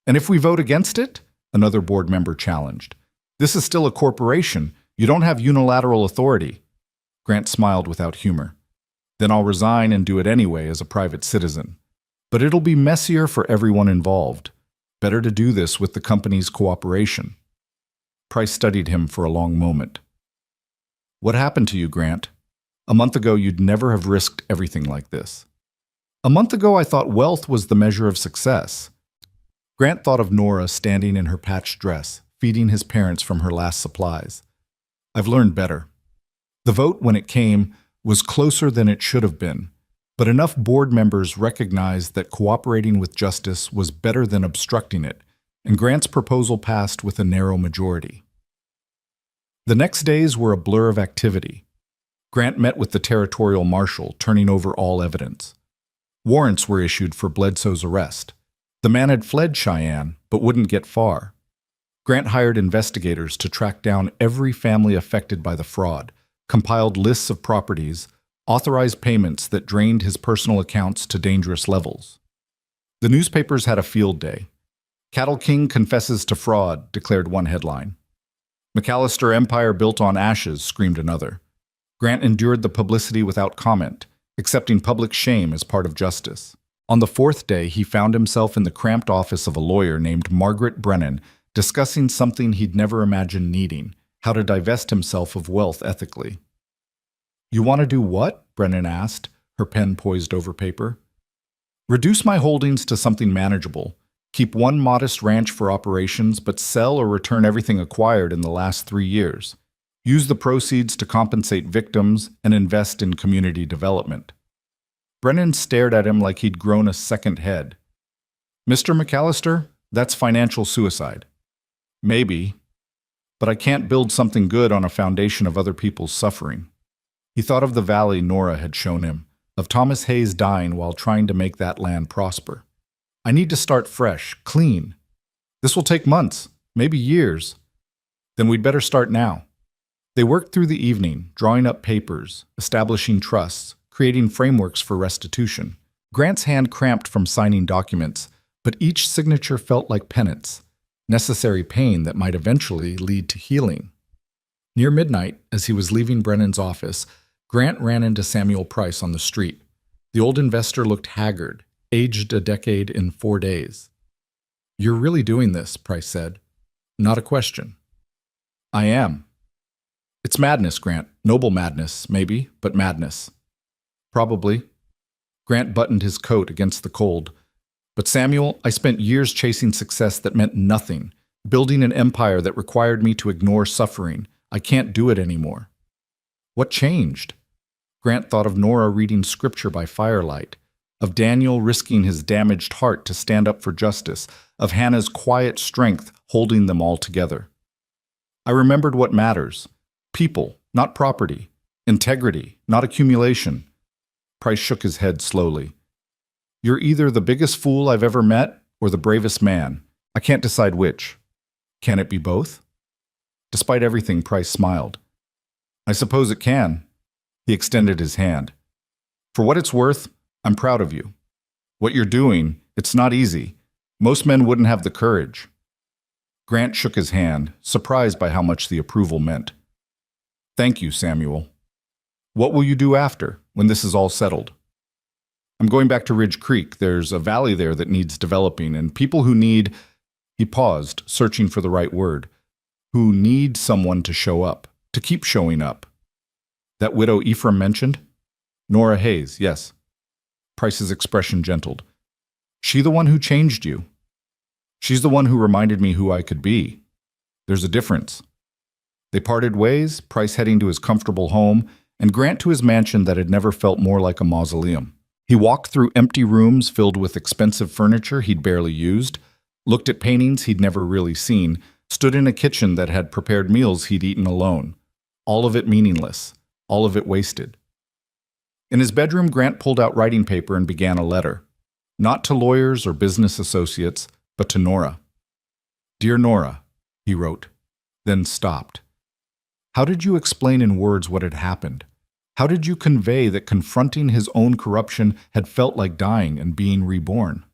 And if we vote against it? Another board member challenged. This is still a corporation. You don't have unilateral authority. Grant smiled without humor. Then I'll resign and do it anyway as a private citizen. But it'll be messier for everyone involved. Better to do this with the company's cooperation. Price studied him for a long moment. What happened to you, Grant? A month ago, you'd never have risked everything like this. A month ago, I thought wealth was the measure of success. Grant thought of Nora standing in her patched dress, feeding his parents from her last supplies. I've learned better. The vote, when it came, was closer than it should have been, but enough board members recognized that cooperating with justice was better than obstructing it, and Grant's proposal passed with a narrow majority. The next days were a blur of activity. Grant met with the territorial marshal, turning over all evidence. Warrants were issued for Bledsoe's arrest. The man had fled Cheyenne, but wouldn't get far. Grant hired investigators to track down every family affected by the fraud, compiled lists of properties, authorized payments that drained his personal accounts to dangerous levels. The newspapers had a field day. Cattle King confesses to fraud, declared one headline. McAllister Empire built on ashes, screamed another. Grant endured the publicity without comment, accepting public shame as part of justice. On the fourth day, he found himself in the cramped office of a lawyer named Margaret Brennan, discussing something he'd never imagined needing, how to divest himself of wealth ethically. You want to do what? Brennan asked, her pen poised over paper. Reduce my holdings to something manageable. Keep one modest ranch for operations, but sell or return everything acquired in the last 3 years. Use the proceeds to compensate victims and invest in community development. Brennan stared at him like he'd grown a second head. Mr. McAllister, that's financial suicide. Maybe, but I can't build something good on a foundation of other people's suffering. He thought of the valley Nora had shown him, of Thomas Hayes dying while trying to make that land prosper. I need to start fresh, clean. This will take months, maybe years. Then we'd better start now. They worked through the evening, drawing up papers, establishing trusts, creating frameworks for restitution. Grant's hand cramped from signing documents, but each signature felt like penance, necessary pain that might eventually lead to healing. Near midnight, as he was leaving Brennan's office, Grant ran into Samuel Price on the street. The old investor looked haggard, aged a decade in 4 days. You're really doing this, Price said. Not a question. I am. It's madness, Grant. Noble madness, maybe, but madness. Probably. Grant buttoned his coat against the cold. But Samuel, I spent years chasing success that meant nothing, building an empire that required me to ignore suffering. I can't do it anymore. What changed? Grant thought of Nora reading scripture by firelight, of Daniel risking his damaged heart to stand up for justice, of Hannah's quiet strength holding them all together. I remembered what matters. People, not property. Integrity, not accumulation. Price shook his head slowly. You're either the biggest fool I've ever met or the bravest man. I can't decide which. Can it be both? Despite everything, Price smiled. I suppose it can. He extended his hand. For what it's worth, I'm proud of you. What you're doing, it's not easy. Most men wouldn't have the courage. Grant shook his hand, surprised by how much the approval meant. Thank you, Samuel. What will you do after, when this is all settled? I'm going back to Ridge Creek. There's a valley there that needs developing, and people who need, he paused, searching for the right word, who need someone to show up, to keep showing up. That widow Ephraim mentioned? Nora Hayes, yes. Price's expression gentled. She the one who changed you. She's the one who reminded me who I could be. There's a difference. They parted ways, Price heading to his comfortable home, and Grant to his mansion that had never felt more like a mausoleum. He walked through empty rooms filled with expensive furniture he'd barely used, looked at paintings he'd never really seen, stood in a kitchen that had prepared meals he'd eaten alone. All of it meaningless, all of it wasted. In his bedroom, Grant pulled out writing paper and began a letter. Not to lawyers or business associates, but to Nora. Dear Nora, he wrote, then stopped. How did you explain in words what had happened? How did you convey that confronting his own corruption had felt like dying and being reborn?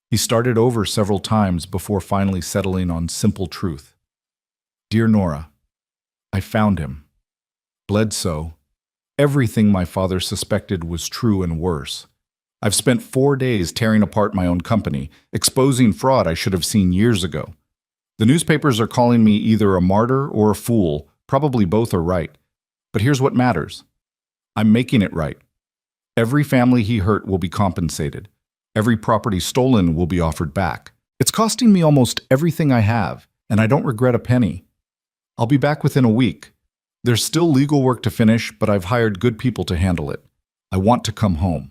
He started over several times before finally settling on simple truth. Dear Nora, I found him. Bledsoe. Everything my father suspected was true and worse. I've spent 4 days tearing apart my own company, exposing fraud I should have seen years ago. The newspapers are calling me either a martyr or a fool. Probably both are right. But here's what matters. I'm making it right. Every family he hurt will be compensated. Every property stolen will be offered back. It's costing me almost everything I have, and I don't regret a penny. I'll be back within a week. There's still legal work to finish, but I've hired good people to handle it. I want to come home.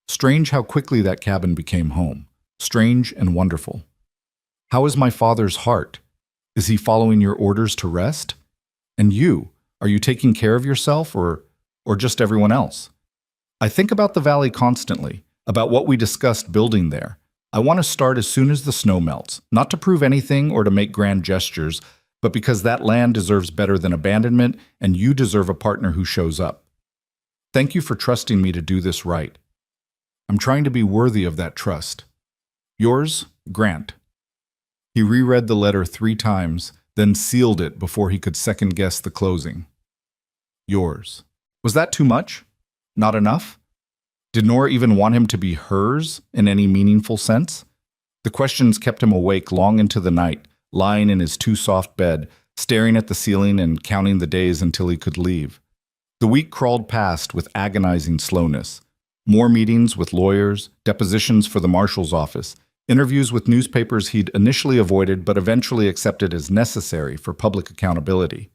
Strange how quickly that cabin became home. Strange and wonderful. How is my father's heart? Is he following your orders to rest? And you, are you taking care of yourself or just everyone else? I think about the valley constantly, about what we discussed building there. I want to start as soon as the snow melts, not to prove anything or to make grand gestures, but because that land deserves better than abandonment, and you deserve a partner who shows up. Thank you for trusting me to do this right. I'm trying to be worthy of that trust. Yours, Grant. He reread the letter 3 times, then sealed it before he could second-guess the closing. Yours. Was that too much? Not enough? Did Nora even want him to be hers in any meaningful sense? The questions kept him awake long into the night, lying in his too-soft bed, staring at the ceiling and counting the days until he could leave. The week crawled past with agonizing slowness. More meetings with lawyers, depositions for the marshal's office, interviews with newspapers he'd initially avoided but eventually accepted as necessary for public accountability.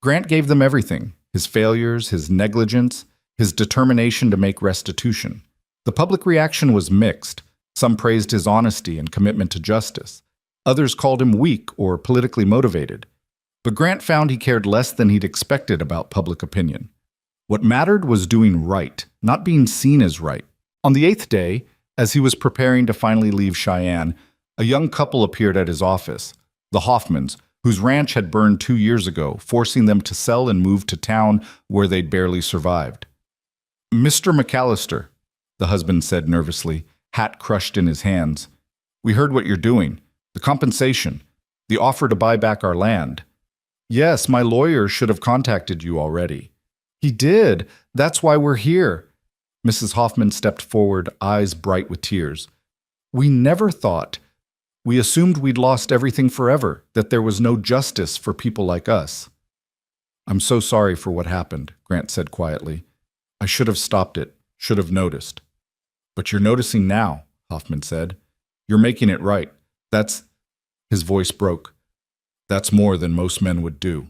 Grant gave them everything, his failures, his negligence, his determination to make restitution. The public reaction was mixed. Some praised his honesty and commitment to justice. Others called him weak or politically motivated. But Grant found he cared less than he'd expected about public opinion. What mattered was doing right, not being seen as right. On the 8th day, as he was preparing to finally leave Cheyenne, a young couple appeared at his office, the Hoffmans, whose ranch had burned 2 years ago, forcing them to sell and move to town where they'd barely survived. Mr. McAllister, the husband said nervously, hat crushed in his hands. We heard what you're doing. The compensation. The offer to buy back our land. Yes, my lawyer should have contacted you already. He did. That's why we're here. Mrs. Hoffman stepped forward, eyes bright with tears. We never thought. We assumed we'd lost everything forever, that there was no justice for people like us. I'm so sorry for what happened, Grant said quietly. I should have stopped it, should have noticed. But you're noticing now, Hoffman said. You're making it right. His voice broke. That's more than most men would do.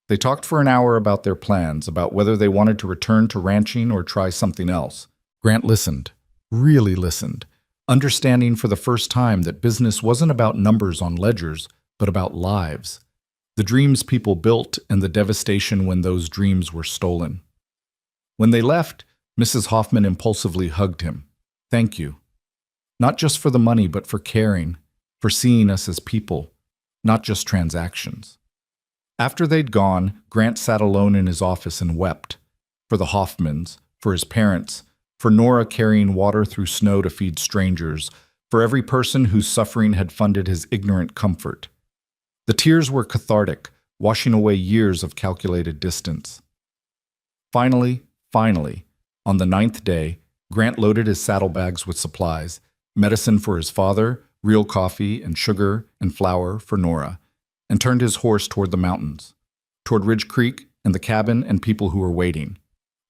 They talked for an hour about their plans, about whether they wanted to return to ranching or try something else. Grant listened, really listened, understanding for the first time that business wasn't about numbers on ledgers, but about lives. The dreams people built and the devastation when those dreams were stolen. When they left, Mrs. Hoffman impulsively hugged him. Thank you. Not just for the money, but for caring, for seeing us as people, not just transactions. After they'd gone, Grant sat alone in his office and wept. For the Hoffmans, for his parents, for Nora carrying water through snow to feed strangers, for every person whose suffering had funded his ignorant comfort. The tears were cathartic, washing away years of calculated distance. Finally, on the 9th day, Grant loaded his saddlebags with supplies, medicine for his father, real coffee and sugar and flour for Nora, and turned his horse toward the mountains, toward Ridge Creek and the cabin and people who were waiting,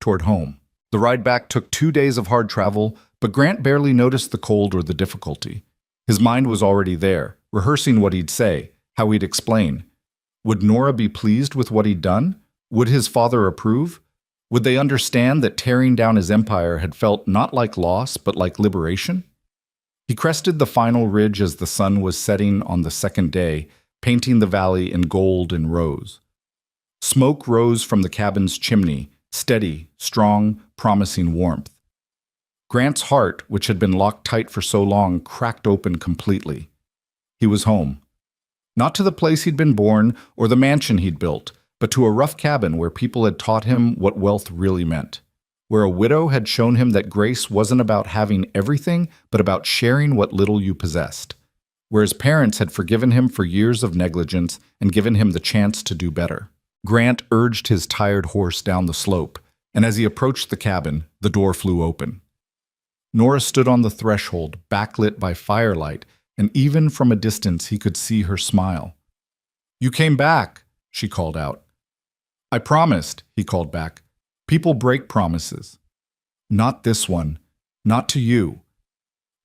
toward home. The ride back took 2 days of hard travel, but Grant barely noticed the cold or the difficulty. His mind was already there, rehearsing what he'd say, how he'd explain. Would Nora be pleased with what he'd done? Would his father approve? Would they understand that tearing down his empire had felt not like loss, but like liberation? He crested the final ridge as the sun was setting on the second day, painting the valley in gold and rose. Smoke rose from the cabin's chimney, steady, strong, promising warmth. Grant's heart, which had been locked tight for so long, cracked open completely. He was home. Not to the place he'd been born or the mansion he'd built, but to a rough cabin where people had taught him what wealth really meant, where a widow had shown him that grace wasn't about having everything, but about sharing what little you possessed, where his parents had forgiven him for years of negligence and given him the chance to do better. Grant urged his tired horse down the slope, and as he approached the cabin, the door flew open. Nora stood on the threshold, backlit by firelight, and even from a distance he could see her smile. "You came back," she called out. "I promised," he called back. "People break promises." "Not this one. Not to you."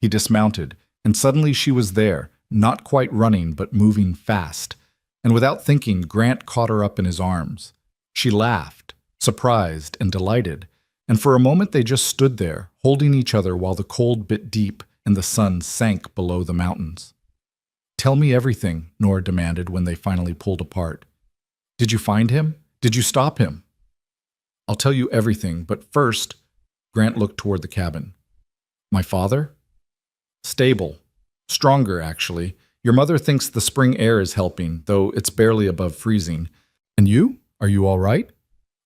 He dismounted, and suddenly she was there, not quite running, but moving fast. And without thinking, Grant caught her up in his arms. She laughed, surprised and delighted, and for a moment they just stood there, holding each other while the cold bit deep and the sun sank below the mountains. "Tell me everything," Nora demanded when they finally pulled apart. "Did you find him? Did you stop him?" "I'll tell you everything, but first," Grant looked toward the cabin. "My father?" "Stable. Stronger, actually. Your mother thinks the spring air is helping, though it's barely above freezing. And you? Are you all right?"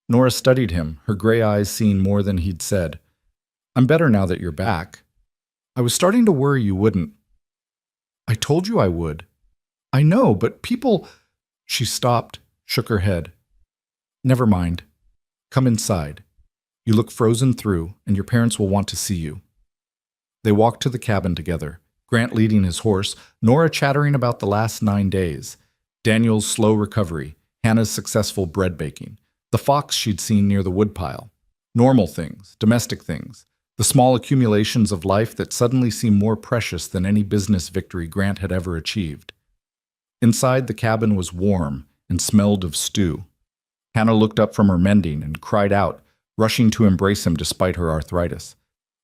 Nora studied him, her gray eyes seeing more than he'd said. "I'm better now that you're back. I was starting to worry you wouldn't." "I told you I would." "I know, but people—" She stopped, shook her head. "Never mind. Come inside. You look frozen through, and your parents will want to see you." They walked to the cabin together, Grant leading his horse, Nora chattering about the last 9 days, Daniel's slow recovery, Hannah's successful bread baking, the fox she'd seen near the woodpile. Normal things, domestic things, the small accumulations of life that suddenly seemed more precious than any business victory Grant had ever achieved. Inside, the cabin was warm and smelled of stew. Hannah looked up from her mending and cried out, rushing to embrace him despite her arthritis.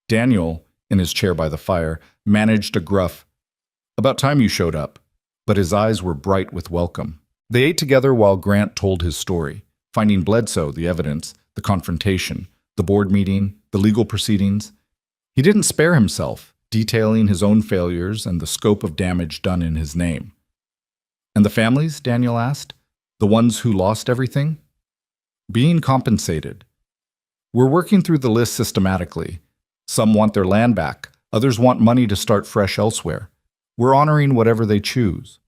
Daniel, in his chair by the fire, managed a gruff, "About time you showed up," but his eyes were bright with welcome. They ate together while Grant told his story, finding Bledsoe, the evidence, the confrontation, the board meeting, the legal proceedings. He didn't spare himself, detailing his own failures and the scope of damage done in his name. "And the families?" Daniel asked. "The ones who lost everything?" "Being compensated. We're working through the list systematically. Some want their land back. Others want money to start fresh elsewhere. We're honoring whatever they choose."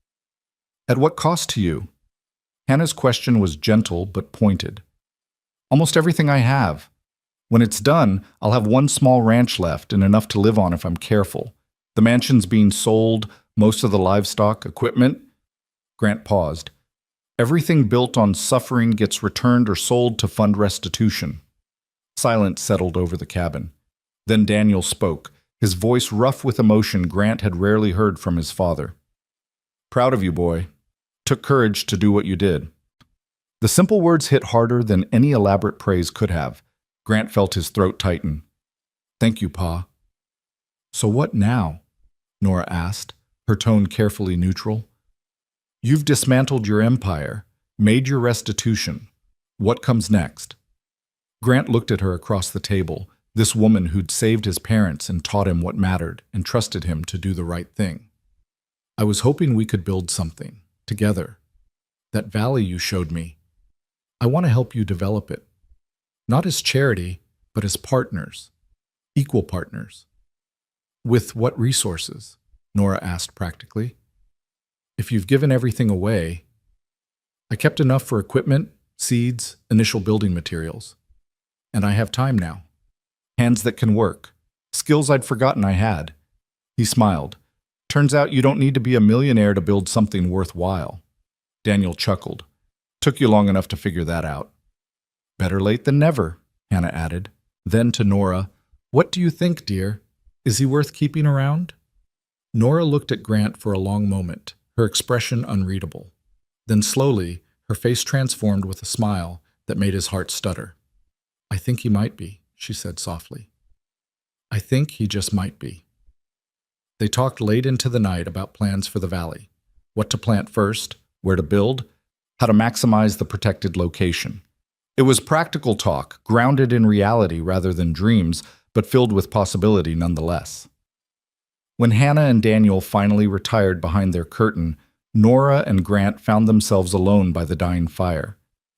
"At what cost to you?" Hannah's question was gentle but pointed. "Almost everything I have. When it's done, I'll have one small ranch left and enough to live on if I'm careful. The mansion's being sold, most of the livestock, equipment." Grant paused. "Everything built on suffering gets returned or sold to fund restitution." Silence settled over the cabin. Then Daniel spoke, his voice rough with emotion Grant had rarely heard from his father. "Proud of you, boy. Took courage to do what you did." The simple words hit harder than any elaborate praise could have. Grant felt his throat tighten. "Thank you, Pa." "So what now?" Nora asked, her tone carefully neutral. "You've dismantled your empire, made your restitution. What comes next?" Grant looked at her across the table, this woman who'd saved his parents and taught him what mattered and trusted him to do the right thing. "I was hoping we could build something, together. That valley you showed me. I want to help you develop it. Not as charity, but as partners. Equal partners." "With what resources?" Nora asked practically. "If you've given everything away..." "I kept enough for equipment, seeds, initial building materials. And I have time now. Hands that can work, Skills I'd forgotten I had. He smiled. Turns out you don't need to be a millionaire to build something worthwhile. Daniel chuckled. Took you long enough to figure that out. Better late than never, Hannah added. Then to Nora, what do you think, dear? Is he worth keeping around? Nora looked at Grant for a long moment, her expression unreadable. Then slowly, her face transformed with a smile that made his heart stutter. I think he might be, she said softly. I think he just might be. They talked late into the night about plans for the valley, what to plant first, where to build, how to maximize the protected location. It was practical talk, grounded in reality rather than dreams, but filled with possibility nonetheless. When Hannah and Daniel finally retired behind their curtain, Nora and Grant found themselves alone by the dying fire.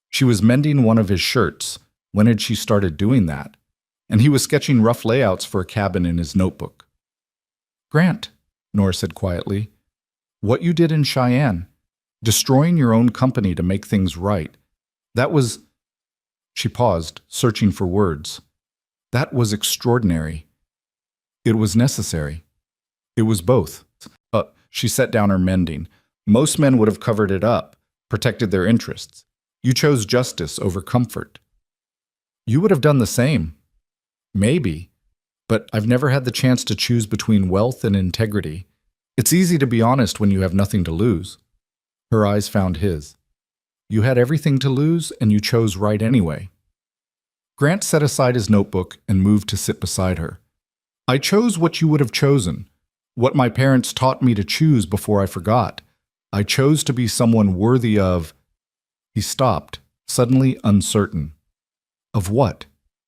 She was mending one of his shirts. When had she started doing that? And he was sketching rough layouts for a cabin in his notebook. Grant, Nora said quietly, what you did in Cheyenne, destroying your own company to make things right, that was... She paused, searching for words. That was extraordinary. It was necessary. It was both. She set down her mending. Most men would have covered it up, protected their interests. You chose justice over comfort. You would have done the same. Maybe. But I've never had the chance to choose between wealth and integrity. It's easy to be honest when you have nothing to lose. Her eyes found his. You had everything to lose, and you chose right anyway. Grant set aside his notebook and moved to sit beside her. I chose what you would have chosen, what my parents taught me to choose before I forgot. I chose to be someone worthy of... He stopped, suddenly uncertain. Of what?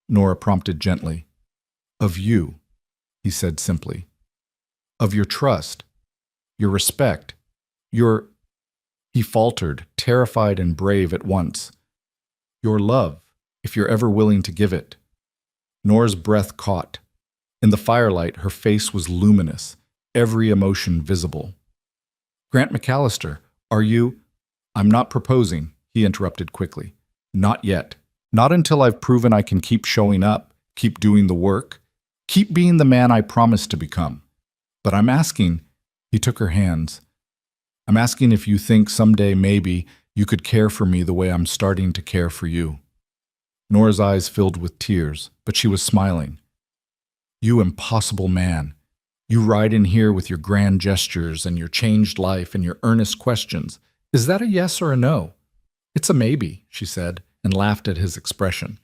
Nora prompted gently. Of you, he said simply. Of your trust, your respect, your... He faltered, terrified and brave at once. Your love, if you're ever willing to give it. Nora's breath caught. In the firelight, her face was luminous, every emotion visible. Grant McAllister, are you... I'm not proposing, he interrupted quickly. Not yet. Not until I've proven I can keep showing up, keep doing the work, keep being the man I promised to become. But I'm asking, he took her hands, I'm asking if you think someday maybe you could care for me the way I'm starting to care for you. Nora's eyes filled with tears, but she was smiling. You impossible man. You ride in here with your grand gestures and your changed life and your earnest questions. Is that a yes or a no? It's a maybe, she said, and laughed at his expression.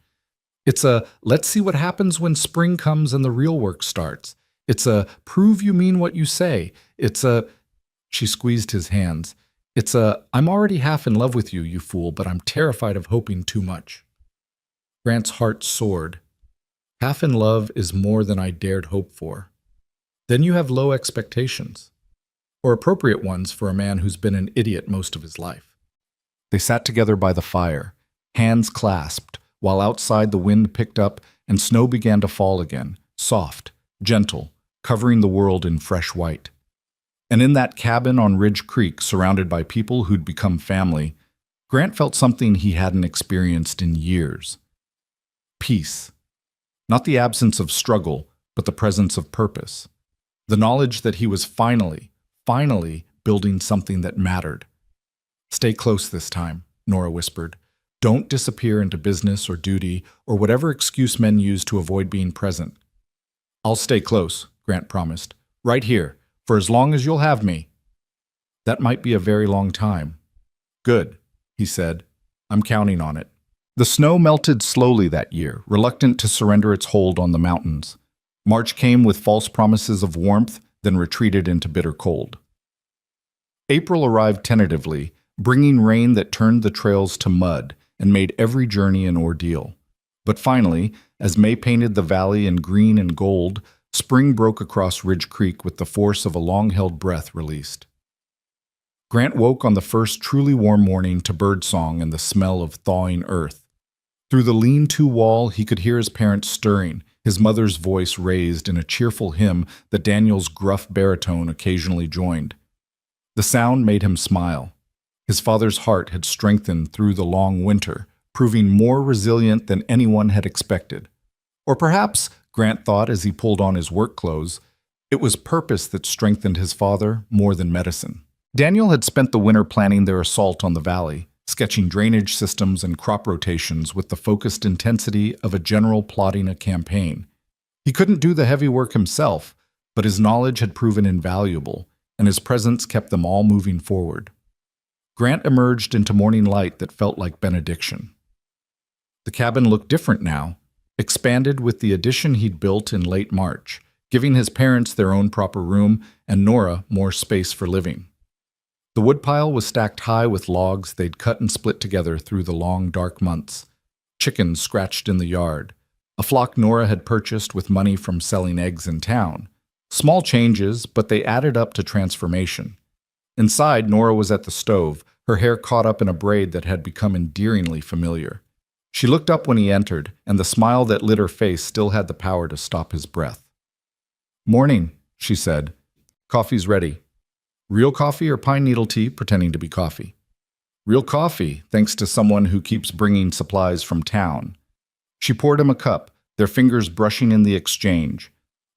It's a let's see what happens when spring comes and the real work starts. It's a prove you mean what you say. It's a... She squeezed his hands. It's a, I'm already half in love with you, you fool, but I'm terrified of hoping too much. Grant's heart soared. Half in love is more than I dared hope for. Then you have low expectations, or appropriate ones for a man who's been an idiot most of his life. They sat together by the fire, hands clasped, while outside the wind picked up and snow began to fall again, soft, gentle, covering the world in fresh white. And in that cabin on Ridge Creek, surrounded by people who'd become family, Grant felt something he hadn't experienced in years. Peace. Not the absence of struggle, but the presence of purpose. The knowledge that he was finally building something that mattered. Stay close this time, Nora whispered. Don't disappear into business or duty or whatever excuse men use to avoid being present. I'll stay close, Grant promised. Right here. For as long as you'll have me. That might be a very long time. Good, he said. I'm counting on it. The snow melted slowly that year, reluctant to surrender its hold on the mountains. March came with false promises of warmth, then retreated into bitter cold. April arrived tentatively, bringing rain that turned the trails to mud and made every journey an ordeal. But finally, as May painted the valley in green and gold, spring broke across Ridge Creek with the force of a long-held breath released. Grant woke on the first truly warm morning to birdsong and the smell of thawing earth. Through the lean-to wall, he could hear his parents stirring, his mother's voice raised in a cheerful hymn that Daniel's gruff baritone occasionally joined. The sound made him smile. His father's heart had strengthened through the long winter, proving more resilient than anyone had expected. Or perhaps Grant thought as he pulled on his work clothes. It was purpose that strengthened his father more than medicine. Daniel had spent the winter planning their assault on the valley, sketching drainage systems and crop rotations with the focused intensity of a general plotting a campaign. He couldn't do the heavy work himself, but his knowledge had proven invaluable, and his presence kept them all moving forward. Grant emerged into morning light that felt like benediction. The cabin looked different now, expanded with the addition he'd built in late March, giving his parents their own proper room and Nora more space for living. The woodpile was stacked high with logs they'd cut and split together through the long, dark months. Chickens scratched in the yard, a flock Nora had purchased with money from selling eggs in town. Small changes, but they added up to transformation. Inside, Nora was at the stove, her hair caught up in a braid that had become endearingly familiar. She looked up when he entered, and the smile that lit her face still had the power to stop his breath. "Morning," she said. "Coffee's ready." "Real coffee or pine needle tea pretending to be coffee?" "Real coffee, thanks to someone who keeps bringing supplies from town." She poured him a cup, their fingers brushing in the exchange.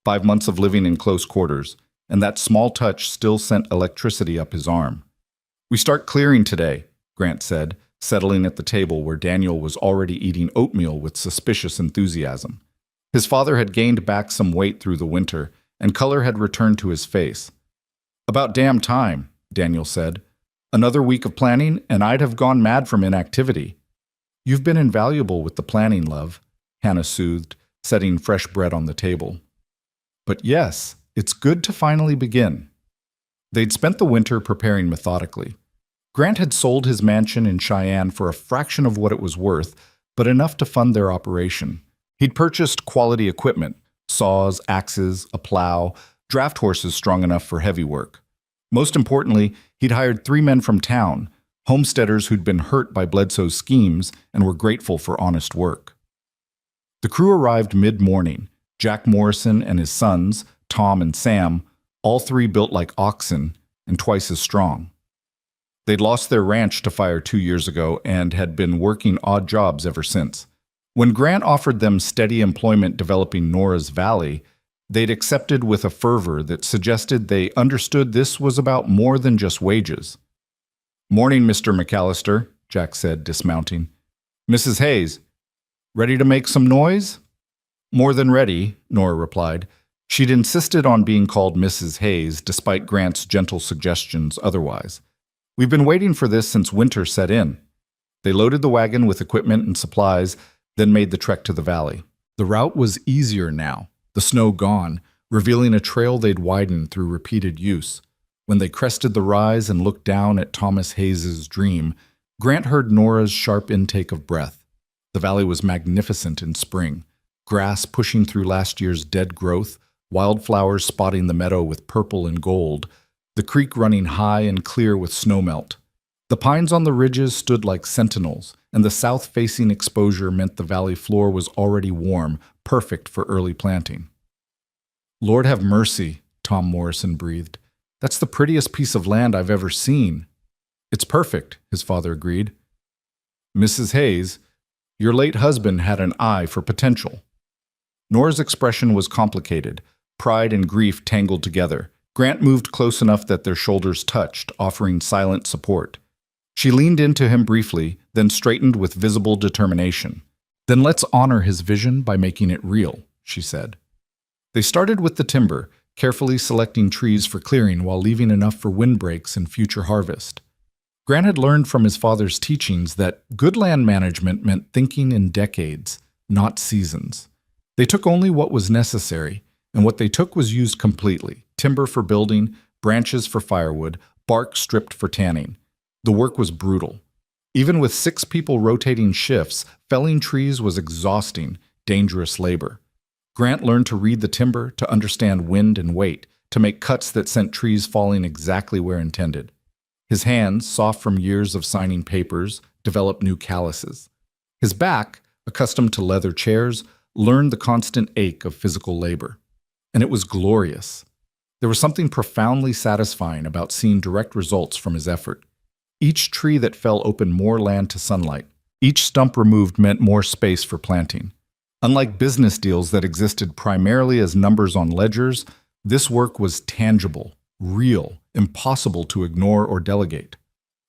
5 months of living in close quarters, and that small touch still sent electricity up his arm. "We start clearing today," Grant said, settling at the table where Daniel was already eating oatmeal with suspicious enthusiasm. His father had gained back some weight through the winter, and color had returned to his face. "About damn time," Daniel said. "Another week of planning, and I'd have gone mad from inactivity." "You've been invaluable with the planning, love," Hannah soothed, setting fresh bread on the table. "But yes, it's good to finally begin." They'd spent the winter preparing methodically. Grant had sold his mansion in Cheyenne for a fraction of what it was worth, but enough to fund their operation. He'd purchased quality equipment, saws, axes, a plow, draft horses strong enough for heavy work. Most importantly, he'd hired 3 men from town, homesteaders who'd been hurt by Bledsoe's schemes and were grateful for honest work. The crew arrived mid-morning. Jack Morrison and his sons, Tom and Sam, all 3 built like oxen and twice as strong. They'd lost their ranch to fire 2 years ago and had been working odd jobs ever since. When Grant offered them steady employment developing Nora's Valley, they'd accepted with a fervor that suggested they understood this was about more than just wages. "Morning, Mr. McAllister," Jack said, dismounting. "Mrs. Hayes, ready to make some noise?" "More than ready," Nora replied. She'd insisted on being called Mrs. Hayes, despite Grant's gentle suggestions otherwise. "We've been waiting for this since winter set in." They loaded the wagon with equipment and supplies, then made the trek to the valley. The route was easier now, the snow gone, revealing a trail they'd widened through repeated use. When they crested the rise and looked down at Thomas Hayes's dream, Grant heard Nora's sharp intake of breath. The valley was magnificent in spring, grass pushing through last year's dead growth, wildflowers spotting the meadow with purple and gold, the creek running high and clear with snowmelt. The pines on the ridges stood like sentinels, and the south-facing exposure meant the valley floor was already warm, perfect for early planting. "Lord have mercy," Tom Morrison breathed. "That's the prettiest piece of land I've ever seen." "It's perfect," his father agreed. "Mrs. Hayes, your late husband had an eye for potential." Nora's expression was complicated, pride and grief tangled together. Grant moved close enough that their shoulders touched, offering silent support. She leaned into him briefly, then straightened with visible determination. "Then let's honor his vision by making it real," she said. They started with the timber, carefully selecting trees for clearing while leaving enough for windbreaks and future harvest. Grant had learned from his father's teachings that good land management meant thinking in decades, not seasons. They took only what was necessary, and what they took was used completely: timber for building, branches for firewood, bark stripped for tanning. The work was brutal. Even with 6 people rotating shifts, felling trees was exhausting, dangerous labor. Grant learned to read the timber, to understand wind and weight, to make cuts that sent trees falling exactly where intended. His hands, soft from years of signing papers, developed new calluses. His back, accustomed to leather chairs, learned the constant ache of physical labor. And it was glorious. There was something profoundly satisfying about seeing direct results from his effort. Each tree that fell opened more land to sunlight. Each stump removed meant more space for planting. Unlike business deals that existed primarily as numbers on ledgers, this work was tangible, real, impossible to ignore or delegate.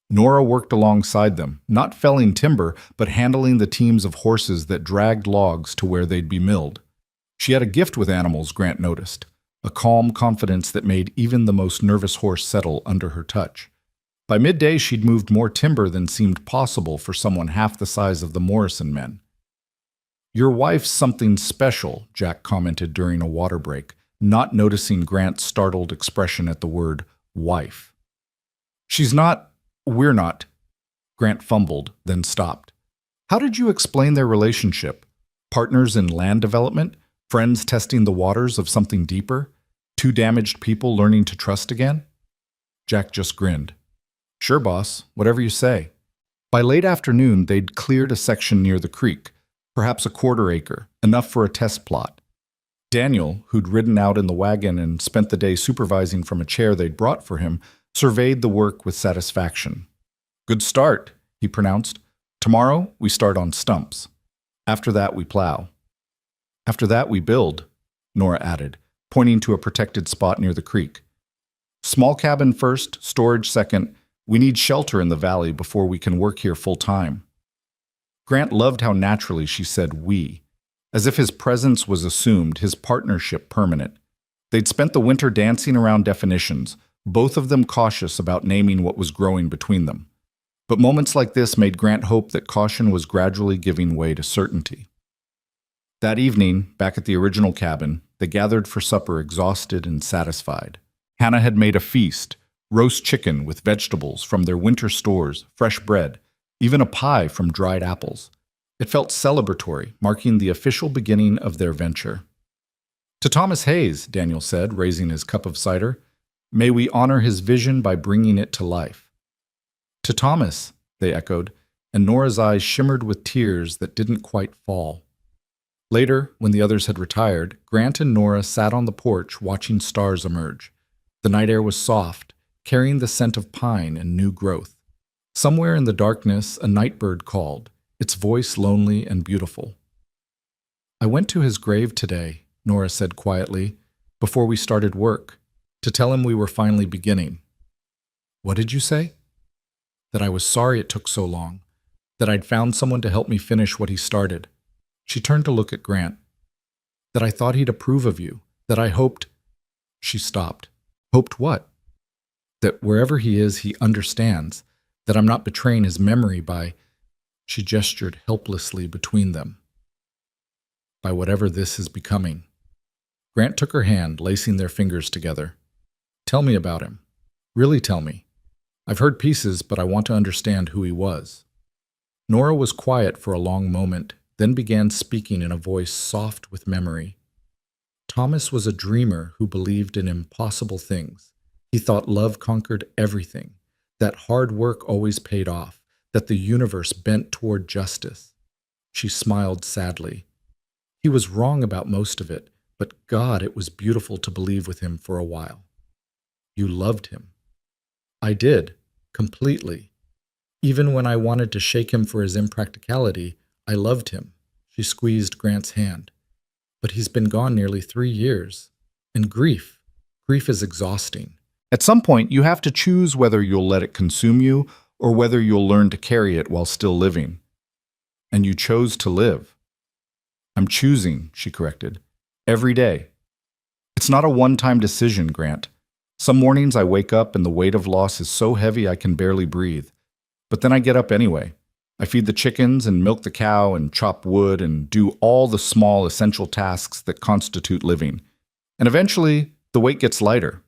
Nora worked alongside them, not felling timber, but handling the teams of horses that dragged logs to where they'd be milled. She had a gift with animals, Grant noticed, a calm confidence that made even the most nervous horse settle under her touch. By midday, she'd moved more timber than seemed possible for someone half the size of the Morrison men. "Your wife's something special," Jack commented during a water break, not noticing Grant's startled expression at the word wife. "She's not. We're not." Grant fumbled, then stopped. "How did you explain their relationship? Partners in land development? Friends testing the waters of something deeper? Two damaged people learning to trust again?" Jack just grinned. "Sure, boss. Whatever you say." By late afternoon, they'd cleared a section near the creek, perhaps a quarter acre, enough for a test plot. Daniel, who'd ridden out in the wagon and spent the day supervising from a chair they'd brought for him, surveyed the work with satisfaction. "Good start," he pronounced. "Tomorrow, we start on stumps. After that, we plow." "After that, we build," Nora added, pointing to a protected spot near the creek. "Small cabin first, storage second. We need shelter in the valley before we can work here full time." Grant loved how naturally she said "we," as if his presence was assumed, his partnership permanent. They'd spent the winter dancing around definitions, both of them cautious about naming what was growing between them. But moments like this made Grant hope that caution was gradually giving way to certainty. That evening, back at the original cabin, they gathered for supper exhausted and satisfied. Hannah had made a feast, roast chicken with vegetables from their winter stores, fresh bread, even a pie from dried apples. It felt celebratory, marking the official beginning of their venture. "To Thomas Hayes," Daniel said, raising his cup of cider, "may we honor his vision by bringing it to life." "To Thomas," they echoed, and Nora's eyes shimmered with tears that didn't quite fall. Later, when the others had retired, Grant and Nora sat on the porch watching stars emerge. The night air was soft, carrying the scent of pine and new growth. Somewhere in the darkness, a nightbird called, its voice lonely and beautiful. "I went to his grave today," Nora said quietly, "before we started work, to tell him we were finally beginning." "What did you say?" "That I was sorry it took so long, that I'd found someone to help me finish what he started." She turned to look at Grant. "That I thought he'd approve of you, that I hoped—" She stopped. "Hoped what?" "That wherever he is, he understands, that I'm not betraying his memory by—" She gestured helplessly between them. "By whatever this is becoming." Grant took her hand, lacing their fingers together. "Tell me about him. Really tell me. I've heard pieces, but I want to understand who he was." Nora was quiet for a long moment, then began speaking in a voice soft with memory. "Thomas was a dreamer who believed in impossible things. He thought love conquered everything, that hard work always paid off, that the universe bent toward justice." She smiled sadly. "He was wrong about most of it, but God, it was beautiful to believe with him for a while." "You loved him." "I did, completely. Even when I wanted to shake him for his impracticality, I loved him." She squeezed Grant's hand. "But he's been gone nearly 3 years. And grief is exhausting. At some point, you have to choose whether you'll let it consume you or whether you'll learn to carry it while still living. And you chose to live." "I'm choosing," she corrected. "Every day. It's not a one-time decision, Grant. Some mornings I wake up and the weight of loss is so heavy I can barely breathe. But then I get up anyway. I feed the chickens and milk the cow and chop wood and do all the small essential tasks that constitute living. And eventually, the weight gets lighter."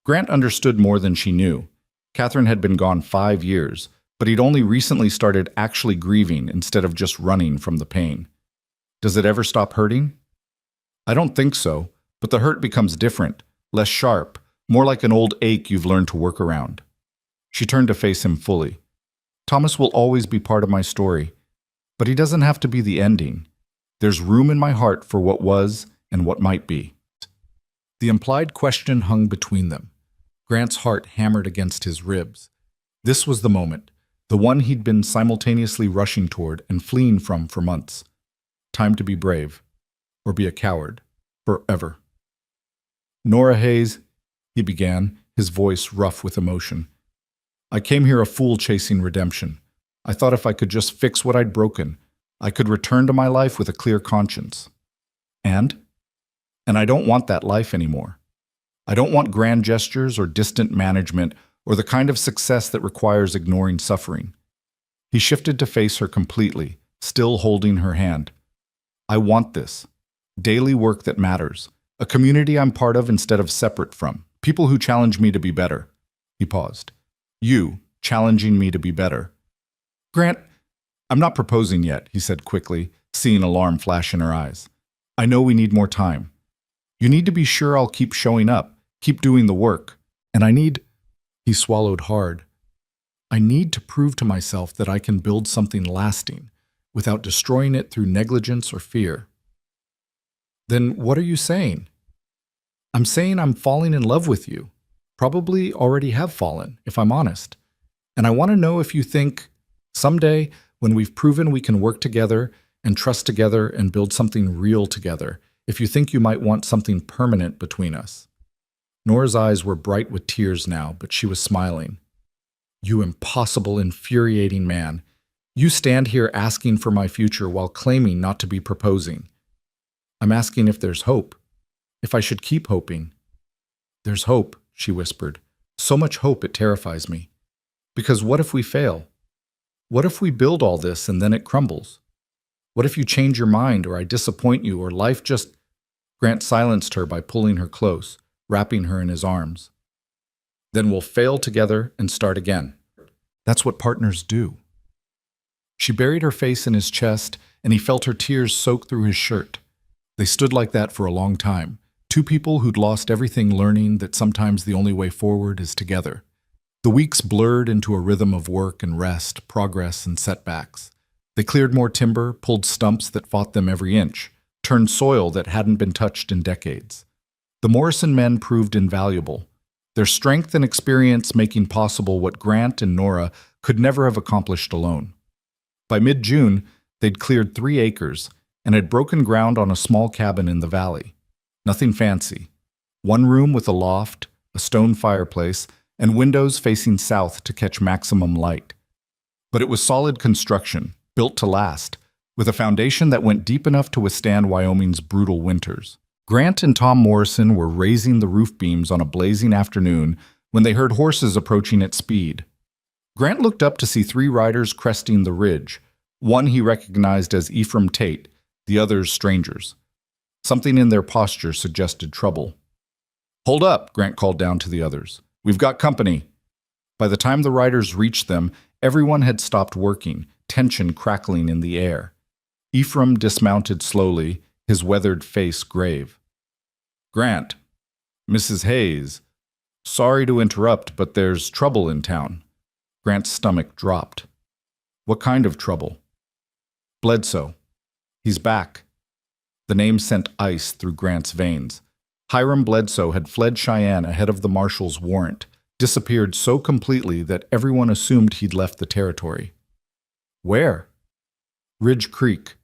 Grant understood more than she knew. Catherine had been gone 5 years, but he'd only recently started actually grieving instead of just running from the pain. "Does it ever stop hurting?" "I don't think so, but the hurt becomes different, less sharp, more like an old ache you've learned to work around." She turned to face him fully. "Thomas will always be part of my story, but he doesn't have to be the ending. There's room in my heart for what was and what might be." The implied question hung between them. Grant's heart hammered against his ribs. This was the moment, the one he'd been simultaneously rushing toward and fleeing from for months. Time to be brave, or be a coward, forever. Nora Hayes, he began, his voice rough with emotion. I came here a fool chasing redemption. I thought if I could just fix what I'd broken, I could return to my life with a clear conscience. And I don't want that life anymore. I don't want grand gestures or distant management or the kind of success that requires ignoring suffering. He shifted to face her completely, still holding her hand. I want this. Daily work that matters. A community I'm part of instead of separate from. People who challenge me to be better. He paused. You, challenging me to be better. Grant, I'm not proposing yet, he said quickly, seeing alarm flash in her eyes. I know we need more time. You need to be sure I'll keep showing up, keep doing the work. And I need... He swallowed hard. I need to prove to myself that I can build something lasting, without destroying it through negligence or fear. Then what are you saying? I'm saying I'm falling in love with you. Probably already have fallen, if I'm honest. And I want to know if you think, someday, when we've proven we can work together and trust together and build something real together, if you think you might want something permanent between us. Nora's eyes were bright with tears now, but she was smiling. You impossible, infuriating man. You stand here asking for my future while claiming not to be proposing. I'm asking if there's hope. If I should keep hoping. There's hope, she whispered. So much hope it terrifies me. Because what if we fail? What if we build all this and then it crumbles? What if you change your mind or I disappoint you or life just... Grant silenced her by pulling her close, wrapping her in his arms. Then we'll fail together and start again. That's what partners do. She buried her face in his chest, and he felt her tears soak through his shirt. They stood like that for a long time, two people who'd lost everything learning that sometimes the only way forward is together. The weeks blurred into a rhythm of work and rest, progress and setbacks. They cleared more timber, pulled stumps that fought them every inch, turned soil that hadn't been touched in decades. The Morrison men proved invaluable, their strength and experience making possible what Grant and Nora could never have accomplished alone. By mid-June, they'd cleared 3 acres and had broken ground on a small cabin in the valley. Nothing fancy. 1 room with a loft, a stone fireplace, and windows facing south to catch maximum light. But it was solid construction, built to last, with a foundation that went deep enough to withstand Wyoming's brutal winters. Grant and Tom Morrison were raising the roof beams on a blazing afternoon when they heard horses approaching at speed. Grant looked up to see 3 riders cresting the ridge. One he recognized as Ephraim Tate, the others strangers. Something in their posture suggested trouble. "Hold up," Grant called down to the others. "We've got company." By the time the riders reached them, everyone had stopped working, tension crackling in the air. Ephraim dismounted slowly, his weathered face grave. "Grant, Mrs. Hayes, sorry to interrupt, but there's trouble in town." Grant's stomach dropped. "What kind of trouble?" "Bledsoe. He's back." The name sent ice through Grant's veins. Hiram Bledsoe had fled Cheyenne ahead of the marshal's warrant, disappeared so completely that everyone assumed he'd left the territory. "Where?" "Ridge Creek.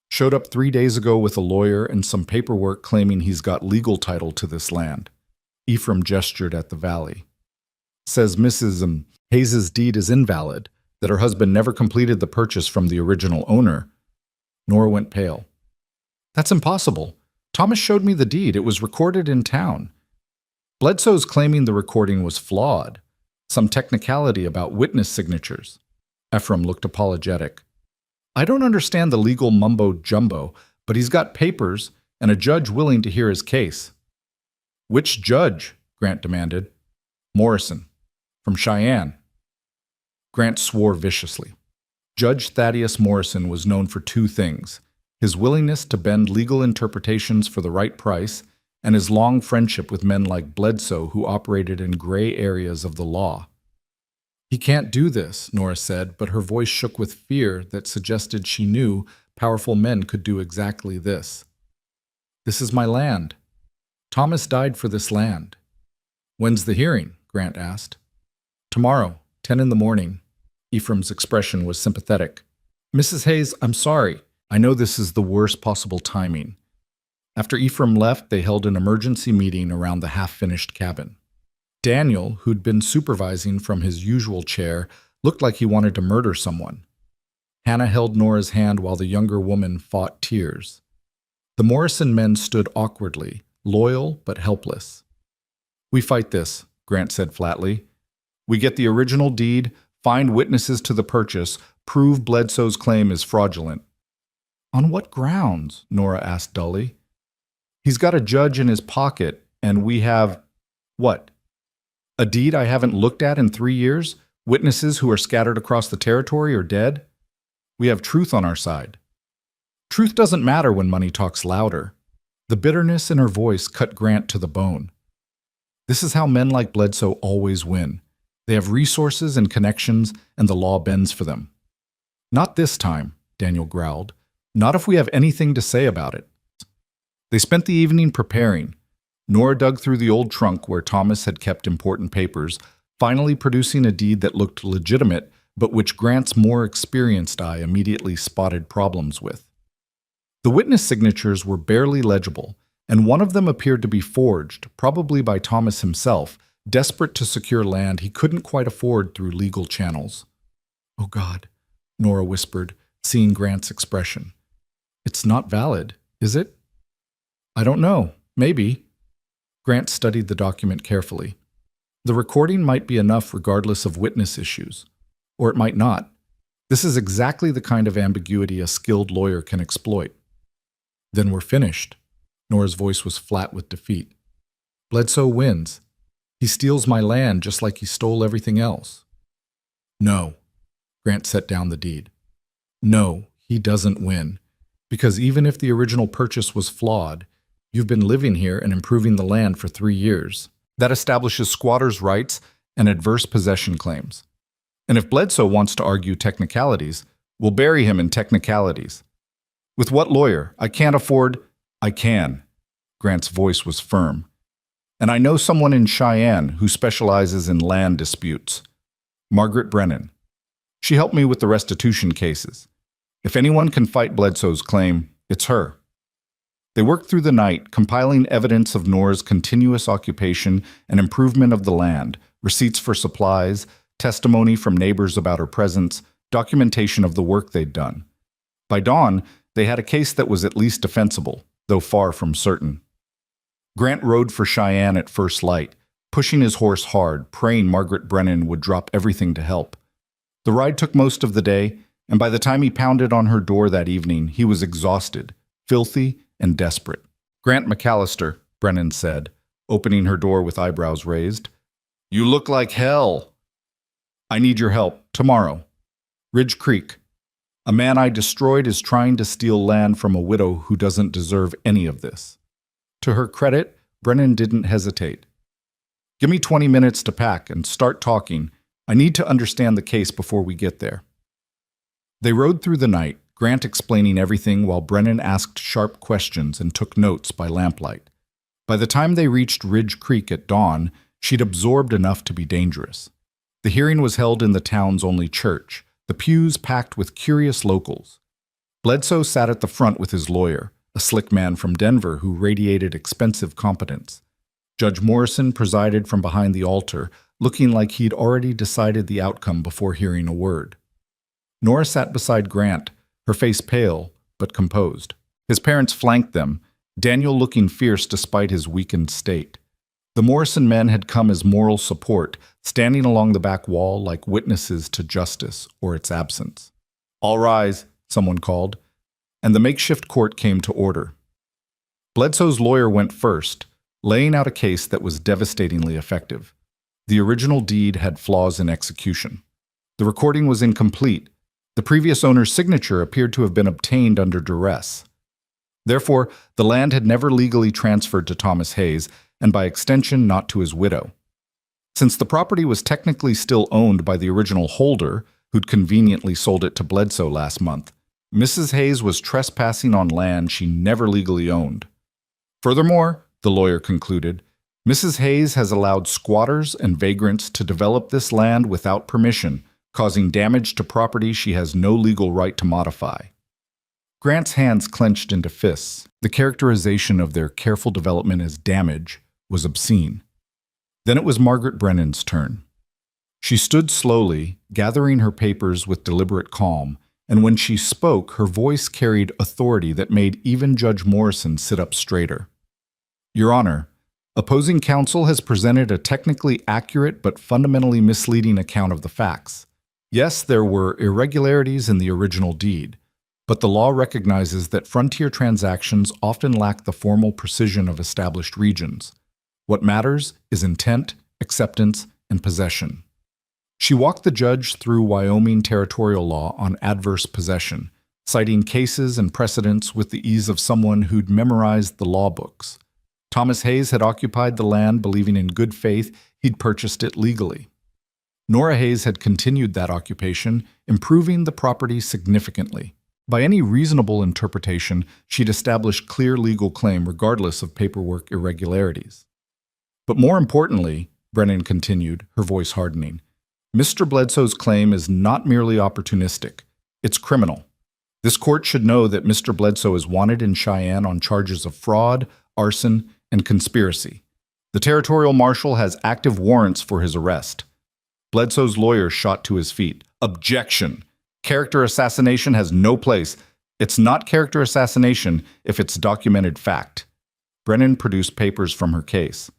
Showed up 3 days ago with a lawyer and some paperwork claiming he's got legal title to this land." Ephraim gestured at the valley. "Says Mrs. Hayes' deed is invalid, that her husband never completed the purchase from the original owner." Nora went pale. "That's impossible. Thomas showed me the deed. It was recorded in town." "Bledsoe's claiming the recording was flawed. Some technicality about witness signatures." Ephraim looked apologetic. "I don't understand the legal mumbo-jumbo, but he's got papers and a judge willing to hear his case." "Which judge?" Grant demanded. "Morrison. From Cheyenne." Grant swore viciously. Judge Thaddeus Morrison was known for 2 things: his willingness to bend legal interpretations for the right price, and his long friendship with men like Bledsoe who operated in gray areas of the law. "He can't do this," Nora said, but her voice shook with fear that suggested she knew powerful men could do exactly this. "This is my land. Thomas died for this land." "When's the hearing?" Grant asked. "Tomorrow, 10 in the morning." Ephraim's expression was sympathetic. "Mrs. Hayes, I'm sorry. I know this is the worst possible timing." After Ephraim left, they held an emergency meeting around the half-finished cabin. Daniel, who'd been supervising from his usual chair, looked like he wanted to murder someone. Hannah held Nora's hand while the younger woman fought tears. The Morrison men stood awkwardly, loyal but helpless. "We fight this," Grant said flatly. "We get the original deed, find witnesses to the purchase, prove Bledsoe's claim is fraudulent." "On what grounds?" Nora asked dully. "He's got a judge in his pocket, and we have—" "What? A deed I haven't looked at in 3 years? Witnesses who are scattered across the territory or dead? We have truth on our side." "Truth doesn't matter when money talks louder." The bitterness in her voice cut Grant to the bone. This is how men like Bledsoe always win. They have resources and connections, and the law bends for them. "Not this time," Daniel growled. "Not if we have anything to say about it." They spent the evening preparing. Nora dug through the old trunk where Thomas had kept important papers, finally producing a deed that looked legitimate, but which Grant's more experienced eye immediately spotted problems with. The witness signatures were barely legible, and one of them appeared to be forged, probably by Thomas himself, desperate to secure land he couldn't quite afford through legal channels. "Oh God," Nora whispered, seeing Grant's expression. "It's not valid, is it?" "I don't know. Maybe." Grant studied the document carefully. The recording might be enough regardless of witness issues. Or it might not. This is exactly the kind of ambiguity a skilled lawyer can exploit. "Then we're finished." Nora's voice was flat with defeat. "Bledsoe wins. He steals my land just like he stole everything else." "No." Grant set down the deed. "No, he doesn't win. Because even if the original purchase was flawed, you've been living here and improving the land for 3 years. That establishes squatters' rights and adverse possession claims. And if Bledsoe wants to argue technicalities, we'll bury him in technicalities. With what lawyer? I can't afford—" "I can." Grant's voice was firm. "And I know someone in Cheyenne who specializes in land disputes. Margaret Brennan. She helped me with the restitution cases. If anyone can fight Bledsoe's claim, it's her." They worked through the night, compiling evidence of Nora's continuous occupation and improvement of the land, receipts for supplies, testimony from neighbors about her presence, documentation of the work they'd done. By dawn, they had a case that was at least defensible, though far from certain. Grant rode for Cheyenne at first light, pushing his horse hard, praying Margaret Brennan would drop everything to help. The ride took most of the day, and by the time he pounded on her door that evening, he was exhausted, filthy, and desperate. "Grant McAllister," Brennan said, opening her door with eyebrows raised. "You look like hell." "I need your help, tomorrow. Ridge Creek. A man I destroyed is trying to steal land from a widow who doesn't deserve any of this." To her credit, Brennan didn't hesitate. "Give me 20 minutes to pack and start talking. I need to understand the case before we get there." They rode through the night, Grant explaining everything while Brennan asked sharp questions and took notes by lamplight. By the time they reached Ridge Creek at dawn, she'd absorbed enough to be dangerous. The hearing was held in the town's only church, the pews packed with curious locals. Bledsoe sat at the front with his lawyer, a slick man from Denver who radiated expensive competence. Judge Morrison presided from behind the altar, looking like he'd already decided the outcome before hearing a word. Nora sat beside Grant, her face pale but composed. His parents flanked them, Daniel looking fierce despite his weakened state. The Morrison men had come as moral support, standing along the back wall like witnesses to justice or its absence. "All rise," someone called, and the makeshift court came to order. Bledsoe's lawyer went first, laying out a case that was devastatingly effective. The original deed had flaws in execution. The recording was incomplete. The previous owner's signature appeared to have been obtained under duress. Therefore, the land had never legally transferred to Thomas Hayes, and by extension not to his widow. Since the property was technically still owned by the original holder, who'd conveniently sold it to Bledsoe last month, Mrs. Hayes was trespassing on land she never legally owned. Furthermore, the lawyer concluded, Mrs. Hayes has allowed squatters and vagrants to develop this land without permission, causing damage to property she has no legal right to modify. Grant's hands clenched into fists. The characterization of their careful development as damage was obscene. Then it was Margaret Brennan's turn. She stood slowly, gathering her papers with deliberate calm, and when she spoke, her voice carried authority that made even Judge Morrison sit up straighter. Your Honor, opposing counsel has presented a technically accurate but fundamentally misleading account of the facts. Yes, there were irregularities in the original deed, but the law recognizes that frontier transactions often lack the formal precision of established regions. What matters is intent, acceptance, and possession. She walked the judge through Wyoming territorial law on adverse possession, citing cases and precedents with the ease of someone who'd memorized the law books. Thomas Hayes had occupied the land believing in good faith he'd purchased it legally. Nora Hayes had continued that occupation, improving the property significantly. By any reasonable interpretation, she'd established clear legal claim regardless of paperwork irregularities. But more importantly, Brennan continued, her voice hardening, Mr. Bledsoe's claim is not merely opportunistic, it's criminal. This court should know that Mr. Bledsoe is wanted in Cheyenne on charges of fraud, arson, and conspiracy. The territorial marshal has active warrants for his arrest. Bledsoe's lawyer shot to his feet. Objection! Character assassination has no place. It's not character assassination if it's documented fact. Brennan produced papers from her case.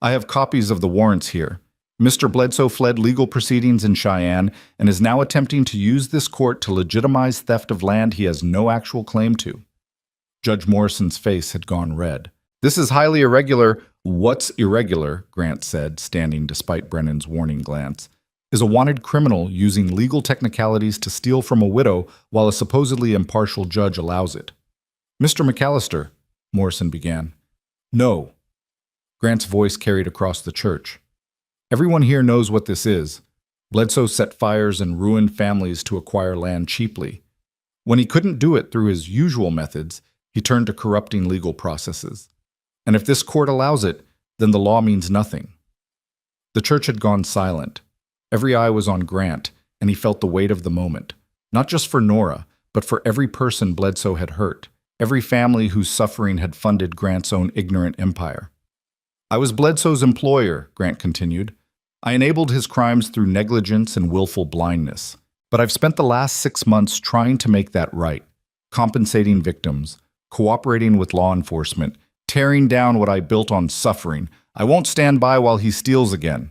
I have copies of the warrants here. Mr. Bledsoe fled legal proceedings in Cheyenne and is now attempting to use this court to legitimize theft of land he has no actual claim to. Judge Morrison's face had gone red. This is highly irregular. What's irregular, Grant said, standing despite Brennan's warning glance, is a wanted criminal using legal technicalities to steal from a widow while a supposedly impartial judge allows it. Mr. McAllister, Morrison began. No. Grant's voice carried across the church. Everyone here knows what this is. Bledsoe set fires and ruined families to acquire land cheaply. When he couldn't do it through his usual methods, he turned to corrupting legal processes. And if this court allows it, then the law means nothing. The church had gone silent. Every eye was on Grant, and he felt the weight of the moment, not just for Nora, but for every person Bledsoe had hurt, every family whose suffering had funded Grant's own ignorant empire. I was Bledsoe's employer, Grant continued. I enabled his crimes through negligence and willful blindness. But I've spent the last 6 months trying to make that right, compensating victims, cooperating with law enforcement, tearing down what I built on suffering. I won't stand by while he steals again.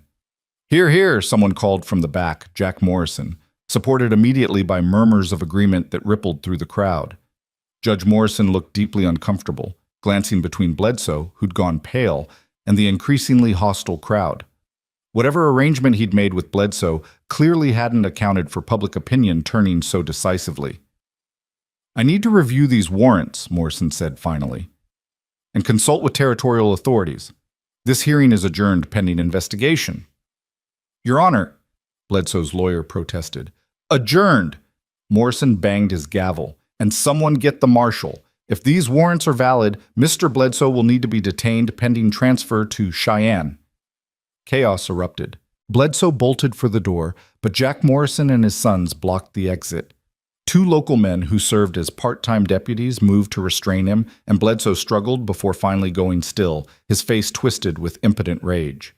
Hear, hear, someone called from the back, Jack Morrison, supported immediately by murmurs of agreement that rippled through the crowd. Judge Morrison looked deeply uncomfortable, glancing between Bledsoe, who'd gone pale, and the increasingly hostile crowd. Whatever arrangement he'd made with Bledsoe clearly hadn't accounted for public opinion turning so decisively. I need to review these warrants, Morrison said finally, and consult with territorial authorities. This hearing is adjourned pending investigation. Your Honor, Bledsoe's lawyer protested. Adjourned! Morrison banged his gavel. And someone get the marshal. If these warrants are valid, Mr. Bledsoe will need to be detained pending transfer to Cheyenne. Chaos erupted. Bledsoe bolted for the door, but Jack Morrison and his sons blocked the exit. 2 local men who served as part-time deputies moved to restrain him, and Bledsoe struggled before finally going still, his face twisted with impotent rage.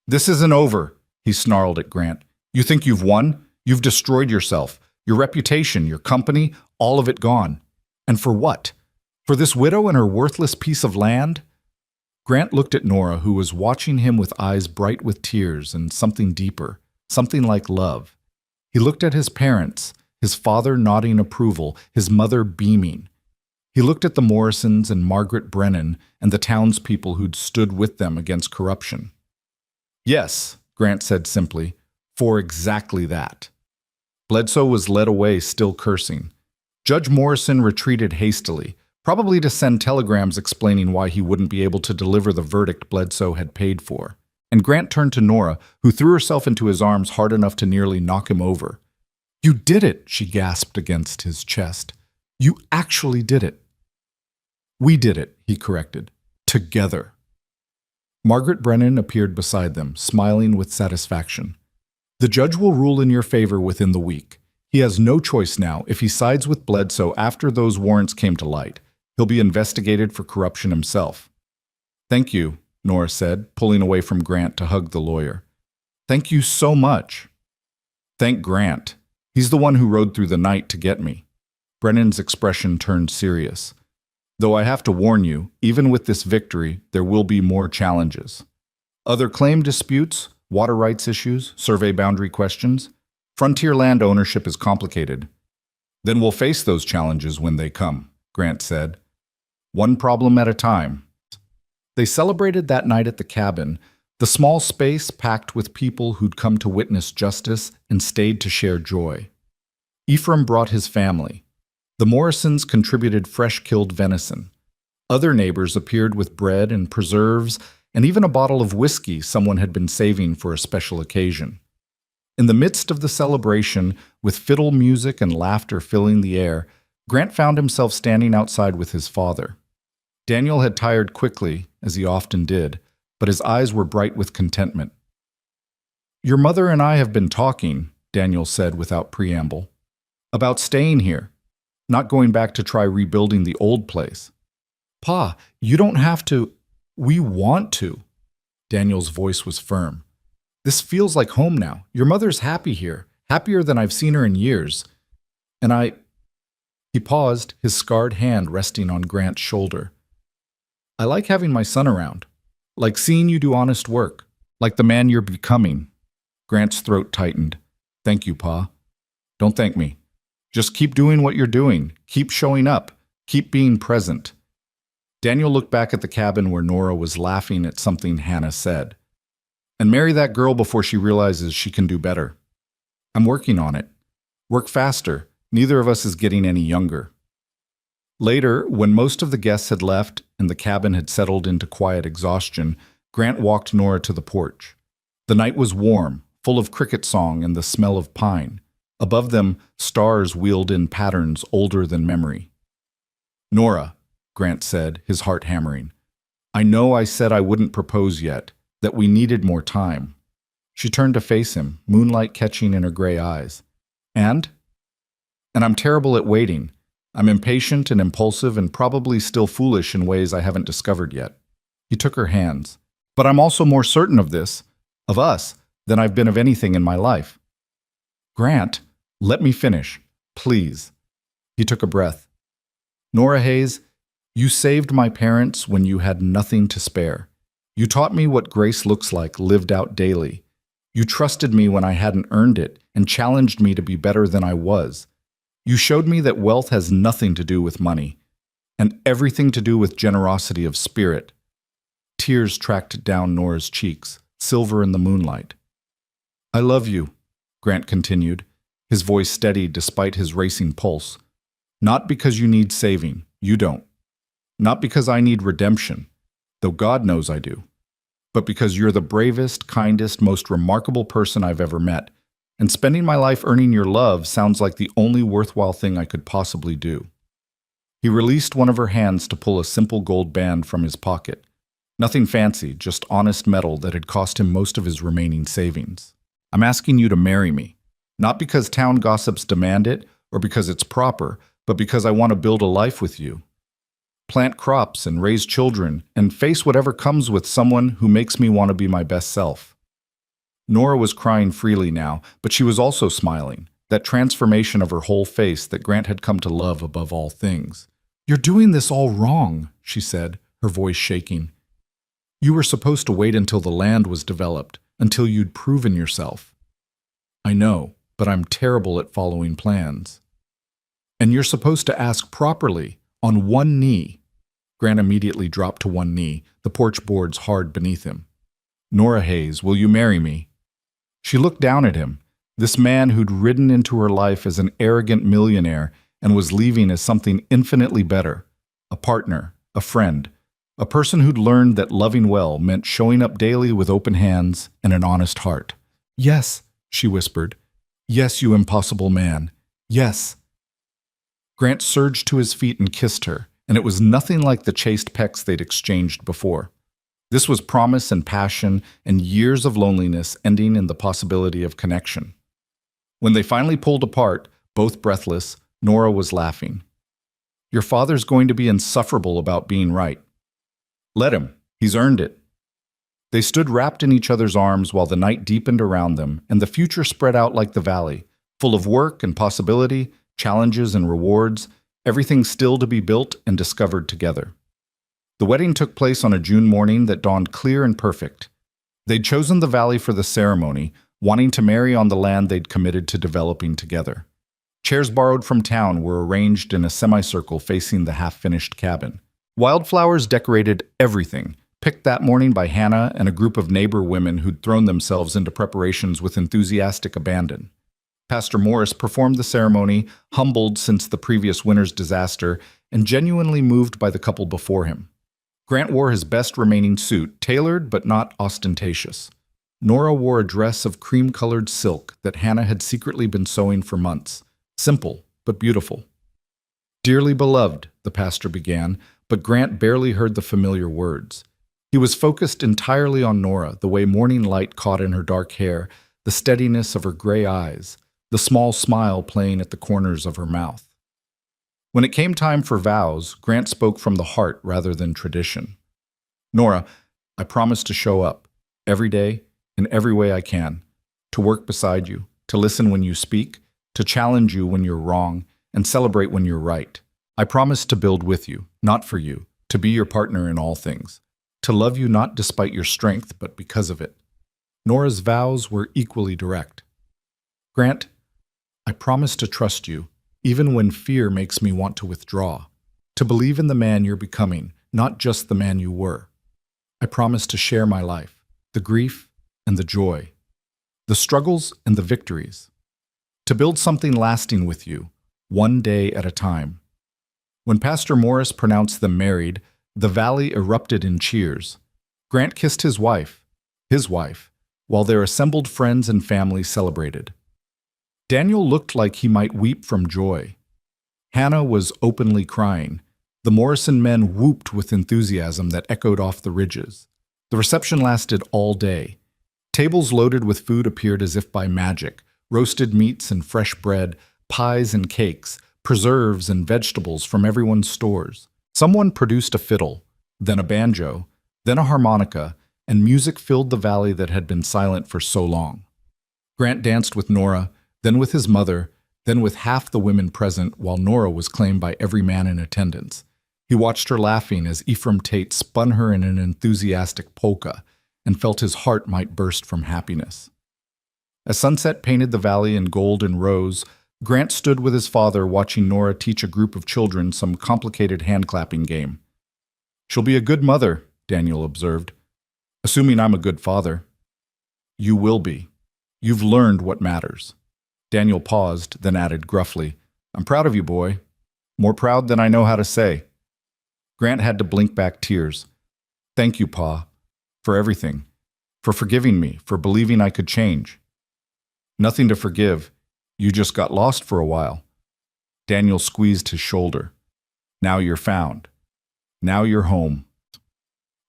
This isn't over, he snarled at Grant. You think you've won? You've destroyed yourself, your reputation, your company, all of it gone. And for what? For this widow and her worthless piece of land? Grant looked at Nora, who was watching him with eyes bright with tears and something deeper, something like love. He looked at his parents, his father nodding approval, his mother beaming. He looked at the Morrisons and Margaret Brennan and the townspeople who'd stood with them against corruption. Yes, Grant said simply, for exactly that. Bledsoe was led away, still cursing. Judge Morrison retreated hastily, probably to send telegrams explaining why he wouldn't be able to deliver the verdict Bledsoe had paid for. And Grant turned to Nora, who threw herself into his arms hard enough to nearly knock him over. You did it, she gasped against his chest. You actually did it. We did it, he corrected. Together. Margaret Brennan appeared beside them, smiling with satisfaction. The judge will rule in your favor within the week. He has no choice now. If he sides with Bledsoe after those warrants came to light, he'll be investigated for corruption himself. Thank you, Nora said, pulling away from Grant to hug the lawyer. Thank you so much. Thank Grant. He's the one who rode through the night to get me. Brennan's expression turned serious. Though I have to warn you, even with this victory, there will be more challenges. Other claim disputes, water rights issues, survey boundary questions. Frontier land ownership is complicated. Then we'll face those challenges when they come, Grant said. One problem at a time. They celebrated that night at the cabin, the small space packed with people who'd come to witness justice and stayed to share joy. Ephraim brought his family. The Morrisons contributed fresh-killed venison. Other neighbors appeared with bread and preserves and even a bottle of whiskey someone had been saving for a special occasion. In the midst of the celebration, with fiddle music and laughter filling the air, Grant found himself standing outside with his father. Daniel had tired quickly, as he often did, but his eyes were bright with contentment. Your mother and I have been talking, Daniel said without preamble, about staying here, not going back to try rebuilding the old place. Pa, you don't have to. We want to. Daniel's voice was firm. This feels like home now. Your mother's happy here, happier than I've seen her in years. And I... He paused, his scarred hand resting on Grant's shoulder. I like having my son around. Like seeing you do honest work. Like the man you're becoming. Grant's throat tightened. Thank you, Pa. Don't thank me. Just keep doing what you're doing. Keep showing up. Keep being present. Daniel looked back at the cabin where Nora was laughing at something Hannah said. And marry that girl before she realizes she can do better. I'm working on it. Work faster. Neither of us is getting any younger. Later, when most of the guests had left and the cabin had settled into quiet exhaustion, Grant walked Nora to the porch. The night was warm, full of cricket song and the smell of pine. Above them, stars wheeled in patterns older than memory. Nora, Grant said, his heart hammering, I know I said I wouldn't propose yet, that we needed more time. She turned to face him, moonlight catching in her gray eyes. And I'm terrible at waiting. I'm impatient and impulsive and probably still foolish in ways I haven't discovered yet. He took her hands. But I'm also more certain of this, of us, than I've been of anything in my life. Grant, let me finish, please. He took a breath. Nora Hayes, you saved my parents when you had nothing to spare. You taught me what grace looks like lived out daily. You trusted me when I hadn't earned it and challenged me to be better than I was. You showed me that wealth has nothing to do with money and everything to do with generosity of spirit. Tears tracked down Nora's cheeks, silver in the moonlight. I love you, Grant continued, his voice steady despite his racing pulse. Not because you need saving, you don't. Not because I need redemption, though God knows I do. But because you're the bravest, kindest, most remarkable person I've ever met, and spending my life earning your love sounds like the only worthwhile thing I could possibly do. He released one of her hands to pull a simple gold band from his pocket. Nothing fancy, just honest metal that had cost him most of his remaining savings. I'm asking you to marry me, not because town gossips demand it or because it's proper, but because I want to build a life with you. Plant crops and raise children and face whatever comes with someone who makes me want to be my best self. Nora was crying freely now, but she was also smiling, that transformation of her whole face that Grant had come to love above all things. You're doing this all wrong, she said, her voice shaking. You were supposed to wait until the land was developed, until you'd proven yourself. I know, but I'm terrible at following plans. And you're supposed to ask properly, on one knee. Grant immediately dropped to one knee, the porch boards hard beneath him. Nora Hayes, will you marry me? She looked down at him, this man who'd ridden into her life as an arrogant millionaire and was leaving as something infinitely better, a partner, a friend, a person who'd learned that loving well meant showing up daily with open hands and an honest heart. Yes, she whispered. Yes, you impossible man. Yes. Grant surged to his feet and kissed her, and it was nothing like the chaste pecks they'd exchanged before. This was promise and passion and years of loneliness ending in the possibility of connection. When they finally pulled apart, Both breathless, Nora was laughing. Your father's going to be insufferable about being right. Let him. He's earned it. They stood wrapped in each other's arms while the night deepened around them and the future spread out like the valley, full of work and possibility, challenges and rewards, everything still to be built and discovered together. The wedding took place on a June morning that dawned clear and perfect. They'd chosen the valley for the ceremony, wanting to marry on the land they'd committed to developing together. Chairs borrowed from town were arranged in a semicircle facing the half-finished cabin. Wildflowers decorated everything, picked that morning by Hannah and a group of neighbor women who'd thrown themselves into preparations with enthusiastic abandon. Pastor Morris performed the ceremony, humbled since the previous winter's disaster, and genuinely moved by the couple before him. Grant wore his best remaining suit, tailored but not ostentatious. Nora wore a dress of cream-colored silk that Hannah had secretly been sewing for months. Simple, but beautiful. Dearly beloved, the pastor began, but Grant barely heard the familiar words. He was focused entirely on Nora, the way morning light caught in her dark hair, the steadiness of her gray eyes, the small smile playing at the corners of her mouth. When it came time for vows, Grant spoke from the heart rather than tradition. Nora, I promise to show up, every day, in every way I can, to work beside you, to listen when you speak, to challenge you when you're wrong, and celebrate when you're right. I promise to build with you, not for you, to be your partner in all things, to love you not despite your strength, but because of it. Nora's vows were equally direct. Grant, I promise to trust you, even when fear makes me want to withdraw, to believe in the man you're becoming, not just the man you were. I promise to share my life, the grief and the joy, the struggles and the victories, to build something lasting with you, one day at a time. When Pastor Morris pronounced them married, the valley erupted in cheers. Grant kissed his wife, while their assembled friends and family celebrated. Daniel looked like he might weep from joy. Hannah was openly crying. The Morrison men whooped with enthusiasm that echoed off the ridges. The reception lasted all day. Tables loaded with food appeared as if by magic, roasted meats and fresh bread, pies and cakes, preserves and vegetables from everyone's stores. Someone produced a fiddle, then a banjo, then a harmonica, and music filled the valley that had been silent for so long. Grant danced with Nora, then with his mother, then with half the women present, while Nora was claimed by every man in attendance. He watched her laughing as Ephraim Tate spun her in an enthusiastic polka, and felt his heart might burst from happiness. As sunset painted the valley in gold and rose, Grant stood with his father watching Nora teach a group of children some complicated hand-clapping game. She'll be a good mother, Daniel observed. Assuming I'm a good father. You will be. You've learned what matters. Daniel paused, then added gruffly, I'm proud of you, boy. More proud than I know how to say. Grant had to blink back tears. Thank you, Pa, for everything, for forgiving me, for believing I could change. Nothing to forgive. You just got lost for a while. Daniel squeezed his shoulder. Now you're found. Now you're home.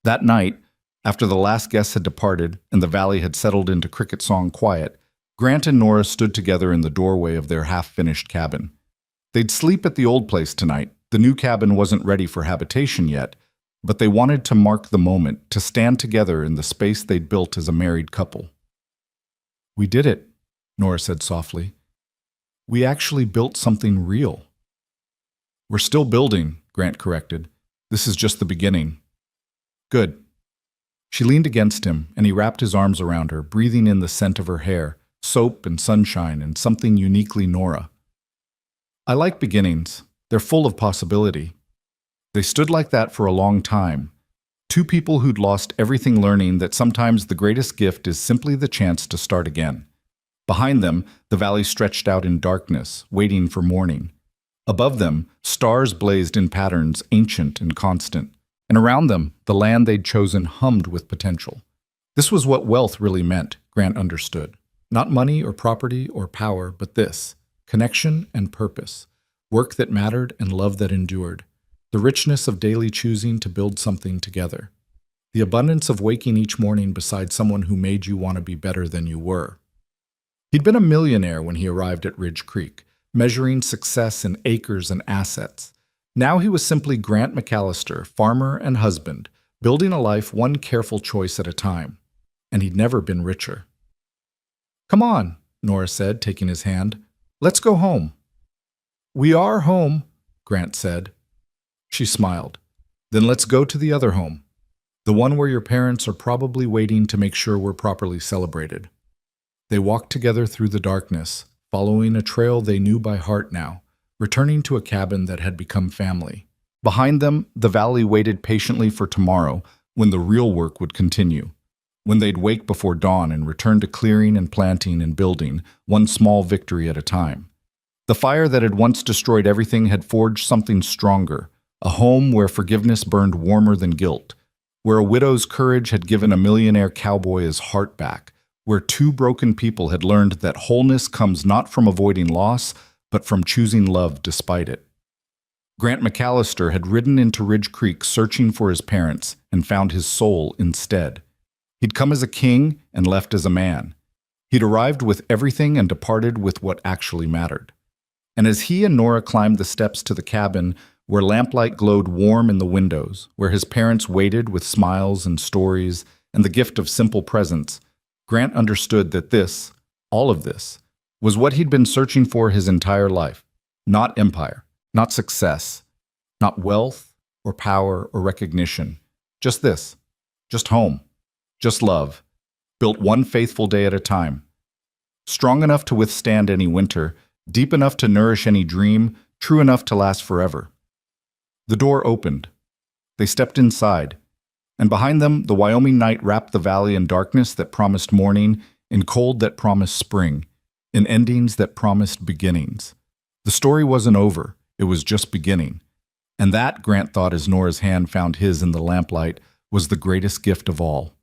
That night, after the last guests had departed and the valley had settled into cricket song quiet, Grant and Nora stood together in the doorway of their half-finished cabin. They'd sleep at the old place tonight. The new cabin wasn't ready for habitation yet, but they wanted to mark the moment, to stand together in the space they'd built as a married couple. We did it, Nora said softly. We actually built something real. We're still building, Grant corrected. This is just the beginning. Good. She leaned against him, and he wrapped his arms around her, breathing in the scent of her hair, soap and sunshine, and something uniquely Nora. I like beginnings. They're full of possibility. They stood like that for a long time. Two people who'd lost everything learning that sometimes the greatest gift is simply the chance to start again. Behind them, the valley stretched out in darkness, waiting for morning. Above them, stars blazed in patterns ancient and constant. And around them, the land they'd chosen hummed with potential. This was what wealth really meant, Grant understood. Not money or property or power, but this, connection and purpose, work that mattered and love that endured, the richness of daily choosing to build something together, the abundance of waking each morning beside someone who made you want to be better than you were. He'd been a millionaire when he arrived at Ridge Creek, measuring success in acres and assets. Now he was simply Grant McAllister, farmer and husband, building a life one careful choice at a time. And he'd never been richer. "Come on," Nora said, taking his hand. "Let's go home." "We are home," Grant said. She smiled. "Then let's go to the other home. The one where your parents are probably waiting to make sure we're properly celebrated." They walked together through the darkness, following a trail they knew by heart now, returning to a cabin that had become family. Behind them, the valley waited patiently for tomorrow, when the real work would continue, when they'd wake before dawn and return to clearing and planting and building, one small victory at a time. The fire that had once destroyed everything had forged something stronger, a home where forgiveness burned warmer than guilt, where a widow's courage had given a millionaire cowboy his heart back, where two broken people had learned that wholeness comes not from avoiding loss, but from choosing love despite it. Grant McAllister had ridden into Ridge Creek searching for his parents and found his soul instead. He'd come as a king and left as a man. He'd arrived with everything and departed with what actually mattered. And as he and Nora climbed the steps to the cabin, where lamplight glowed warm in the windows, where his parents waited with smiles and stories and the gift of simple presence, Grant understood that this, all of this, was what he'd been searching for his entire life. Not empire, not success, not wealth or power or recognition. Just this, just home, just love, built one faithful day at a time. Strong enough to withstand any winter, deep enough to nourish any dream, true enough to last forever. The door opened. They stepped inside, and behind them, the Wyoming night wrapped the valley in darkness that promised morning, in cold that promised spring, in endings that promised beginnings. The story wasn't over, it was just beginning. And that, Grant thought as Nora's hand found his in the lamplight, was the greatest gift of all.